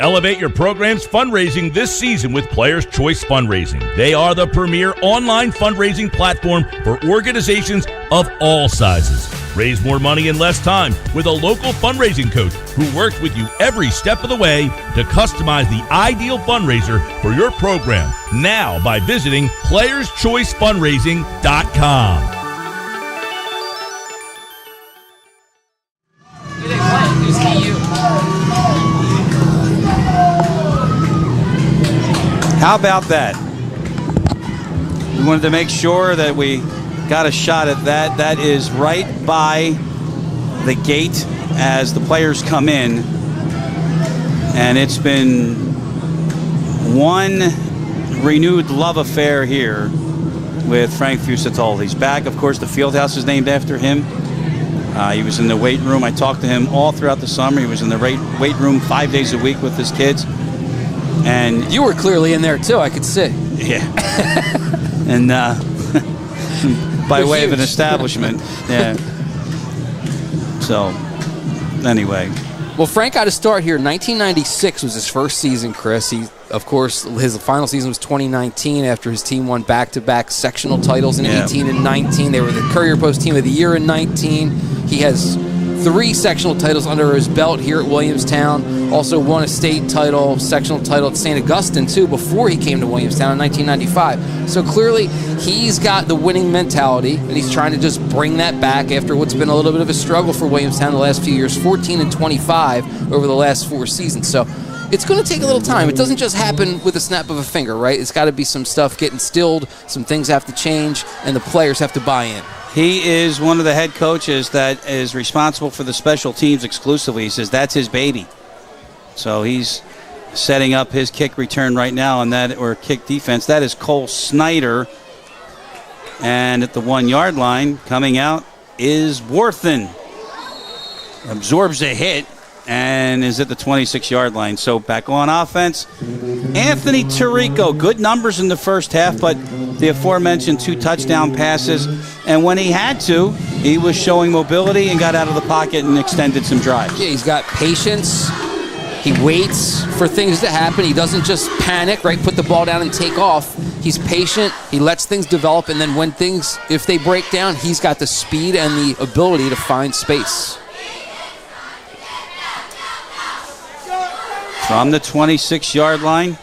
K: Elevate your program's fundraising this season with Players' Choice Fundraising. They are the premier online fundraising platform for organizations of all sizes. Raise more money in less time with a local fundraising coach who works with you every step of the way to customize the ideal fundraiser for your program now by visiting playerschoicefundraising.com.
M: How about that? We wanted to make sure that we got a shot at that. That is right by the gate as the players come in. And it's been one renewed love affair here with Frank Fusatol. He's back. Of course, the field house is named after him. He was in the weight room. I talked to him all throughout the summer. He was in the weight room 5 days a week with his kids. And
F: you were clearly in there too, I could see.
M: Yeah. And by way of an establishment. Yeah. So, anyway.
F: Well, Frank got to start here. 1996 was his first season, Chris. He, of course, his final season was 2019 after his team won back-to-back sectional titles in 18 and 19. They were the Courier Post Team of the Year in 19. He has 3 sectional titles under his belt here at Williamstown. Also won a state title, sectional title at St. Augustine, too, before he came to Williamstown in 1995. So clearly, he's got the winning mentality, and he's trying to just bring that back after what's been a little bit of a struggle for Williamstown the last few years, 14 and 25 over the last 4 seasons. So it's going to take a little time. It doesn't just happen with a snap of a finger, right? It's got to be some stuff getting instilled, some things have to change, and the players have to buy in.
M: He is one of the head coaches that is responsible for the special teams exclusively. He says that's his baby. So he's setting up his kick return right now, and that, or kick defense. That is Cole Snyder. And at the 1 yard line, coming out is Worthen. Absorbs a hit and is at the 26 yard line. So back on offense, Anthony Tirico. Good numbers in the first half, but the aforementioned 2 touchdown passes. And when he had to, he was showing mobility and got out of the pocket and extended some drives.
F: Yeah, he's got patience. He waits for things to happen. He doesn't just panic, right? Put the ball down and take off. He's patient. He lets things develop. And then when things, if they break down, he's got the speed and the ability to find space.
M: From the 26 yard line,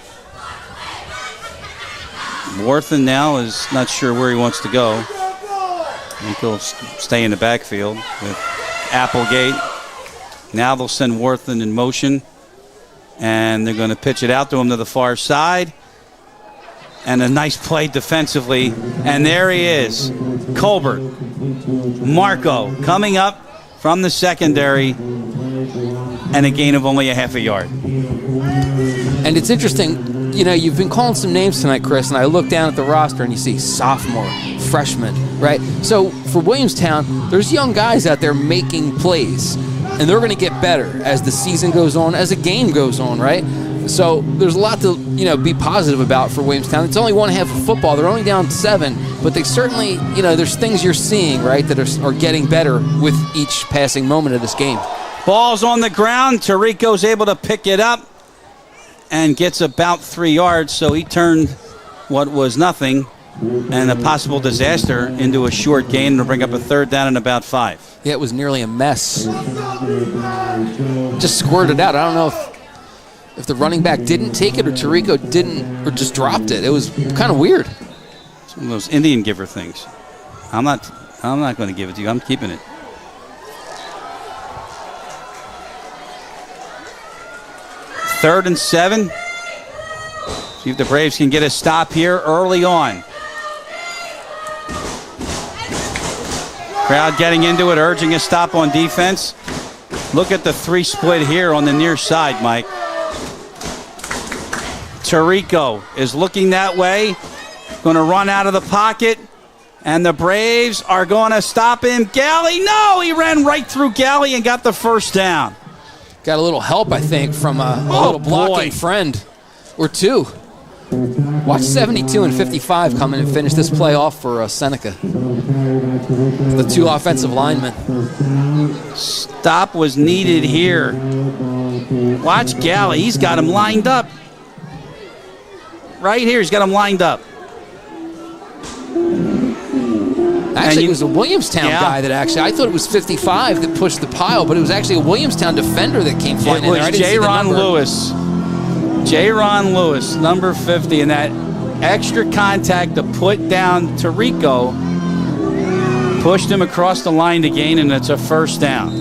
M: Worthen now is not sure where he wants to go. I think he'll stay in the backfield with Applegate. Now they'll send Worthen in motion, and they're going to pitch it out to him to the far side. And a nice play defensively. And there he is, Colbert. Marco coming up from the secondary, and a gain of only a half a yard.
F: And it's interesting, you know, you've been calling some names tonight, Chris, and I look down at the roster and you see sophomore, freshman, right? So for Williamstown, there's young guys out there making plays, and they're going to get better as the season goes on, as a game goes on, right? So there's a lot to be positive about for Williamstown. It's only one half of football. They're only down 7, but they certainly, there's things you're seeing, right, that are getting better with each passing moment of this game.
M: Ball's on the ground. Tirico's able to pick it up and gets about 3 yards, so he turned what was nothing and a possible disaster into a short gain to bring up a 3rd down and about 5.
F: Yeah, it was nearly a mess. Just squirted out. I don't know if the running back didn't take it or Tirico didn't or just dropped it. It was kind of weird.
M: It's one of those Indian giver things. I'm not going to give it to you. I'm keeping it. Third and 7. See if the Braves can get a stop here early on. Crowd getting into it, urging a stop on defense. Look at the 3 split here on the near side, Mike. Tirico is looking that way, going to run out of the pocket, and the Braves are going to stop him. Galley, no, he ran right through Galley and got the 1st down.
F: Got a little help, I think, from a little blocking friend or 2. Watch 72 and 55 come in and finish this play off for Seneca. The 2 offensive linemen.
M: Stop was needed here. Watch Galley. He's got him lined up. Right here, he's got him lined up.
F: Actually, it was a Williamstown guy that I thought it was 55 that pushed the pile, but it was actually a Williamstown defender that came flying in there.
M: It was J-Ron Lewis. J-Ron Lewis, number 50, and that extra contact to put down Tirico pushed him across the line to gain, and it's a 1st down.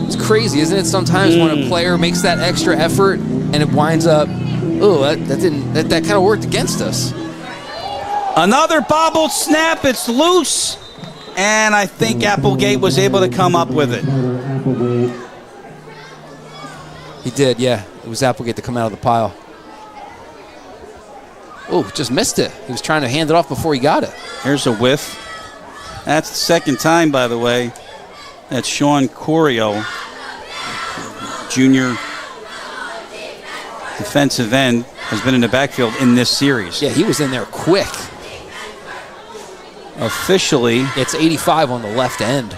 F: It's crazy, isn't it? Sometimes when a player makes that extra effort and it winds up, that kind of worked against us.
M: Another bobbled snap. It's loose, and I think Applegate was able to come up with it.
F: He did, yeah. It was Applegate to come out of the pile. Oh, just missed it. He was trying to hand it off before he got it.
M: Here's a whiff. That's the 2nd time, by the way, that Sean Corio, junior defensive end, has been in the backfield in this series.
F: Yeah, he was in there quick.
M: Officially,
F: it's 85 on the left end.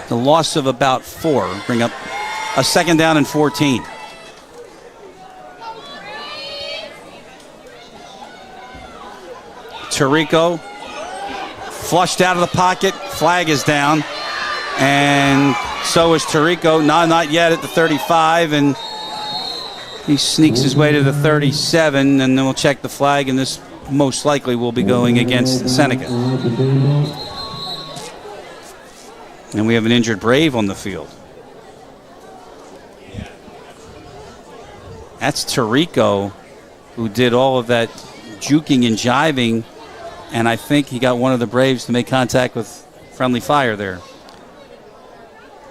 M: The loss of about 4 bring up a 2nd down and 14. Tirico flushed out of the pocket. Flag is down. And so is Tirico. No, not yet at the 35. And he sneaks his way to the 37. And then we'll check the flag. And this most likely will be going against Seneca. And we have an injured Brave on the field. That's Tirico, who did all of that juking and jiving, and I think he got one of the Braves to make contact with friendly fire there.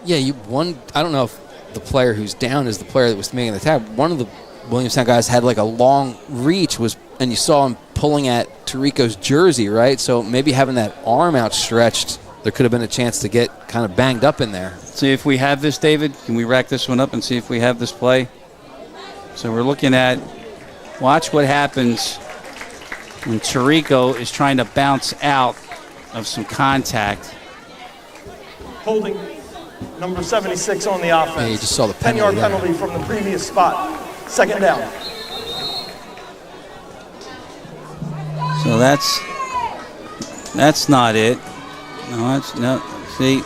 F: Yeah, I don't know if the player who's down is the player that was making the tag. One of the Williamstown guys had like a long reach, and you saw him pulling at Tirico's jersey, right? So maybe having that arm outstretched, there could have been a chance to get kind of banged up in there.
M: See if we have this, David. Can we rack this one up and see if we have this play? So we're looking at, watch what happens when Tirico is trying to bounce out of some contact.
J: Holding number 76 on the offense.
F: Yeah, you just saw the penalty.
J: 10-yard penalty from the previous spot. 2nd down.
M: So that's not it. No. See,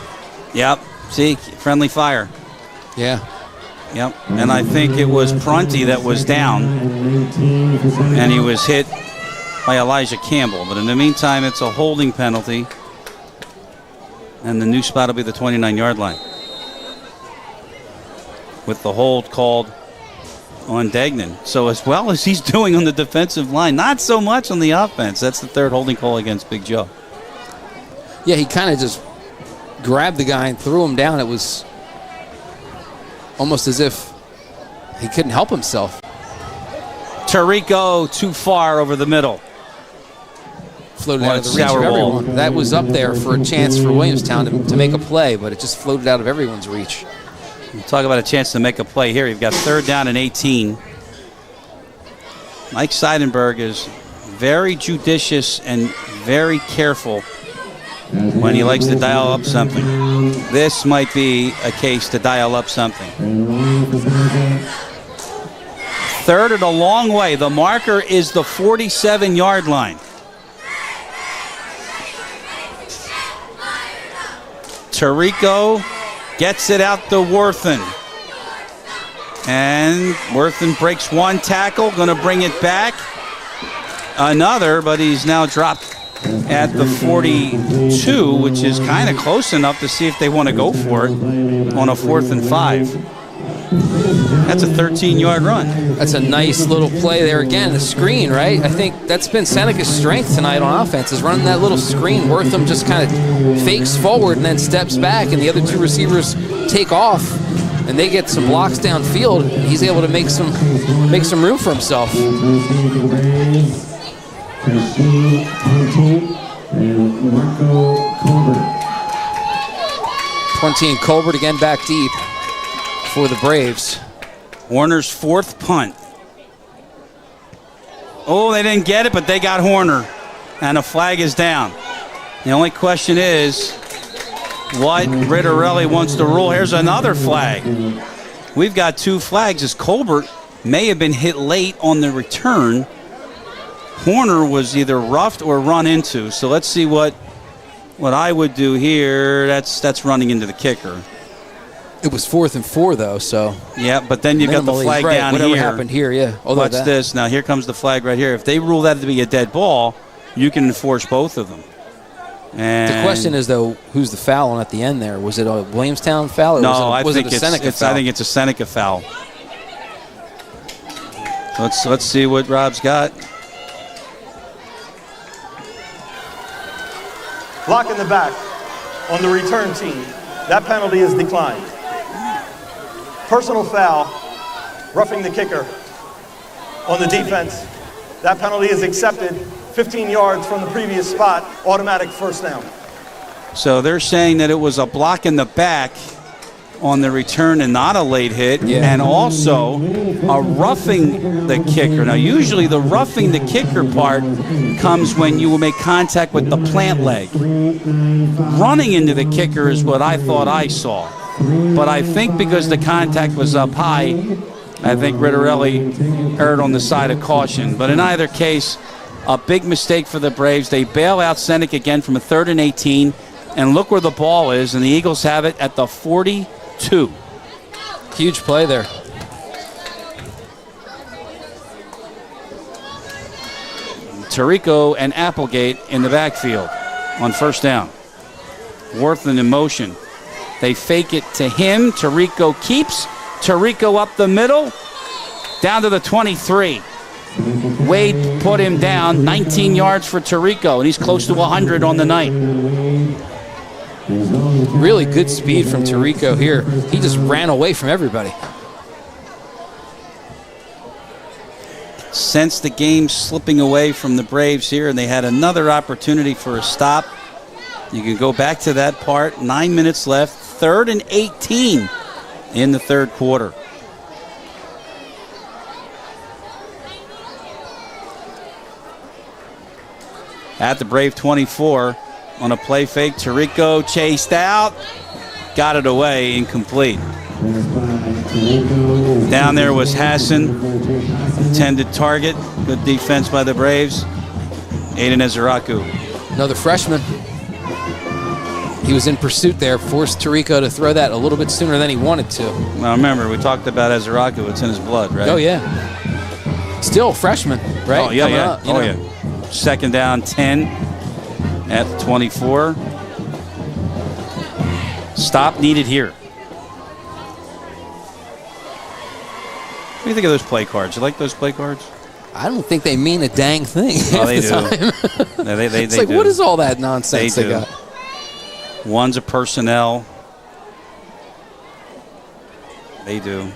M: yep. See, friendly fire.
F: Yeah.
M: Yep. And I think it was Prunty that was down, and he was hit by Elijah Campbell. But in the meantime, it's a holding penalty, and the new spot will be the 29-yard line, with the hold called on Degnan. So as well as he's doing on the defensive line, not so much on the offense. That's the 3rd holding call against Big Joe.
F: Yeah, he kind of just grabbed the guy and threw him down. It was almost as if he couldn't help himself.
M: Tirico too far over the middle.
F: Floated out of the reach of everyone. That was up there for a chance for Williamstown to make a play, but it just floated out of everyone's reach.
M: We'll talk about a chance to make a play here. You've got 3rd down and 18. Mike Seidenberg is very judicious and very careful when he likes to dial up something. This might be a case to dial up something. Third and a long way. The marker is the 47-yard line. Tirico gets it out to Worthen. And Worthen breaks one tackle, going to bring it back. Another, but he's now dropped at the 42, which is kind of close enough to see if they want to go for it on a 4th and 5. That's a 13-yard run.
F: That's a nice little play there again, the screen, right? I think that's been Seneca's strength tonight on offense, is running that little screen. Wortham just kind of fakes forward and then steps back, and the other two receivers take off, and they get some blocks downfield. He's able to make some room for himself. Pontine Colbert again back deep for the Braves.
M: Horner's 4th punt. Oh, they didn't get it, but they got Horner. And a flag is down. The only question is what Ritterelli wants to rule. Here's another flag. We've got 2 flags as Colbert may have been hit late on the return. Horner was either roughed or run into. So let's see what I would do here. That's running into the kicker.
F: It was 4th and 4 though, so
M: yeah. But then you got the flag down
F: whatever
M: here.
F: Whatever happened here, yeah.
M: What's this? Now here comes the flag right here. If they rule that to be a dead ball, you can enforce both of them. And
F: the question is though, who's the foul on at the end there? Was it a Williamstown foul? Or
M: no,
F: was it a Seneca foul?
M: I think it's a Seneca foul. Let's see what Rob's got.
J: Block in the back on the return team. That penalty is declined. Personal foul, roughing the kicker on the defense. That penalty is accepted. 15 yards from the previous spot, automatic first down.
M: So they're saying that it was a block in the back on the return and not a late hit, and also a roughing the kicker. Now, usually the roughing the kicker part comes when you will make contact with the plant leg. Running into the kicker is what I thought I saw. But I think because the contact was up high, I think Ritterelli erred on the side of caution. But in either case, a big mistake for the Braves. They bail out Seneca again from a 3rd and 18. And look where the ball is, and the Eagles have it at the 42.
F: Huge play there.
M: Tirico and Applegate in the backfield on first down. Worthen in motion. They fake it to him. Tirico keeps. Tirico up the middle. Down to the 23. Wade put him down. 19 yards for Tirico, and he's close to 100 on the night.
F: Really good speed from Tirico here. He just ran away from everybody.
M: Sense the game slipping away from the Braves here, and they had another opportunity for a stop. You can go back to that part. 9 minutes left. 3rd and 18 in the 3rd quarter. At the Brave 24 on a play fake. Tirico chased out. Got it away. Incomplete. Down there was Hassan. Intended target. Good defense by the Braves. Aiden Ezeraku.
F: Another freshman. He was in pursuit there. Forced Tirico to throw that a little bit sooner than he wanted to.
M: Now remember, we talked about Ezeraku. It's in his blood, right?
F: Oh, yeah. Still freshman, right?
M: Oh, yeah,
F: Coming
M: yeah.
F: Up, you know.
M: Yeah. 2nd down, 10 at the 24. Stop needed here. What do you think of those play cards? You like those play cards?
F: I don't think they mean a dang thing half
M: they
F: the
M: do.
F: time.
M: No, they
F: it's like,
M: do.
F: what is all that nonsense they
M: do.
F: got?
M: One's a personnel. They do.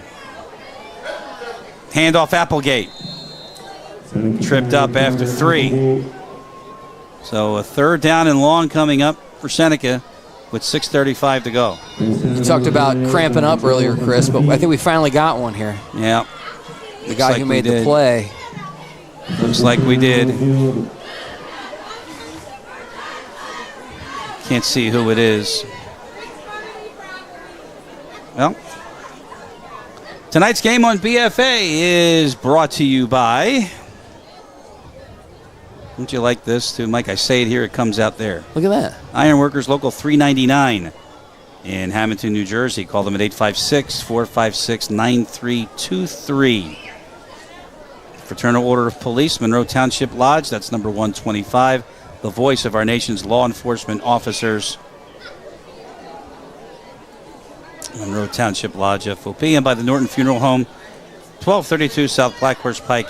M: Handoff Applegate. Tripped up after 3. So a 3rd down and long coming up for Seneca with 6:35 to go.
F: You talked about cramping up earlier, Chris, but I think we finally got one here.
M: Yeah.
F: The guy who made the play.
M: Looks like we did. Can't see who it is. Well, tonight's game on BFA is brought to you by... Don't you like this too, Mike? I say it here, it comes out there.
F: Look at that.
M: Ironworkers Local 399 in Hamilton, New Jersey. Call them at 856-456-9323. Fraternal Order of Police, Monroe Township Lodge. That's number 125. The voice of our nation's law enforcement officers. Monroe Township Lodge, FOP. And by the Norton Funeral Home, 1232 South Black Horse Pike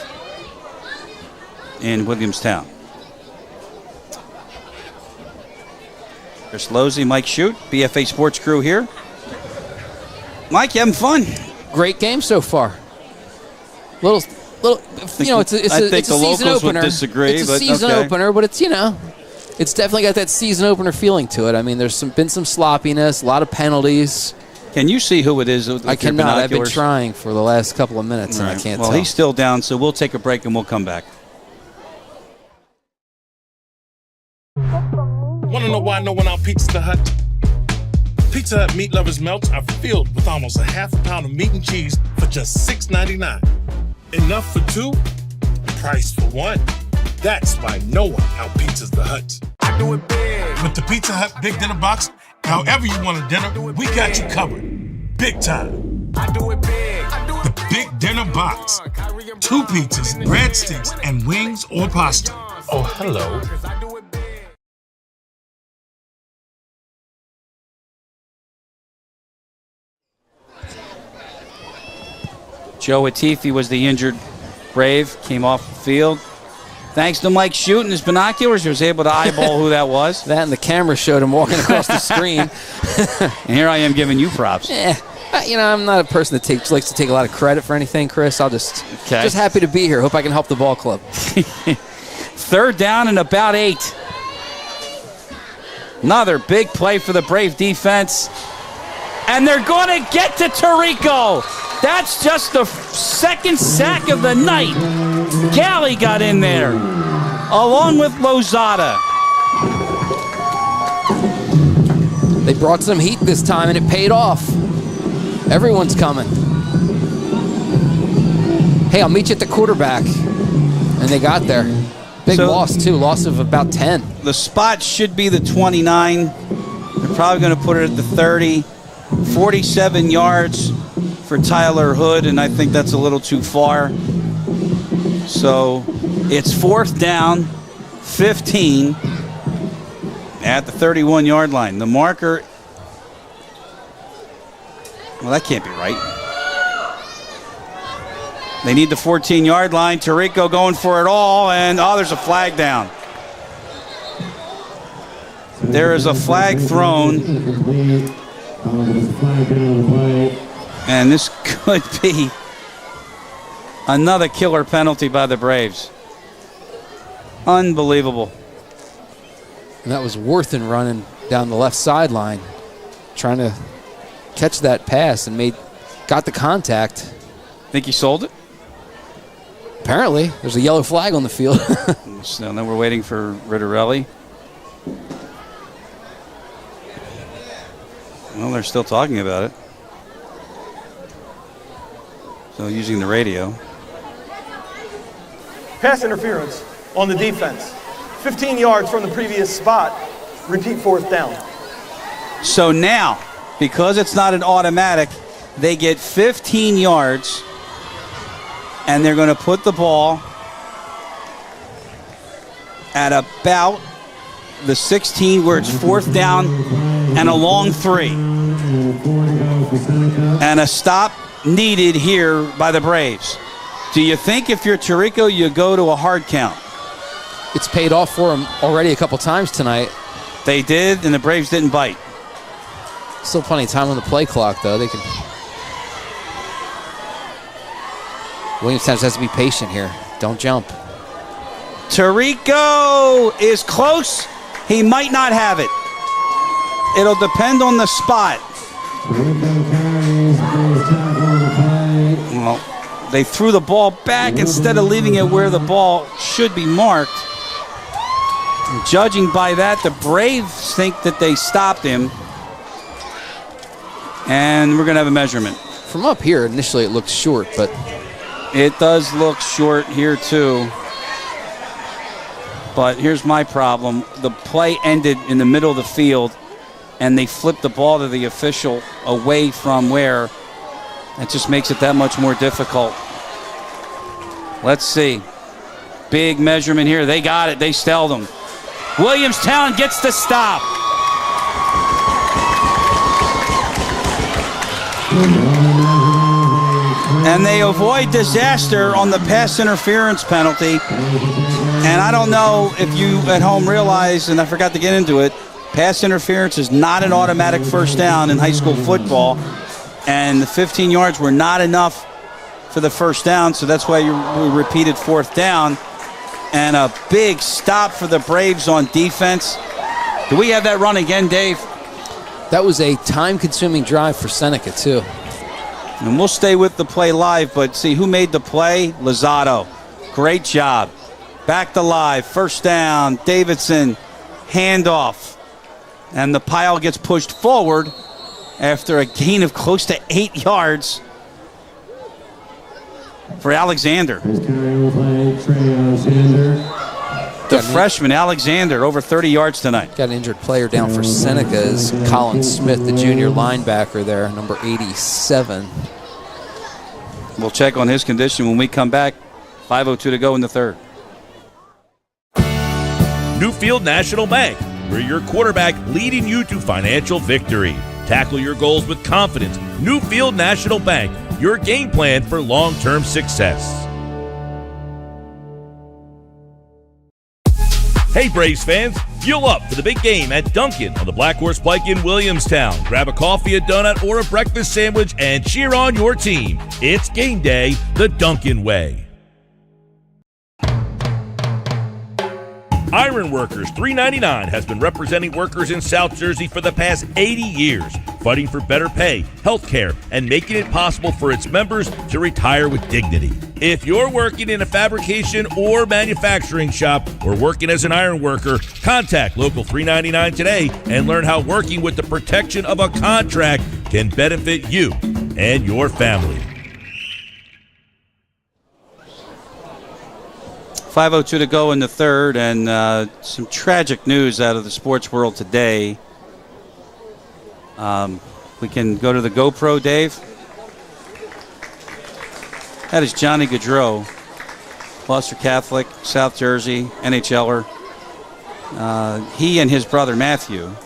M: in Williamstown. Chris Lozzi, Mike Shute, BFA Sports crew here. Mike, you having fun?
F: Great game so far. Little, you know, it's a season opener.
M: Would disagree,
F: it's a season opener, but it's, you know, it's definitely got that season opener feeling to it. I mean, there's been some sloppiness, a lot of penalties.
M: Can you see who it is with
F: I cannot. I've been trying for the last couple of minutes, and I can't tell.
M: Well, he's still down, so we'll take a break and we'll come back.
C: Want to know why no one out Pizza Hut? Pizza Hut meat lovers' melts are filled with almost a half pound of meat and cheese for just $6.99. Enough for two, price for one. That's why no one out-pizzas the Hut.
H: I do it big.
C: With the Pizza Hut Big Dinner Box, however you want a dinner, we got you covered. Big time.
H: I do it big.
C: The Big Dinner Box. 2 pizzas, breadsticks, and wings or pasta. Oh, hello.
M: Joe Atifi was the injured Brave, came off the field. Thanks to Mike Shute and his binoculars, he was able to eyeball who that was.
F: That and the camera showed him walking across the screen.
M: And here I am giving you props.
F: Yeah, you know, I'm not a person that likes to take a lot of credit for anything, Chris. I'll just happy to be here. Hope I can help the ball club.
M: 3rd down and about 8. Another big play for the Brave defense. And they're going to get to Tirico. That's just the 2nd sack of the night. Galley got in there, along with Lozada.
F: They brought some heat this time, and it paid off. Everyone's coming. Hey, I'll meet you at the quarterback. And they got there. Big loss, too. Loss of about 10.
M: The spot should be the 29. They're probably going to put it at the 30. 47 yards for Tyler Hood, and I think that's a little too far. So it's 4th down, 15 at the 31-yard line. The marker, well, that can't be right. They need the 14-yard line. Tirico going for it all, and there's a flag down. There is a flag thrown. And this could be another killer penalty by the Braves. Unbelievable.
F: And that was Worthen running down the left sideline, trying to catch that pass and got the contact.
M: Think he sold it?
F: Apparently. There's a yellow flag on the field.
M: So then we're waiting for Ritterelli. Well, they're still talking about it. So using the radio.
J: Pass interference on the defense. 15 yards from the previous spot. Repeat 4th down.
M: So now, because it's not an automatic, they get 15 yards, and they're going to put the ball at about the 16, where it's 4th down and a long 3. And a stop needed here by the Braves. Do you think if you're Tirico, you go to a hard count?
F: It's paid off for them already a couple times tonight.
M: They did, and the Braves didn't bite.
F: Still plenty of time on the play clock, though. They can. Williamstown just has to be patient here. Don't jump.
M: Tirico is close. He might not have it. It'll depend on the spot. Well, They threw the ball back instead of leaving it where the ball should be marked. And judging by that, the Braves think that they stopped him. And we're going to have a measurement.
F: From up here, initially it looked short, but
M: it does look short here too. But here's my problem. The play ended in the middle of the field, and they flipped the ball to the official away from where. That just makes it that much more difficult. Let's see. Big measurement here. They got it. They stelled them. Williamstown gets the stop. And they avoid disaster on the pass interference penalty. And I don't know if you at home realize, and I forgot to get into it, pass interference is not an automatic first down in high school football. And the 15 yards were not enough for the first down, so that's why we repeated fourth down. And a big stop for the Braves on defense. Do we have that run again, Dave?
F: that was a time-consuming drive for Seneca, too.
M: And we'll stay with the play live, but see who made the play? Lozzi. Great job. Back to live. First down. Davidson. Handoff. And the pile gets pushed forward after a gain of close to 8 yards for Alexander. The freshman, Alexander, over 30 yards tonight.
F: Got an injured player down for Seneca is Colin Smith, the junior linebacker there, number 87.
M: We'll check on his condition when we come back. 5:02 to go in the third.
K: Newfield National Bank, we're your quarterback leading you to financial victory. Tackle your goals with confidence. Newfield National Bank, your game plan for long-term success. Hey Braves fans, fuel up for the big game at Dunkin' on the Black Horse Pike in Williamstown. Grab a coffee, a donut, or a breakfast sandwich and cheer on your team. It's game day the Dunkin' way. Ironworkers 399 has been representing workers in South Jersey for the past 80 years, fighting for better pay, health care, and making it possible for its members to retire with dignity. If you're working in a fabrication or manufacturing shop or working as an iron worker, contact Local 399 today and learn how working with the protection of a contract can benefit you and your family.
M: 5:02 to go in the third, and some tragic news out of the sports world today. We can go to the GoPro, Dave. That is Johnny Gaudreau, Gloucester Catholic, South Jersey, NHLer. He and his brother Matthew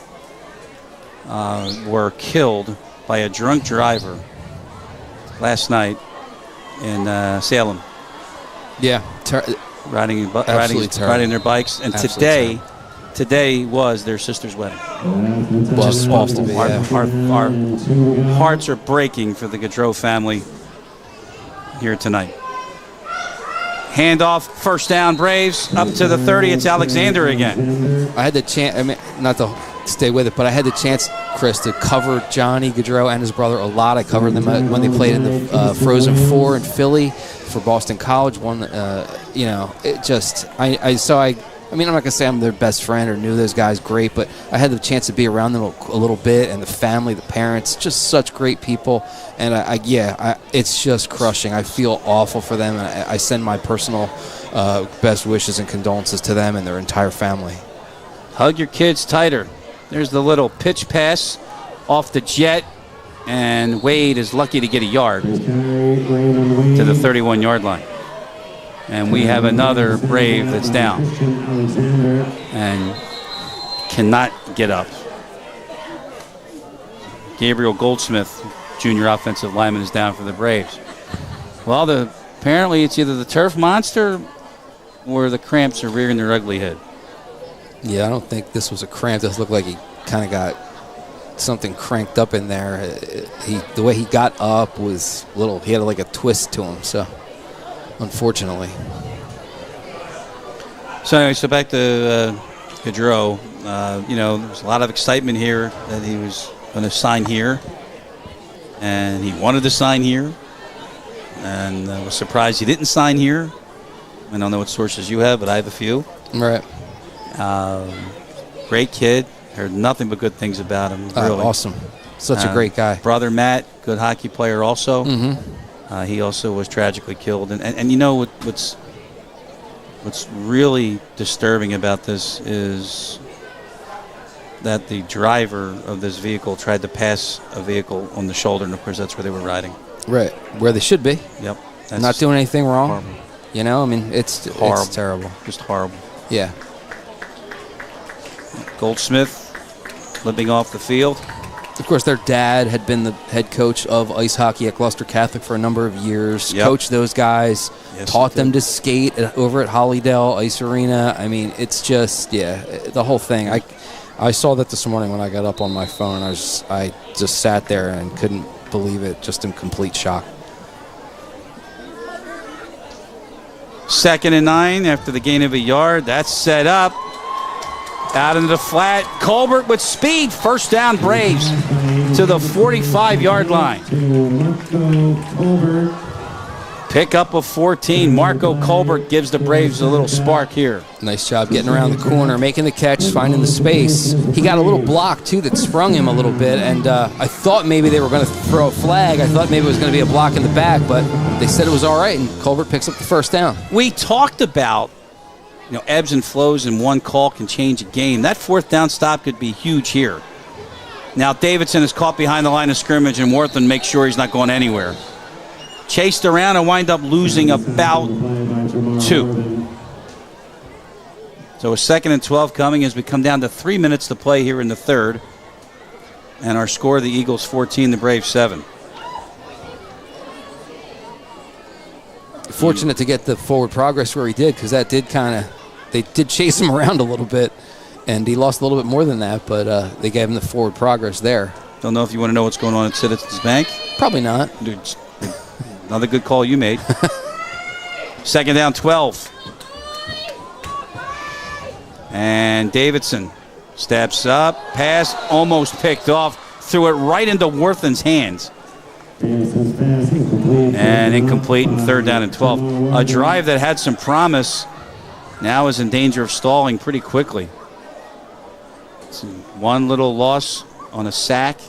M: were killed by a drunk driver last night in Salem.
F: Yeah,
M: riding their bikes, and today was their sister's wedding.
F: Well, it's supposed to be.
M: Our hearts are breaking for the Gaudreau family here tonight. Handoff, first down, Braves up to the 30. It's Alexander again.
F: I had the chance. I mean, not to stay with it, but I had the chance, Chris, to cover Johnny Gaudreau and his brother a lot. I covered them when they played in the Frozen Four in Philly for Boston College. I mean, I'm not going to say I'm their best friend or knew those guys great, but I had the chance to be around them a little bit, and the family, the parents, just such great people. And it's just crushing. I feel awful for them, and I send my personal best wishes and condolences to them and their entire family.
M: Hug your kids tighter. There's the little pitch pass off the jet, and Wade is lucky to get a yard to the 31-yard line. And we have another Brave that's down and cannot get up. Gabriel Goldsmith, junior offensive lineman, is down for the Braves. Well, apparently it's either the turf monster or the cramps are rearing their ugly head.
F: Yeah, I don't think this was a cramp. This looked like he kind of got something cranked up in there. The way he got up was he had like a twist to him, so unfortunately.
M: So anyway, back to Gaudreau. There's a lot of excitement here that he was going to sign here, and he wanted to sign here. and was surprised he didn't sign here. I don't know what sources you have, but I have a few.
F: Right.
M: Great kid. Heard nothing but good things about him. Really.
F: Awesome. Such a great guy.
M: Brother Matt, good hockey player also.
F: Mm-hmm.
M: He also was tragically killed. And you know what's really disturbing about this is that the driver of this vehicle tried to pass a vehicle on the shoulder, and of course that's where they were riding.
F: Right, where they should be.
M: Yep.
F: Not doing anything wrong.
M: Horrible.
F: You know, I mean, it's
M: horrible.
F: It's terrible.
M: Just horrible.
F: Yeah.
M: Goldsmith limping off the field.
F: Of course, their dad had been the head coach of ice hockey at Gloucester Catholic for a number of years.
M: Yep.
F: Coached those guys, taught them to skate over at Hollydale Ice Arena. I mean, it's just, the whole thing. I saw that this morning when I got up on my phone. I just sat there and couldn't believe it, just in complete shock.
M: 2nd and 9 after the gain of a yard. That's set up. Out into the flat. Colbert with speed. First down, Braves to the 45-yard line. Pick up of 14. Marco Colbert gives the Braves a little spark here.
F: Nice job getting around the corner, making the catch, finding the space. He got a little block, too, that sprung him a little bit, and I thought maybe they were going to throw a flag. I thought maybe it was going to be a block in the back, but they said it was all right, and Colbert picks up the first down.
M: We talked about, ebbs and flows, and one call can change a game. That 4th down stop could be huge here. Now Davidson is caught behind the line of scrimmage, and Worthen makes sure he's not going anywhere. Chased around and wind up losing about 2. So a 2nd and 12 coming as we come down to 3 minutes to play here in the 3rd. And our score, the Eagles 14, the Braves 7.
F: Fortunate to get the forward progress where he did, because that did they did chase him around a little bit, and he lost a little bit more than that, but they gave him the forward progress there.
M: Don't know if you want to know what's going on at Citizens Bank.
F: Probably not.
M: Dude, another good call you made. 2nd down, 12. And Davidson steps up, pass almost picked off, threw it right into Worthen's hands. And incomplete, and 3rd down and 12. A drive that had some promise now is in danger of stalling pretty quickly. It's one little loss on a sack,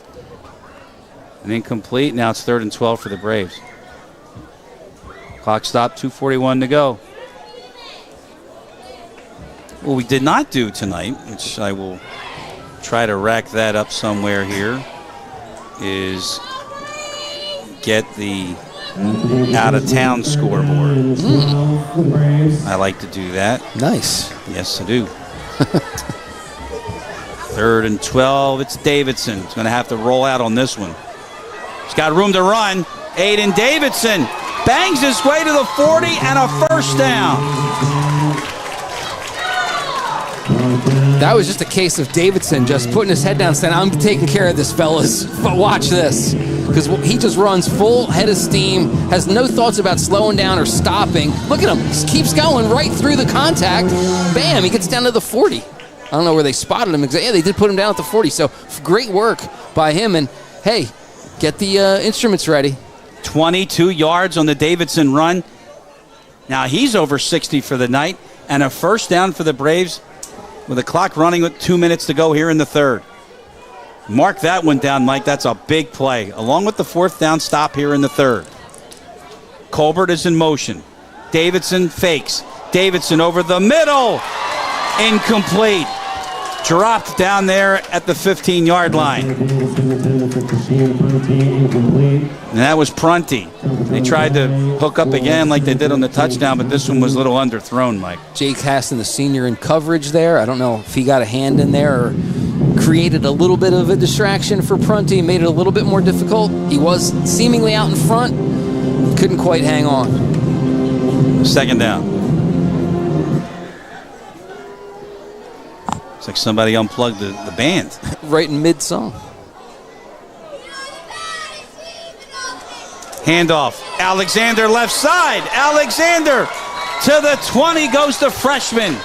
M: and incomplete. Now it's 3rd and 12 for the Braves. Clock stopped, 2:41 to go. What we did not do tonight, which I will try to rack that up somewhere here, is get the out-of-town scoreboard. I like to do that.
F: Nice.
M: Yes, I do. 3rd and 12. It's Davidson. He's going to have to roll out on this one. He's got room to run. Aiden Davidson bangs his way to the 40 and a first down.
F: That was just a case of Davidson just putting his head down saying, I'm taking care of this, fellas. But watch this. Because he just runs full head of steam, has no thoughts about slowing down or stopping. Look at him. Just keeps going right through the contact. Bam, he gets down to the 40. I don't know where they spotted him. Yeah, they did put him down at the 40. So great work by him. And, hey, get the instruments ready.
M: 22 yards on the Davidson run. Now he's over 60 for the night. And a first down for the Braves with the clock running with 2 minutes to go here in the 3rd. Mark that one down, Mike. That's a big play, along with the 4th down stop here in the 3rd. Colbert is in motion. Davidson fakes. Davidson over the middle. Incomplete. Dropped down there at the 15-yard line. And that was Prunty. They tried to hook up again like they did on the touchdown, but this one was a little underthrown, Mike.
F: Jake Haston, the senior, in coverage there. I don't know if he got a hand in there or created a little bit of a distraction for Prunty, made it a little bit more difficult. He was seemingly out in front, couldn't quite hang on.
M: 2nd down. It's like somebody unplugged the band.
F: Right in mid-song.
M: Handoff. Alexander left side. Alexander to the 20 goes the freshman.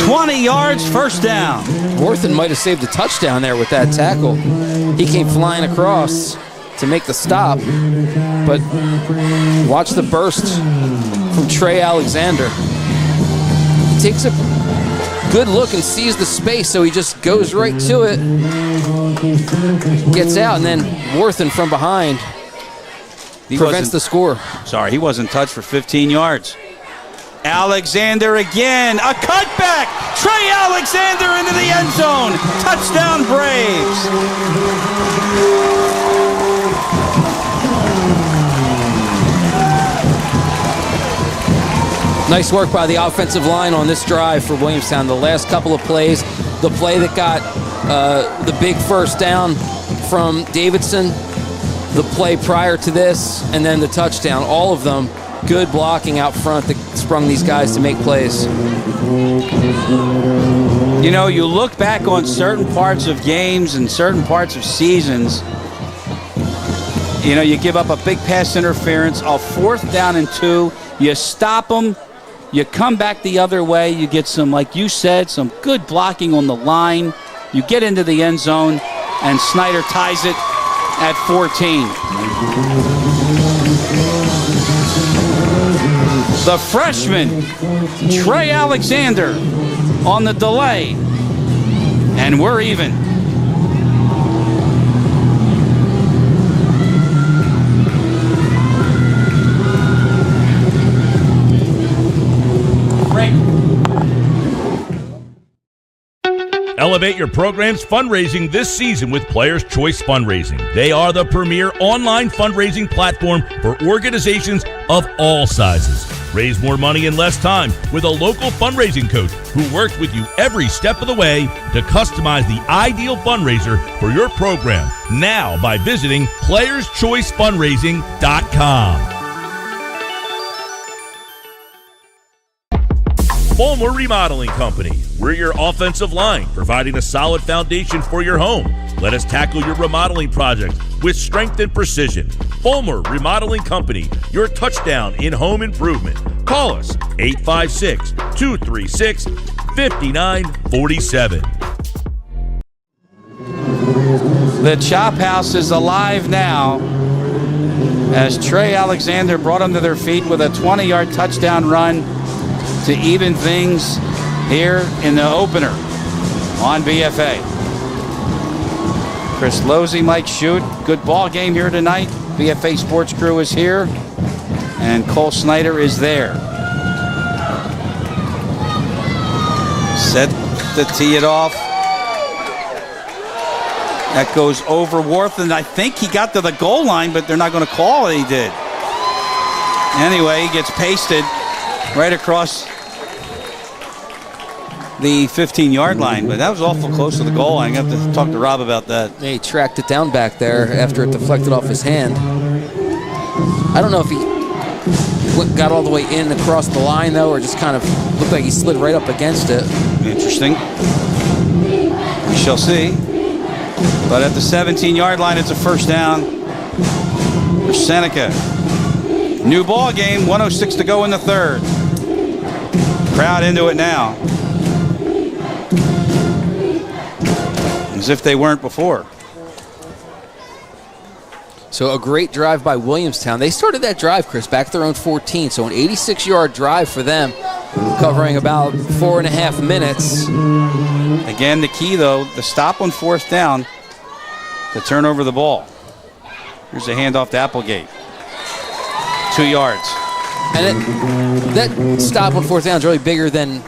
M: 20 yards, first down.
F: Worthen might have saved a touchdown there with that tackle. He came flying across. to make the stop. But watch the burst from Trey Alexander. He takes a good look and sees the space, so he just goes right to it. Gets out, and then Worthen from behind prevents the score.
M: Sorry, he wasn't touched for 15 yards. Alexander again, a cutback. Trey Alexander into the end zone. Touchdown, Braves.
F: Nice work by the offensive line on this drive for Williamstown. The last couple of plays, the play that got the big first down from Davidson, the play prior to this, and then the touchdown, all of them good blocking out front that sprung these guys to make plays.
M: You know, you look back on certain parts of games and certain parts of seasons, you know, you give up a big pass interference, a 4th down and 2, you stop them, you come back the other way, you get some, like you said, some good blocking on the line, you get into the end zone, and Snyder ties it at 14. The freshman, Trey Alexander, on the delay, and we're even.
K: Elevate your program's fundraising this season with Players' Choice Fundraising. They are the premier online fundraising platform for organizations of all sizes. Raise more money in less time with a local fundraising coach who works with you every step of the way to customize the ideal fundraiser for your program now by visiting playerschoicefundraising.com. Fulmer Remodeling Company. We're your offensive line, providing a solid foundation for your home. Let us tackle your remodeling project with strength and precision. Fulmer Remodeling Company, your touchdown in home improvement. Call us 856-236-5947.
M: The Chop House is alive now as Trey Alexander brought them to their feet with a 20-yard touchdown run to even things here in the opener on BFA. Chris Lozzi might shoot. Good ball game here tonight. BFA Sports crew is here, and Cole Snyder is there. Set to tee it off. That goes over Worthen. I think he got to the goal line, but they're not going to call it. He did. Anyway, he gets pasted right across the 15-yard line, but that was awful close to the goal line. I have to talk to Rob about that.
F: Yeah, he tracked it down back there after it deflected off his hand. I don't know if he got all the way in across the line, though, or just kind of looked like he slid right up against it.
M: Interesting. We shall see. But at the 17-yard line, it's a first down for Seneca. New ball game, 1:06 to go in the third. Crowd into it now. As if they weren't before.
F: So a great drive by Williamstown. They started that drive, Chris, back at their own 14. So an 86-yard drive for them, covering about 4.5 minutes.
M: Again, the key, though, the stop on 4th down to turn over the ball. Here's a handoff to Applegate. 2 yards.
F: And that stop on 4th down is really bigger than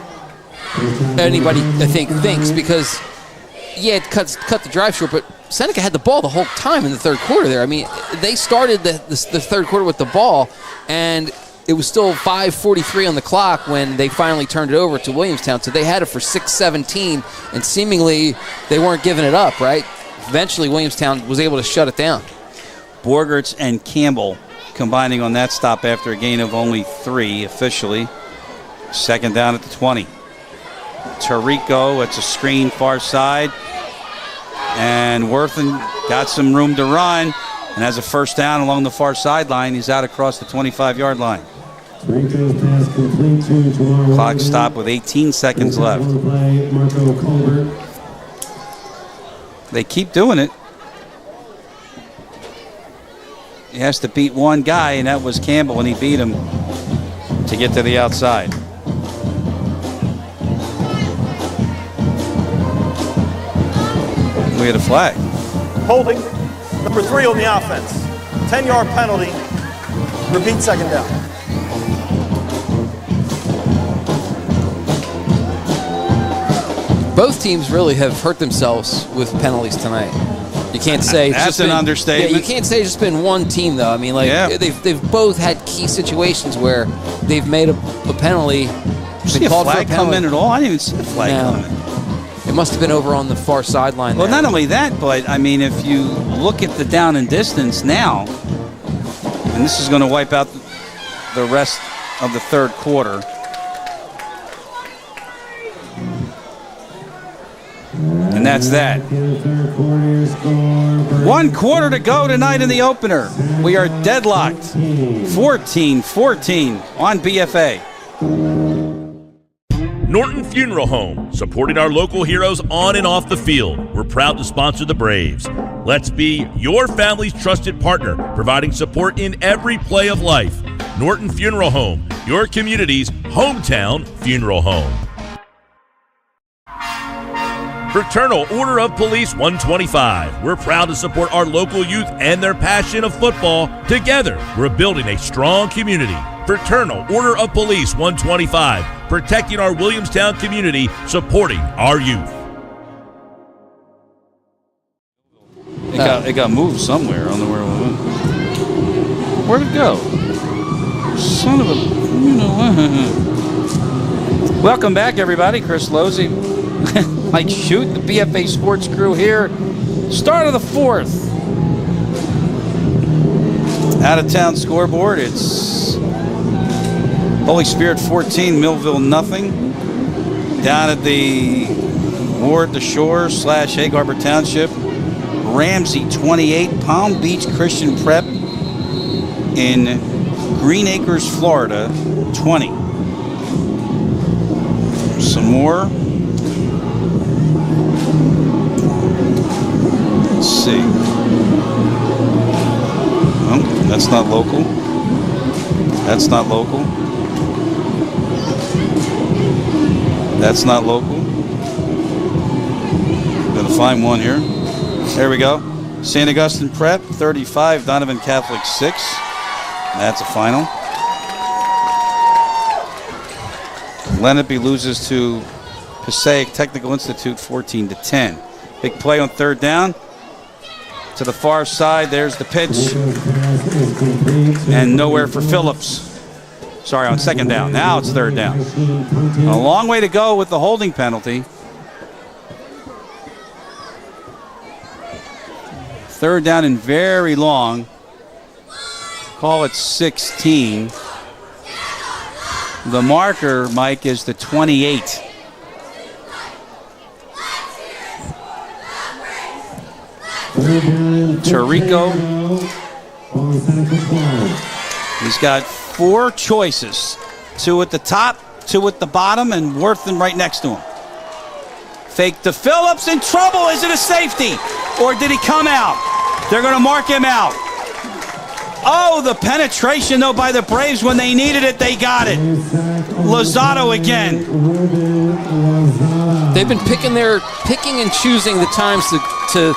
F: anybody, I think, thinks, because yeah, it cut the drive short, but Seneca had the ball the whole time in the third quarter there. I mean, they started the third quarter with the ball, and it was still 5:43 on the clock when they finally turned it over to Williamstown. So they had it for 6:17, and seemingly they weren't giving it up, right? Eventually, Williamstown was able to shut it down.
M: Borgerts and Campbell combining on that stop after a gain of only 3 officially. Second down at the 20. Tarico, it's a screen far side. And Worthen got some room to run and has a first down along the far sideline. He's out across the 25-yard line. Clock stopped with 18 seconds left. They keep doing it. he has to beat one guy, and that was Campbell, and he beat him to get to the outside. We had a flag.
J: Holding, number 3 on the offense. 10-yard penalty. Repeat second down.
F: Both teams really have hurt themselves with penalties tonight. You can't say it's
M: that's
F: just
M: an
F: been,
M: understatement.
F: Yeah, you can't say it's just been one team though. I mean, like they've both had key situations where they've made a penalty.
M: See a flag come in at all? I didn't even see the flag come in.
F: It must have been over on the far sideline.
M: Well,
F: there.
M: not only that, but I mean, if you look at the down and distance now, and this is going to wipe out the rest of the third quarter. And that's that. 1 quarter to go tonight in the opener. We are deadlocked. 14-14 on BFA.
K: Norton Funeral Home, supporting our local heroes on and off the field. We're proud to sponsor the Braves. Let's be your family's trusted partner, providing support in every play of life. Norton Funeral Home, your community's hometown funeral home. Fraternal Order of Police 125. We're proud to support our local youth and their passion of football. Together, we're building a strong community. Fraternal Order of Police 125. Protecting our Williamstown community, supporting our youth.
M: It got moved somewhere. I don't know where it went. Where'd it go? Son of a... Welcome back, everybody. Chris Lozzi. Mike Shoot, the BFA Sports crew here. Start of the fourth. Out-of-town scoreboard. It's Holy Spirit 14, Millville nothing. Down at the Ward, the Shore / Egg Harbor Township. Ramsey 28, Palm Beach Christian Prep in Green Acres, Florida 20. Some more. Let's see. Oh, that's not local. That's not local. That's not local. Gonna find one here. There we go. St. Augustine Prep 35, Donovan Catholic 6. That's a final. Lenape loses to Passaic Technical Institute 14-10. Big play on third down. To the far side, there's the pitch. And nowhere for Phillips. Sorry, on second down. Now it's third down. A long way to go with the holding penalty. Third down and very long. Call it 16. The marker, Mike, is the 28. Tarico. He's got 4 choices. 2 at the top, 2 at the bottom, and Worthing right next to him. Fake to Phillips, in trouble. Is it a safety? Or did he come out? They're going to mark him out. Oh, the penetration, though, by the Braves. When they needed it, they got it. Lozado again.
F: They've been picking and choosing the times to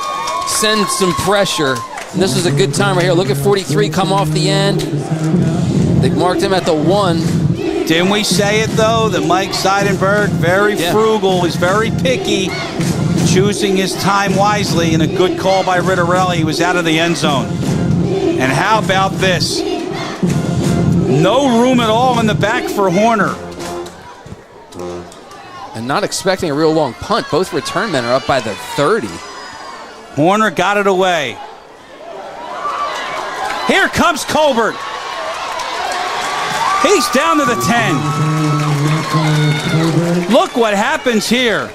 F: send some pressure. And this is a good time right here. Look at 43 come off the end. They've marked him at the 1.
M: Didn't we say it, though, that Mike Seidenberg, very frugal, he's very picky, choosing his time wisely, and a good call by Ritterelli. He was out of the end zone. And how about this? No room at all in the back for Horner.
F: And not expecting a real long punt. Both return men are up by the 30.
M: Horner got it away. Here comes Colbert. He's down to the 10. Look what happens here.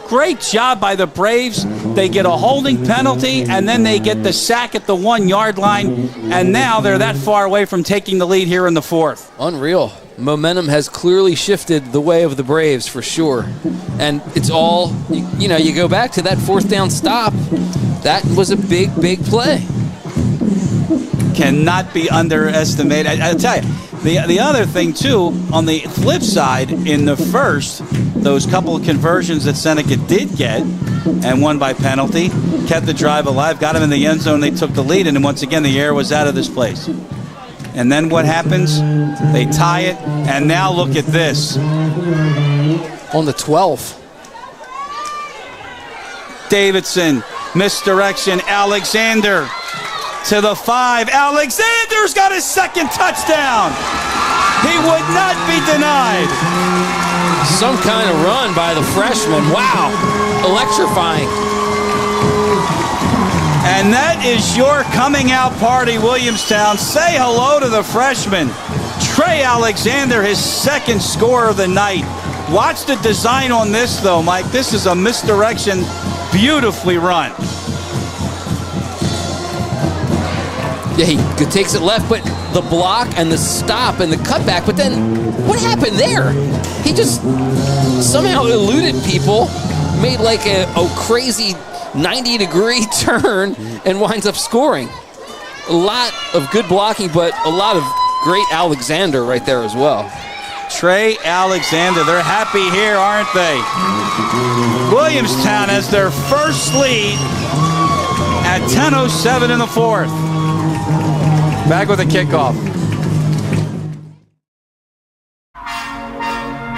M: Great job by the Braves. They get a holding penalty, and then they get the sack at the 1-yard line, and now they're that far away from taking the lead here in the fourth.
F: Unreal. Momentum has clearly shifted the way of the Braves for sure. And it's all, you go back to that 4th down stop. That was a big, big play.
M: cannot be underestimated. I'll tell you, the other thing, too, on the flip side, in the first, those couple of conversions that Seneca did get and won by penalty, kept the drive alive, got him in the end zone, they took the lead, and then once again, the air was out of this place. And then what happens? They tie it, and now look at this.
F: On the 12th.
M: Davidson, misdirection, Alexander to the 5. Alexander's got his second touchdown. He would not be denied.
F: Some kind of run by the freshman. Wow, electrifying.
M: And that is your coming out party, Williamstown. Say hello to the freshman, Trey Alexander, his second score of the night. Watch the design on this, though, Mike. This is a misdirection, beautifully run.
F: Yeah, he takes it left, but the block and the stop and the cutback. But then what happened there? He just somehow eluded people, made like a crazy 90-degree turn, and winds up scoring. A lot of good blocking, but a lot of great Alexander right there as well.
M: Trey Alexander, they're happy here, aren't they? Williamstown has their first lead at 10:07 in the fourth. Back with a kickoff.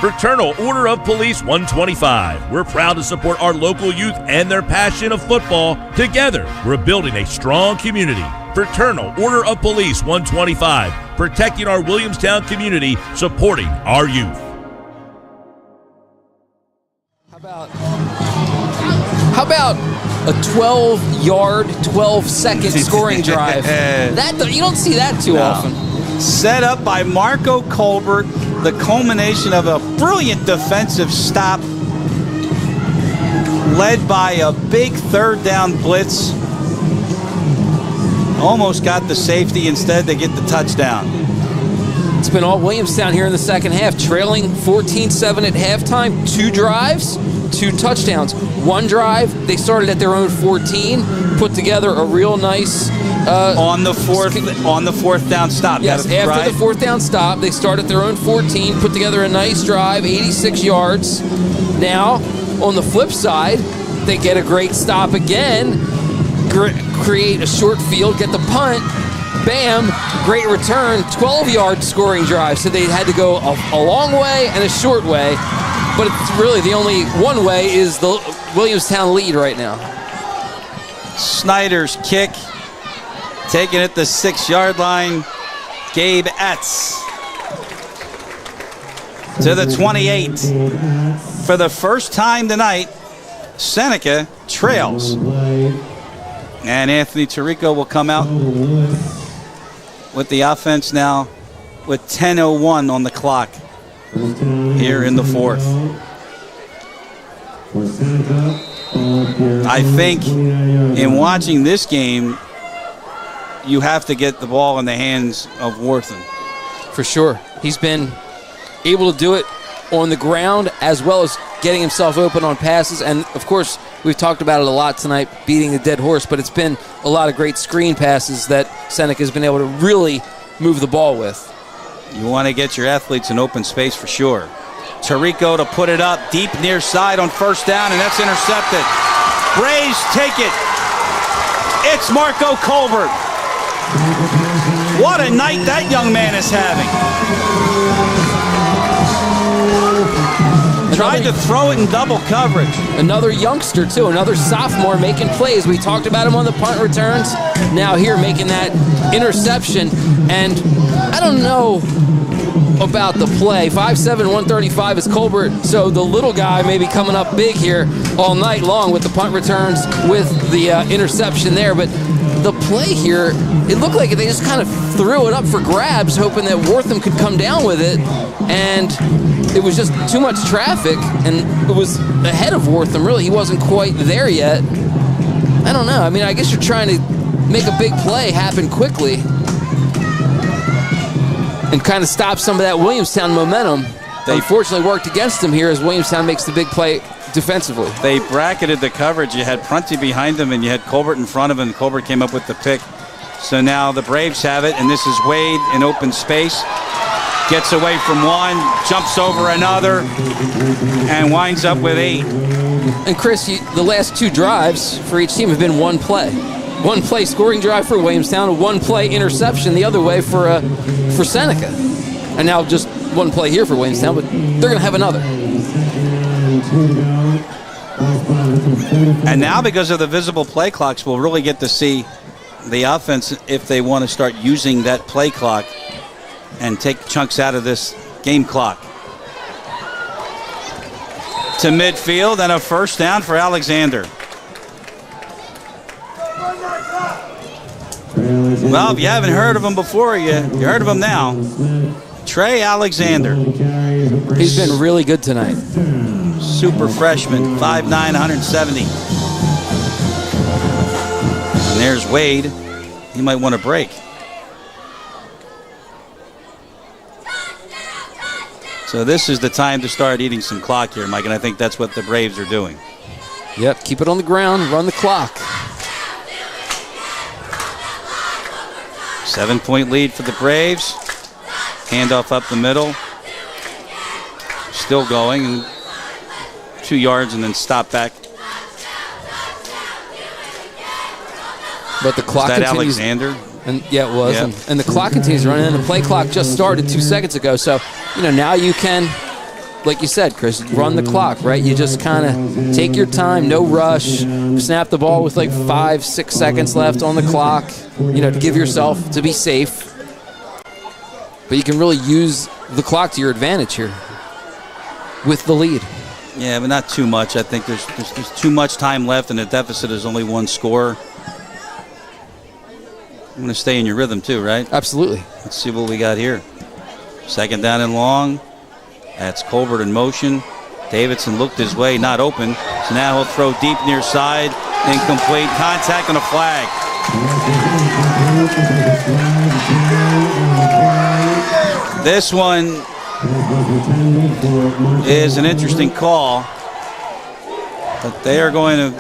K: Fraternal Order of Police 125. We're proud to support our local youth and their passion of football. Together, we're building a strong community. Fraternal Order of Police 125. Protecting our Williamstown community, supporting our youth.
F: How about a 12-yard, 12-second scoring drive? You don't see that too often.
M: Set up by Marco Colbert, the culmination of a brilliant defensive stop, led by a big third down blitz. Almost got the safety. Instead, they get the touchdown.
F: It's been all Williamstown here in the second half, trailing 14-7 at halftime. 2 drives, 2 touchdowns. 1 drive, they started at their own 14, put together a real nice
M: on the fourth down stop.
F: Yes, after the 4th down stop, they start at their own 14, put together a nice drive, 86 yards. Now, on the flip side, they get a great stop again, create a short field, get the punt, bam, great return, 12-yard scoring drive. So they had to go a long way and a short way, but it's really the only one way is the Williamstown lead right now.
M: Snyder's kick, taken at the 6-yard line. Gabe Etz to the 28. For the first time tonight, Seneca trails. And Anthony Tirico will come out with the offense now with 10:01 on the clock here in the fourth. I think in watching this game, you have to get the ball in the hands of Wortham.
F: For sure. He's been able to do it on the ground as well as getting himself open on passes. And, of course, we've talked about it a lot tonight, beating the dead horse, but it's been a lot of great screen passes that Seneca's been able to really move the ball with.
M: You want to get your athletes in open space for sure. Tirico to put it up deep near side on first down, and that's intercepted. Braves take it. It's Marco Colbert. What a night that young man is having. Tried to throw it in double coverage.
F: Another youngster, too. Another sophomore making plays. We talked about him on the punt returns. Now here making that interception. And I don't know about the play. 5'7", 135 is Colbert. So the little guy may be coming up big here all night long with the punt returns, with the interception there. But the play here, it looked like they just kind of threw it up for grabs, hoping that Wortham could come down with it. And it was just too much traffic, and it was ahead of Wortham, really. He wasn't quite there yet. I don't know. I mean, I guess you're trying to make a big play happen quickly and kind of stop some of that Williamstown momentum. They unfortunately worked against him here as Williamstown makes the big play defensively.
M: They bracketed the coverage. You had Prunty behind him, and you had Colbert in front of him, and Colbert came up with the pick. So now the Braves have it, and this is Wade in open space. Gets away from one, jumps over another, and winds up with 8.
F: And Chris, the last 2 drives for each team have been one play. One play scoring drive for Williamstown, a one play interception the other way for Seneca. And now just one play here for Williamstown, but they're going to have another.
M: And now because of the visible play clocks, we'll really get to see the offense if they want to start using that play clock and take chunks out of this game clock. To midfield and a first down for Alexander. Well, if you haven't heard of him before, you heard of him now. Trey Alexander.
F: He's been really good tonight.
M: Super freshman, 5'9", 170. And there's Wade. He might want to break. So this is the time to start eating some clock here, Mike, and I think that's what the Braves are doing.
F: Yep, keep it on the ground, run the clock.
M: 7-point lead for the Braves. Handoff up the middle. Still going. 2 yards and then stop back.
F: But the clock
M: Is that
F: continues.
M: Alexander?
F: And yeah, it was.
M: Yep.
F: And the clock continues running, and the play clock just started 2 seconds ago. So, now you can, like you said, Chris, run the clock, right? You just kind of take your time, no rush, snap the ball with like 5-6 seconds left on the clock, to give yourself, to be safe. But you can really use the clock to your advantage here with the lead.
M: Yeah, but not too much. I think there's too much time left, and the deficit is only 1 score. You want to stay in your rhythm too, right?
F: Absolutely.
M: Let's see what we got here. 2nd down and long. That's Colbert in motion. Davidson looked his way, not open. So now he'll throw deep near side. Incomplete. Contact and a flag. This one is an interesting call. But they are going to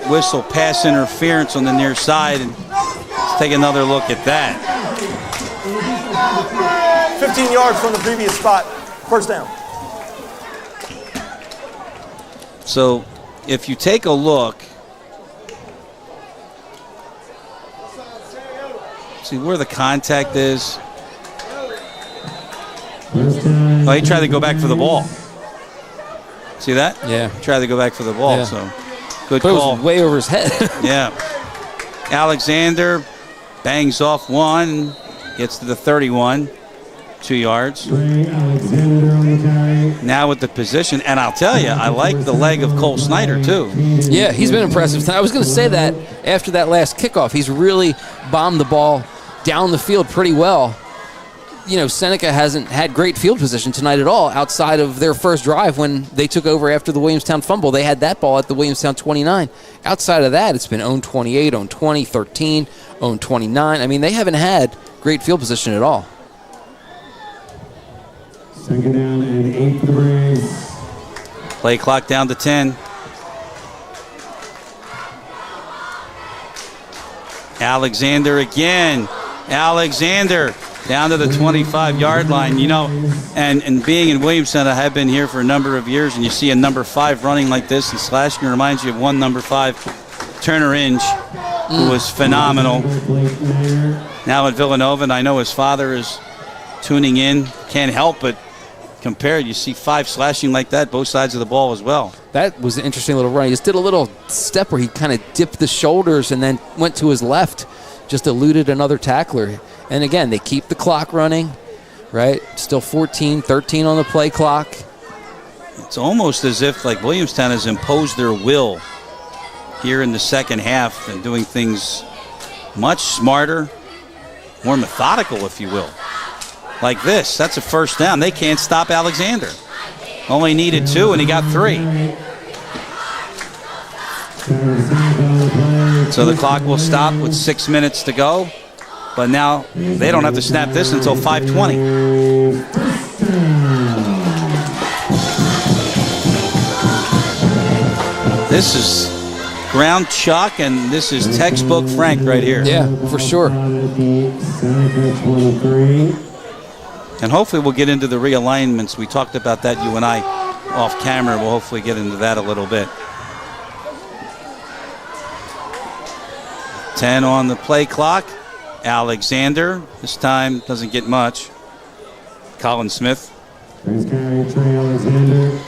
M: whistle pass interference on the near side. And let's take another look at that.
J: 15 yards from the previous spot. First down.
M: So if you take a look, see where the contact is. Oh, he tried to go back for the ball. See that?
F: Yeah.
M: He tried to go back for the ball,
F: Yeah.
M: so good
F: But
M: call.
F: it was way over his head.
M: Yeah. Alexander bangs off one, gets to the 31, 2 yards. Now with the position, and I'll tell you, I like the leg of Cole Snyder too.
F: Yeah, he's been impressive tonight. I was going to say that after that last kickoff, he's really bombed the ball down the field pretty well. Seneca hasn't had great field position tonight at all outside of their first drive when they took over after the Williamstown fumble. They had that ball at the Williamstown 29. Outside of that, it's been own 28, own 20, 13, own 29. I mean, they haven't had great field position at all.
L: 2nd down and 8 for the Braves.
M: Play clock down to 10. Alexander again. Alexander down to the 25-yard line. And being in Williamstown, I have been here for a number of years, and you see a number 5 running like this and slashing. It reminds you of one number 5, Turner Inge, who was phenomenal. Now at Villanova, and I know his father is tuning in. Can't help but compare. You see 5 slashing like that, both sides of the ball as well.
F: That was an interesting little run. He just did a little step where he kind of dipped the shoulders and then went to his left, just eluded another tackler. And again, they keep the clock running, right? Still 14, 13 on the play clock.
M: It's almost as if like Williamstown has imposed their will here in the second half and doing things much smarter, more methodical, if you will. Like this, that's a first down. They can't stop Alexander. Only needed 2, and he got 3. So the clock will stop with 6 minutes to go. But now they don't have to snap this until 5:20. This is ground chuck, and this is textbook Frank right here.
F: Yeah, for sure.
L: Seneca 23.
M: And hopefully we'll get into the realignments. We talked about that, you and I, off camera. We'll hopefully get into that a little bit. 10 on the play clock. Alexander, this time doesn't get much. Colin Smith.
L: First carry, Trey Alexander.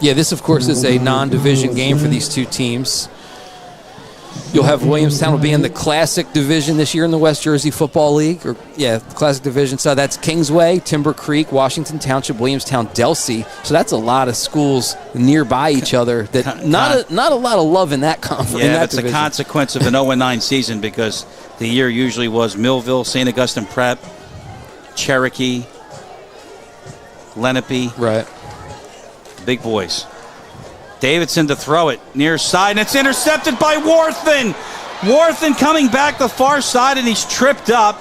F: Yeah, this, of course, is a non-division game for these two teams. You'll have Williamstown will be in the Classic Division this year in the West Jersey Football League. Classic Division. So that's Kingsway, Timber Creek, Washington Township, Williamstown, Delsey. So that's a lot of schools nearby each other. That not a lot of love in that conference.
M: Yeah, that's a consequence of an 0-9 season, because the year usually was Millville, St. Augustine Prep, Cherokee, Lenape.
F: Right.
M: Big boys. Davidson to throw it near side, and it's intercepted by Warthen. Warthen coming back the far side, and he's tripped up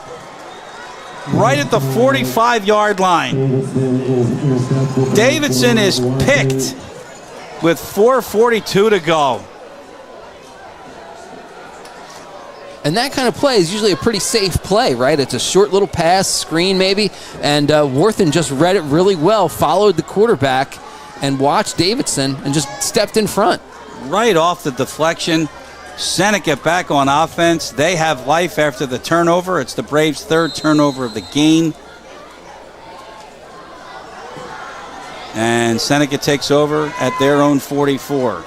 M: right at the 45-yard line. Davidson is picked with 4:42 to go.
F: And that kind of play is usually a pretty safe play, right? It's a short little pass, screen maybe, and Warthen just read it really well, followed the quarterback, and watched Davidson and just stepped in front.
M: Right off the deflection. Seneca back on offense. They have life after the turnover. It's the Braves' third turnover of the game. And Seneca takes over at their own 44.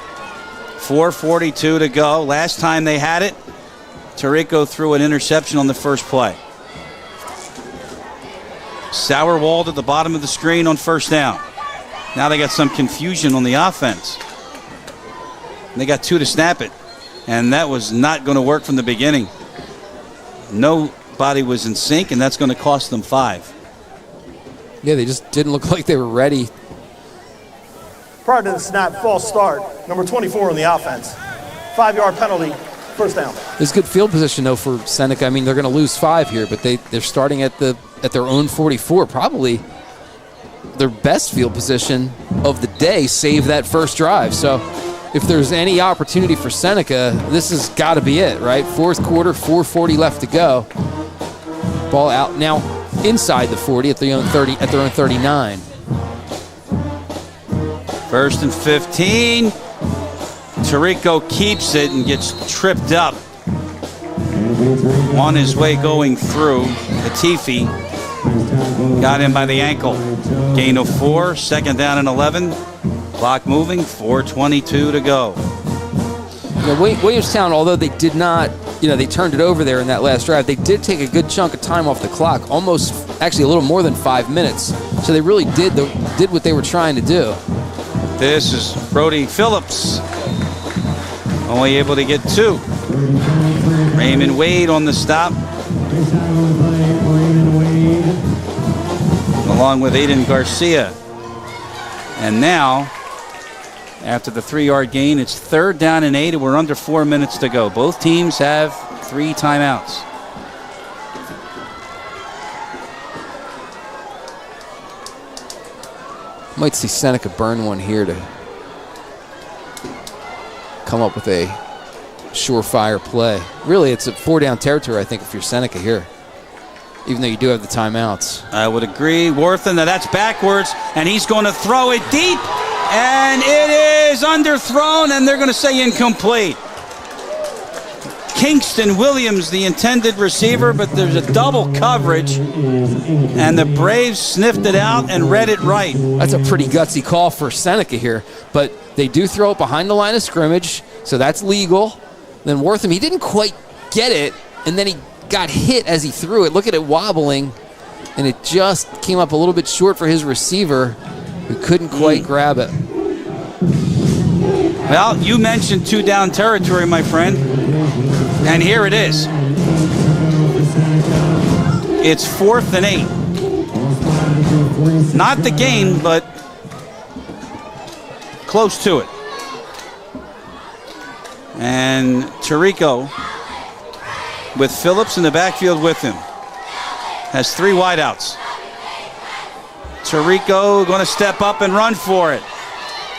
M: 4:42 to go. Last time they had it, Tirico threw an interception on the first play. Sauerwald at the bottom of the screen on first down. Now they got some confusion on the offense. They got 2 to snap it, and that was not going to work from the beginning. Nobody was in sync, and that's going to cost them 5.
F: Yeah, they just didn't look like they were ready.
J: Prior to the snap, false start, number 24 on the offense. 5-yard penalty, first down.
F: It's good field position, though, for Seneca. I mean, they're going to lose 5 here, but they're starting at their own 44, probably their best field position of the day, save that first drive. So if there's any opportunity for Seneca, this has got to be it, right? Fourth quarter, 4:40 left to go. Ball out now inside the 40 at their own 39.
M: First and 15. Tirico keeps it and gets tripped up on his way going through. Latifi got him by the ankle. Gain of 4, second down and 11. Clock moving, 4:22 to go.
F: Williamstown, although they did not, they turned it over there in that last drive, they did take a good chunk of time off the clock, actually a little more than 5 minutes. So they really did what they were trying to do.
M: This is Brody Phillips, only able to get 2. Raymond Wade on the stop, along with Aiden Garcia. And now, after the 3-yard gain, it's third down and 8, and we're under 4 minutes to go. Both teams have 3 timeouts.
F: Might see Seneca burn one here to come up with a surefire play. Really, it's a 4-down territory, I think, if you're Seneca here, even though you do have the timeouts.
M: I would agree. Warthen, that's backwards, and he's going to throw it deep, and it is underthrown, and they're going to say incomplete. Kingston Williams, the intended receiver, but there's a double coverage, and the Braves sniffed it out and read it right.
F: That's a pretty gutsy call for Seneca here, but they do throw it behind the line of scrimmage, so that's legal. Then Wortham, he didn't quite get it, and then he got hit as he threw it. Look at it wobbling, and it just came up a little bit short for his receiver, who couldn't quite grab it.
M: Well, you mentioned 2-down territory, my friend, and here it is. It's 4th and 8. Not the game, but close to it. And Tirico, with Phillips in the backfield with him, has 3 wideouts. Tirico going to step up and run for it.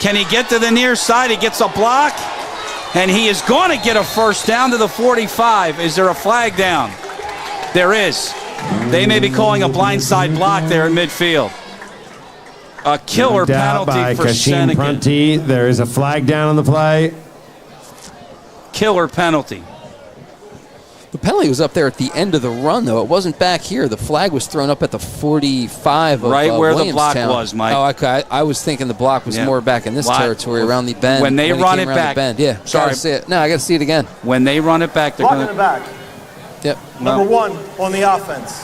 M: Can he get to the near side? He gets a block, And he is going to get a first down to the 45. Is there a flag down? There is. They may be calling a blindside block there in midfield. A killer penalty for Seneca.
L: Prunty. There is a flag down on the play.
M: Killer penalty.
F: The penalty was up there at the end of the run, though. It wasn't back here. The flag was thrown up at the 45 of
M: right where the block
F: Williamstown.
M: was, Mike.
F: Oh, okay. I was thinking the block was more back in this territory, around the bend.
M: When they run it back.
F: The bend. Yeah,
M: sorry.
F: See it. No, I got to see it again.
M: When they run it back, they're
J: Block
M: going
J: in the back.
F: Yep.
J: Number 1 on the offense.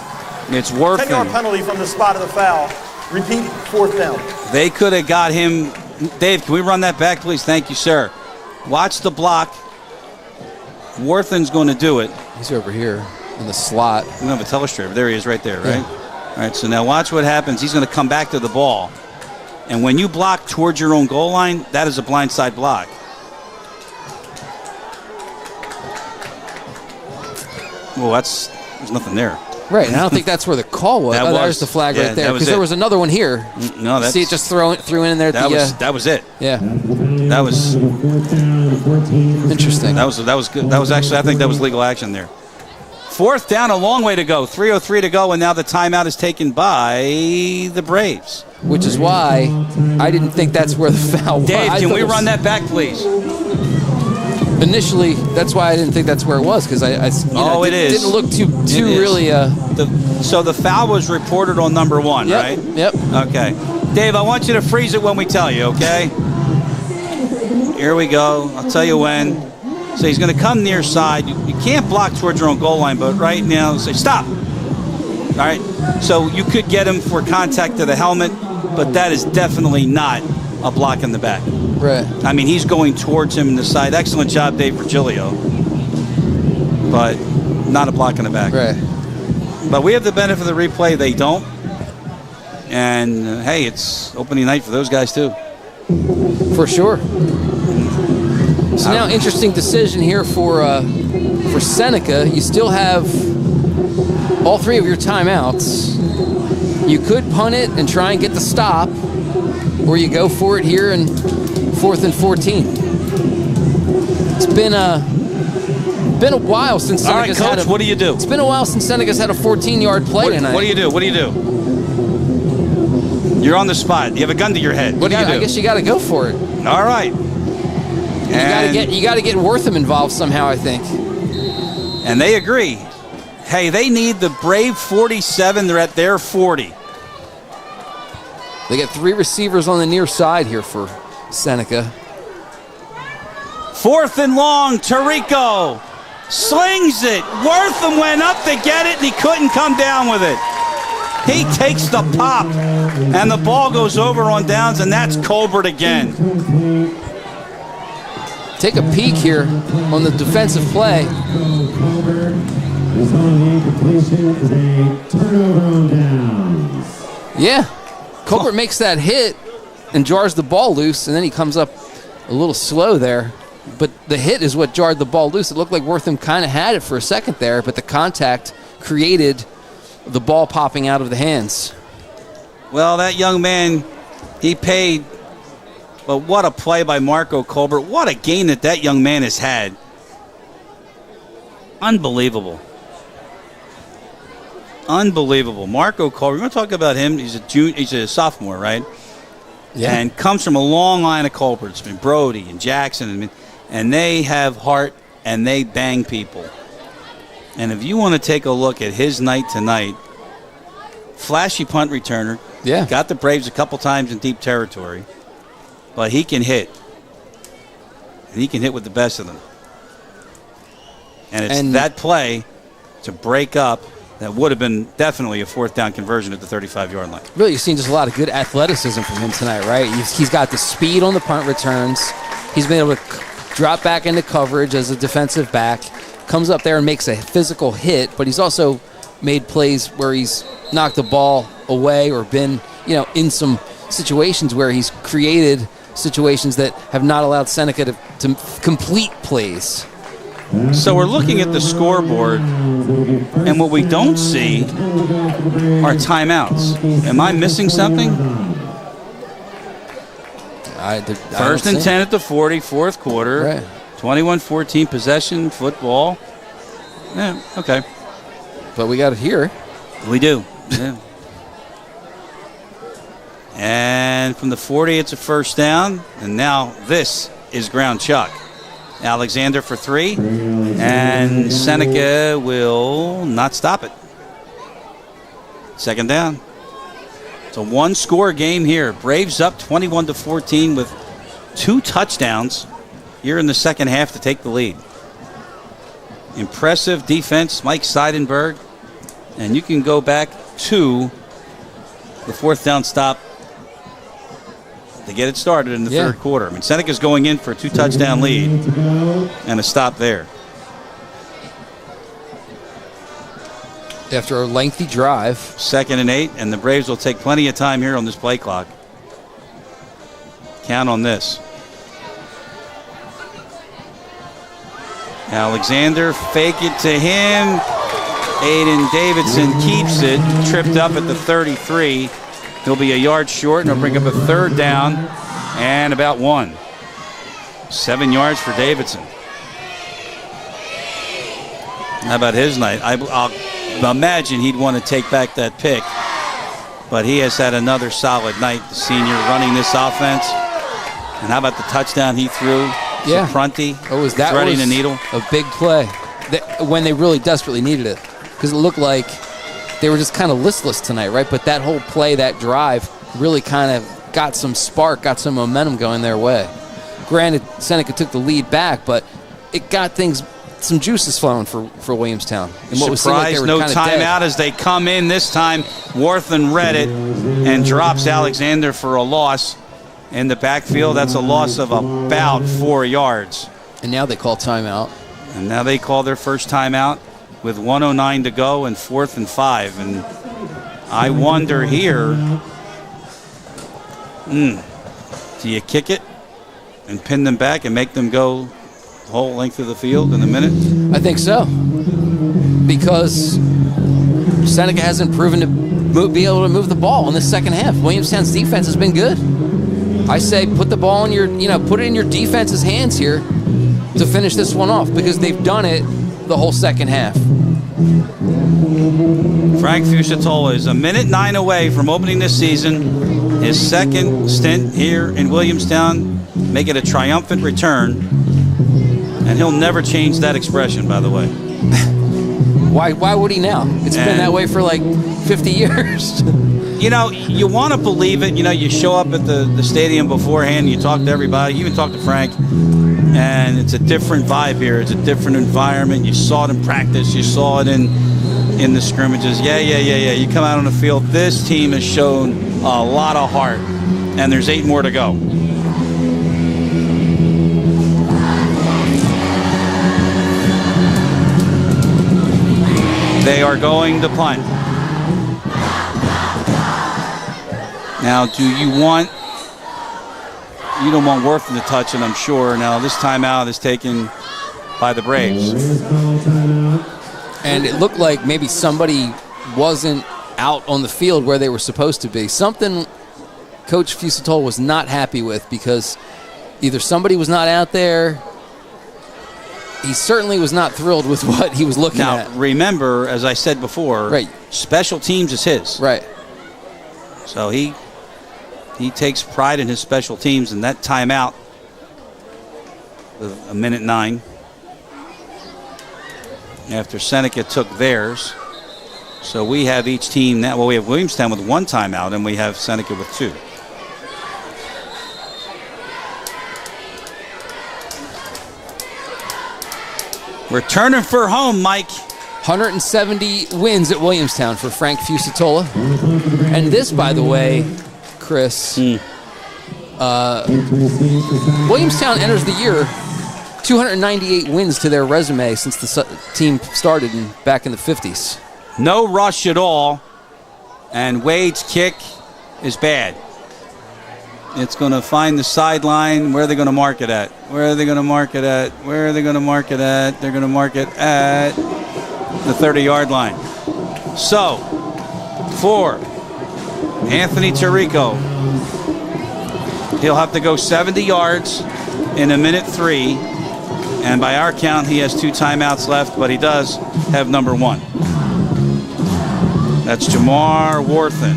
M: It's worth
J: 10-yard
M: it.
J: penalty from the spot of the foul. Repeat, 4th down.
M: They could have got him. Dave, can we run that back, please? Thank you, sir. Watch the block. Worthen's going to do it.
F: He's over here in the slot.
M: We don't have a telestrator. There he is right there, right? Yeah. All right, so now watch what happens. He's going to come back to the ball. And when you block towards your own goal line, that is a blindside block. Well, there's nothing there.
F: Right, and I don't think that's where the call was. There's the flag right there. Because there was another one here.
M: No, that's...
F: See it just threw in there.
M: That was it.
F: Yeah.
M: That was...
F: Interesting.
M: That was good. That was actually, I think that was legal action there. 4th down, a long way to go. 3:03 to go, and now the timeout is taken by the Braves.
F: Which is why I didn't think that's where the foul was.
M: Dave, can we run that back, please?
F: Initially, that's why I didn't think that's where it was, because it didn't look too really.
M: So the foul was reported on number 1, right?
F: Yep.
M: Okay. Dave, I want you to freeze it when we tell you, okay? Here we go. I'll tell you when. So he's going to come near side. You can't block towards your own goal line, but right now, say stop. All right. So you could get him for contact to the helmet, but that is definitely not a block in the back.
F: Right.
M: I mean, he's going towards him in the side. Excellent job, Dave Virgilio. But not a block in the back.
F: Right.
M: But we have the benefit of the replay. They don't. And, hey, it's opening night for those guys, too.
F: For sure. So now, interesting decision here for Seneca. You still have all 3 of your timeouts. You could punt it and try and get the stop, or you go for it here in 4th and 14. It's been a while since Seneca's
M: had Coach, what do you do?
F: It's been a while since Seneca's had a 14-yard play tonight.
M: What do you do? What do you do? You're on the spot. You have a gun to your head. What do you do?
F: I guess you got to go for it.
M: All right.
F: You got to get Wortham involved somehow, I think.
M: And they agree. Hey, they need the Brave 47. They're at their 40.
F: They got 3 receivers on the near side here for Seneca.
M: 4th and long. Tarico slings it. Wortham went up to get it, and he couldn't come down with it. He takes the pop, and the ball goes over on downs, and that's Colbert again.
F: Take a peek here on the defensive play. Yeah, Colbert makes that hit and jars the ball loose, and then he comes up a little slow there. But the hit is what jarred the ball loose. It looked like Wortham kind of had it for a second there, but the contact created the ball popping out of the hands.
M: Well, that young man, he paid. But what a play by Marco Colbert. What a game that young man has had. Unbelievable. Unbelievable. Marco Colbert, we're going to talk about him. He's a sophomore, right?
F: Yeah.
M: And comes from a long line of Colberts. I mean, Brody and Jackson. And they have heart, and they bang people. And if you want to take a look at his night tonight, flashy punt returner.
F: Yeah.
M: Got the Braves a couple times in deep territory. But he can hit. And he can hit with the best of them. And it's that play to break up that would have been definitely a 4th down conversion at the 35-yard line.
F: Really, you've seen just a lot of good athleticism from him tonight, right? He's got the speed on the punt returns. He's been able to drop back into coverage as a defensive back. Comes up there and makes a physical hit, but he's also made plays where he's knocked the ball away or been, in some situations where he's created situations that have not allowed Seneca to complete plays.
M: So we're looking at the scoreboard, and what we don't see are timeouts. Am I missing something?
F: I
M: 1st and 10 at the 40, 4th quarter.
F: Right.
M: 21-14 possession football. Yeah, okay.
F: But we got it here.
M: We do. Yeah. And from the 40, it's a first down. And now this is ground chuck. Alexander for 3. And Seneca will not stop it. Second down. It's a one-score game here. Braves up 21-14 with 2 touchdowns here in the second half to take the lead. Impressive defense, Mike Seidenberg. And you can go back to the 4th down stop to get it started in the third quarter. I mean, Seneca's going in for a 2-touchdown lead and a stop there.
F: After a lengthy drive.
M: 2nd and 8, and the Braves will take plenty of time here on this play clock. Count on this. Alexander, fake it to him. Aiden Davidson keeps it, tripped up at the 33. He'll be a yard short, and he'll bring up a 3rd down and about 1. 7 yards for Davidson. How about his night? I'll imagine he'd want to take back that pick, but he has had another solid night, the senior, running this offense. And how about the touchdown he threw?
F: Yeah.
M: Prunty.
F: Oh, was that
M: threading
F: was
M: the needle?
F: A big play when they really desperately needed it, because it looked like they were just kind of listless tonight, right? But that whole play, that drive, really kind of got some spark, got some momentum going their way. Granted, Seneca took the lead back, but it got things, some juices flowing for Williamstown. And what
M: Surprise,
F: was
M: no
F: kind of
M: timeout as they come in this time. Worthen read it and drops Alexander for a loss in the backfield. That's a loss of about 4 yards.
F: And now they call timeout.
M: And now they call their first timeout with 1:09 to go and 4th and 5. And I wonder here, do you kick it and pin them back and make them go the whole length of the field in a minute?
F: I think so, because Seneca hasn't proven to be able to move the ball in the second half. Williamstown's defense has been good. I say put the ball in put it in your defense's hands here to finish this one off, because they've done it the whole second half.
M: Frank Fusatola is 1:09 away from opening this season, his second stint here in Williamstown, make it a triumphant return, and he'll never change that expression, by the way.
F: Why would he now? It's been that way for like 50 years.
M: You know, you want to believe it. You know, you show up at the stadium beforehand, you talk to everybody, you even talk to Frank, and it's a different vibe here. It's a different environment. You saw it in practice. You saw it in the scrimmages. Yeah. You come out on the field. This team has shown a lot of heart, and there's 8 more to go. They are going to punt. Now, you don't want Worthen to touch it, I'm sure. Now, this timeout is taken by the Braves.
F: And it looked like maybe somebody wasn't out on the field where they were supposed to be. Something Coach Fusatola was not happy with, because either somebody was not out there. He certainly was not thrilled with what he was looking at.
M: Now, remember, as I said before,
F: right,
M: special teams is his.
F: Right.
M: So he takes pride in his special teams, and that timeout with 1:09 after Seneca took theirs. So we have each team now. Well, we have Williamstown with 1 timeout, and we have Seneca with 2. Returning for home, Mike.
F: 170 wins at Williamstown for Frank Fusatola. And this, by the way, Chris, Williamstown enters the year 298 wins to their resume since the team started back in the 50s.
M: No rush at all, and Wade's kick is bad. It's going to find the sideline. Where are they going to mark it at? Where are they going to mark it at? Where are they going to mark it at? They're going to mark it at the 30-yard line. So, for Anthony Tirico, he'll have to go 70 yards in 1:03, And by our count, he has 2 timeouts left, but he does have number 1. That's Jamar Worthen.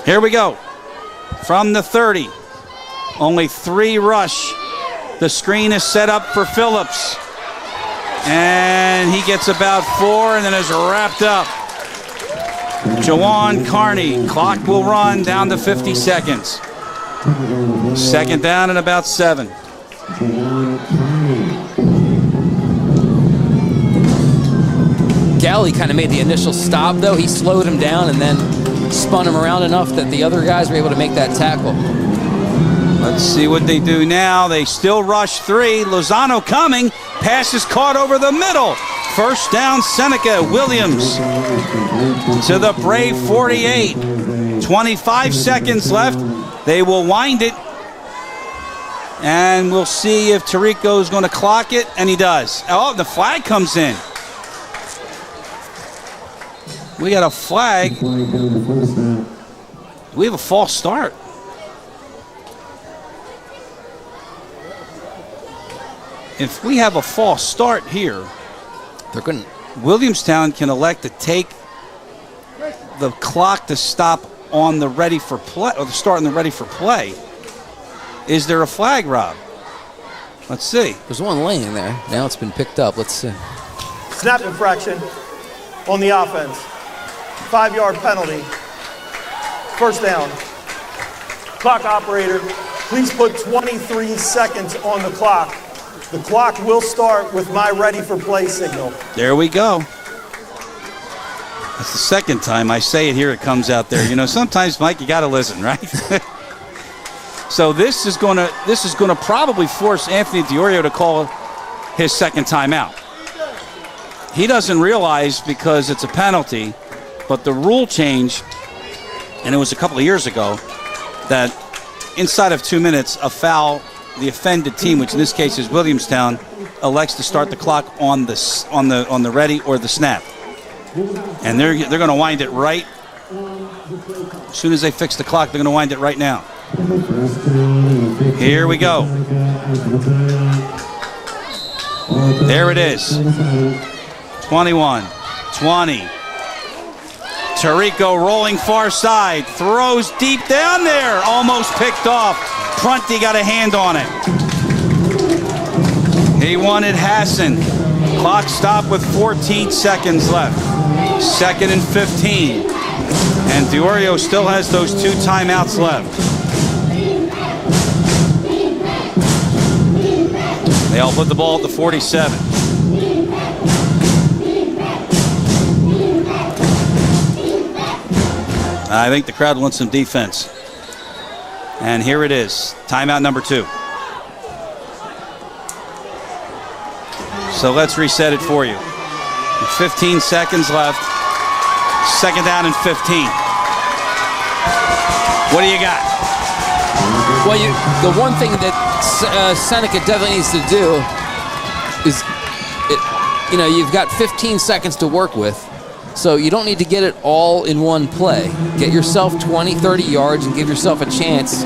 M: Here we go. From the 30. Only 3 rush. The screen is set up for Phillips. And he gets about 4 and then is wrapped up. Jawan Carney. Clock will run down to 50 seconds. Second down and about 7.
F: Galley kind of made the initial stop, though. He slowed him down and then spun him around enough that the other guys were able to make that tackle.
M: Let's see what they do now. They still rush 3. Lozano coming. Pass is caught over the middle. First down, Seneca. Williams to the Brave 48. 25 seconds left. They will wind it. And we'll see if Tarico is going to clock it, and he does. Oh, the flag comes in. We got a flag. We have a false start. If we have a false start here, Williamstown can elect to take the clock to stop on the ready for play, or the start on the ready for play. Is there a flag, Rob? Let's see.
F: There's one laying there. Now it's been picked up. Let's see.
J: Snap infraction on the offense. 5-yard penalty. First down. Clock operator, please put 23 seconds on the clock. The clock will start with my ready for play signal.
M: There we go. That's the second time I say it here. It comes out there. You know, sometimes, Mike, you got to listen, right? So this is going to probably force Anthony Diorio to call his second timeout. He doesn't realize, because it's a penalty, but the rule change, and it was a couple of years ago, that inside of 2 minutes, a foul, the offended team, which in this case is Williamstown, elects to start the clock on the ready or the snap. And they're going to wind it right. As soon as they fix the clock, they're going to wind it right now. Here we go. There it is. 21, 20. Tarico rolling far side, throws deep down there, almost picked off. Prunty got a hand on it. He wanted Hassan. Clock stopped with 14 seconds left. 2nd and 15. And Diorio still has those 2 timeouts left. They all put the ball at the 47. I think the crowd wants some defense. And here it is, timeout number 2. So let's reset it for you. 15 seconds left. 2nd down and 15. What do you got?
F: Well, the one thing that Seneca definitely needs to do is, you've got 15 seconds to work with. So you don't need to get it all in one play. Get yourself 20, 30 yards and give yourself a chance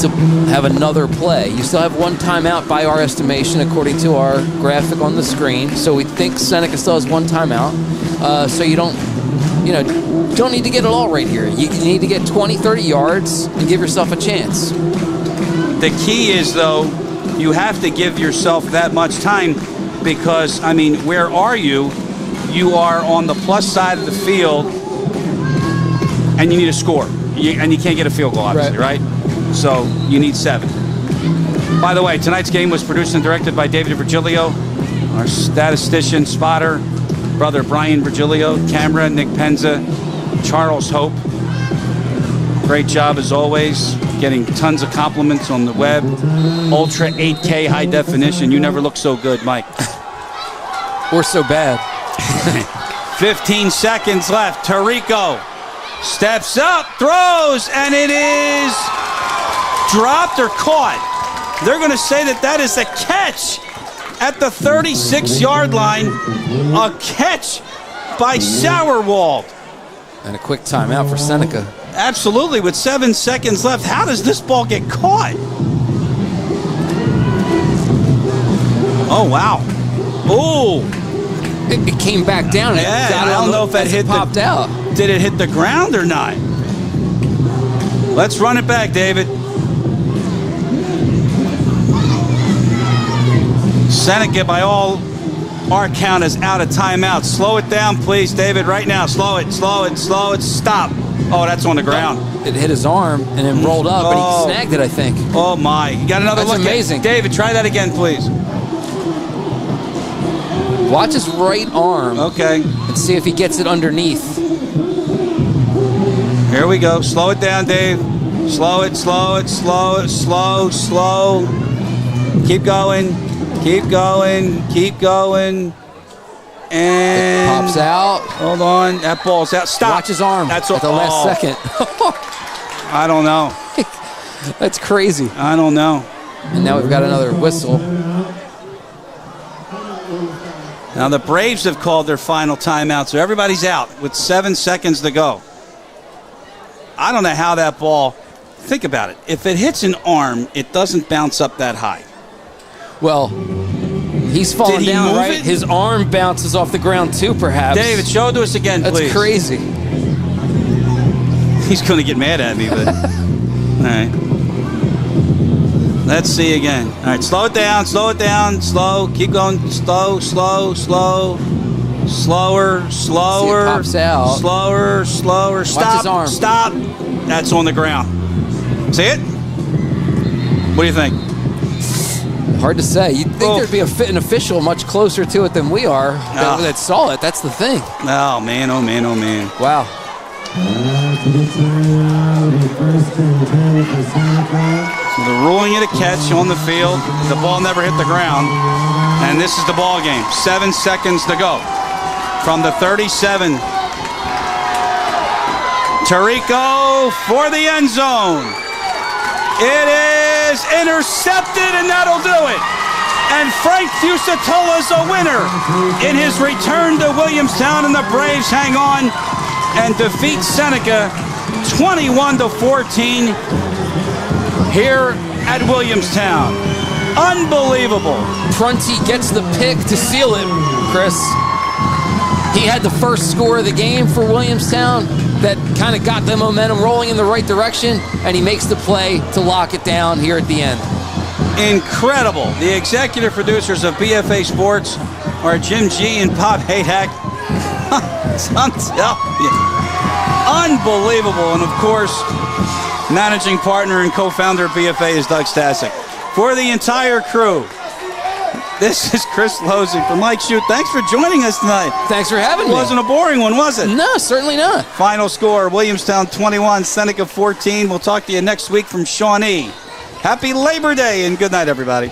F: to have another play. You still have 1 timeout by our estimation, according to our graphic on the screen. So we think Seneca still has 1 timeout. So you don't need to get it all right here. You need to get 20, 30 yards and give yourself a chance.
M: The key is, though, you have to give yourself that much time because, where are you? You are on the plus side of the field, and you need a score. And you can't get a field goal, obviously, right? So you need 7. By the way, tonight's game was produced and directed by David Virgilio, our statistician, spotter, brother Brian Virgilio, camera, Nick Penza, Charles Hope. Great job, as always. Getting tons of compliments on the web. Ultra 8K high definition. You never look so good, Mike.
F: Or so bad.
M: 15 seconds left. Tarico steps up, throws, and it is dropped or caught. They're going to say that is a catch. at the 36-yard line. A catch by Sauerwald.
F: And a quick timeout for Seneca.
M: Absolutely, with 7 seconds left. How does this ball get caught? Oh, wow. Oh.
F: It came back down.
M: Yeah, I don't know if that hit
F: popped out.
M: Did it hit the ground or not? Let's run it back, David. Seneca, by all our count, is out of timeout. Slow it down, please, David, right now. Slow it, stop. Oh, that's on the ground.
F: It hit his arm and then rolled up, and he snagged it, I think.
M: Oh, my. You got another look.
F: That's amazing.
M: David, try that again, please.
F: Watch his right arm.
M: Okay.
F: And see if he gets it underneath.
M: Here we go. Slow it down, Dave. Slow it. Keep going. And
F: it pops out.
M: Hold on. That ball's out. Stop.
F: Watch his arm at the last second.
M: I don't know.
F: That's crazy.
M: I don't know.
F: And now we've got another whistle.
M: Now the Braves have called their final timeout, so everybody's out with 7 seconds to go. I don't know how that ball, think about it. If it hits an arm, it doesn't bounce up that high.
F: Well, he's falling down, right?
M: It?
F: His arm bounces off the ground too, perhaps.
M: David, show it to us again, please.
F: That's crazy.
M: He's going to get mad at me, but... All right. Let's see again. All right, slow it down, slow. Keep going, slow. Slower.
F: See, it pops out.
M: Slower.
F: Watch his arm.
M: Stop. That's on the ground. See it? What do you think?
F: Hard to say. You'd think there'd be an official much closer to it tthan we are that saw it. That's the thing.
M: Oh, man.
F: Wow.
M: So they're ruling it a catch on the field. The ball never hit the ground. And this is the ball game. 7 seconds to go. From the 37. Tirico for the end zone. It is intercepted, and that'll do it. And Frank Fusatola is a winner in his return to Williamstown, and the Braves hang on and defeat Seneca 21-14 here at Williamstown. Unbelievable.
F: Prunty gets the pick to seal it, Chris. He had the first score of the game for Williamstown that kind of got the momentum rolling in the right direction, and he makes the play to lock it down here at the end.
M: Incredible. The executive producers of BFA Sports are Jim G and Bob Hadak. I'm telling you. Unbelievable. And of course, managing partner and co-founder of BFA is Doug Stasic. For the entire crew, this is Chris Lozzi from Mike Shute. Thanks for joining us tonight.
F: Thanks for having me.
M: It wasn't a boring one, was it?
F: No, certainly not.
M: Final score, Williamstown 21, Seneca 14. We'll talk to you next week from Shawnee. Happy Labor Day and good night, everybody.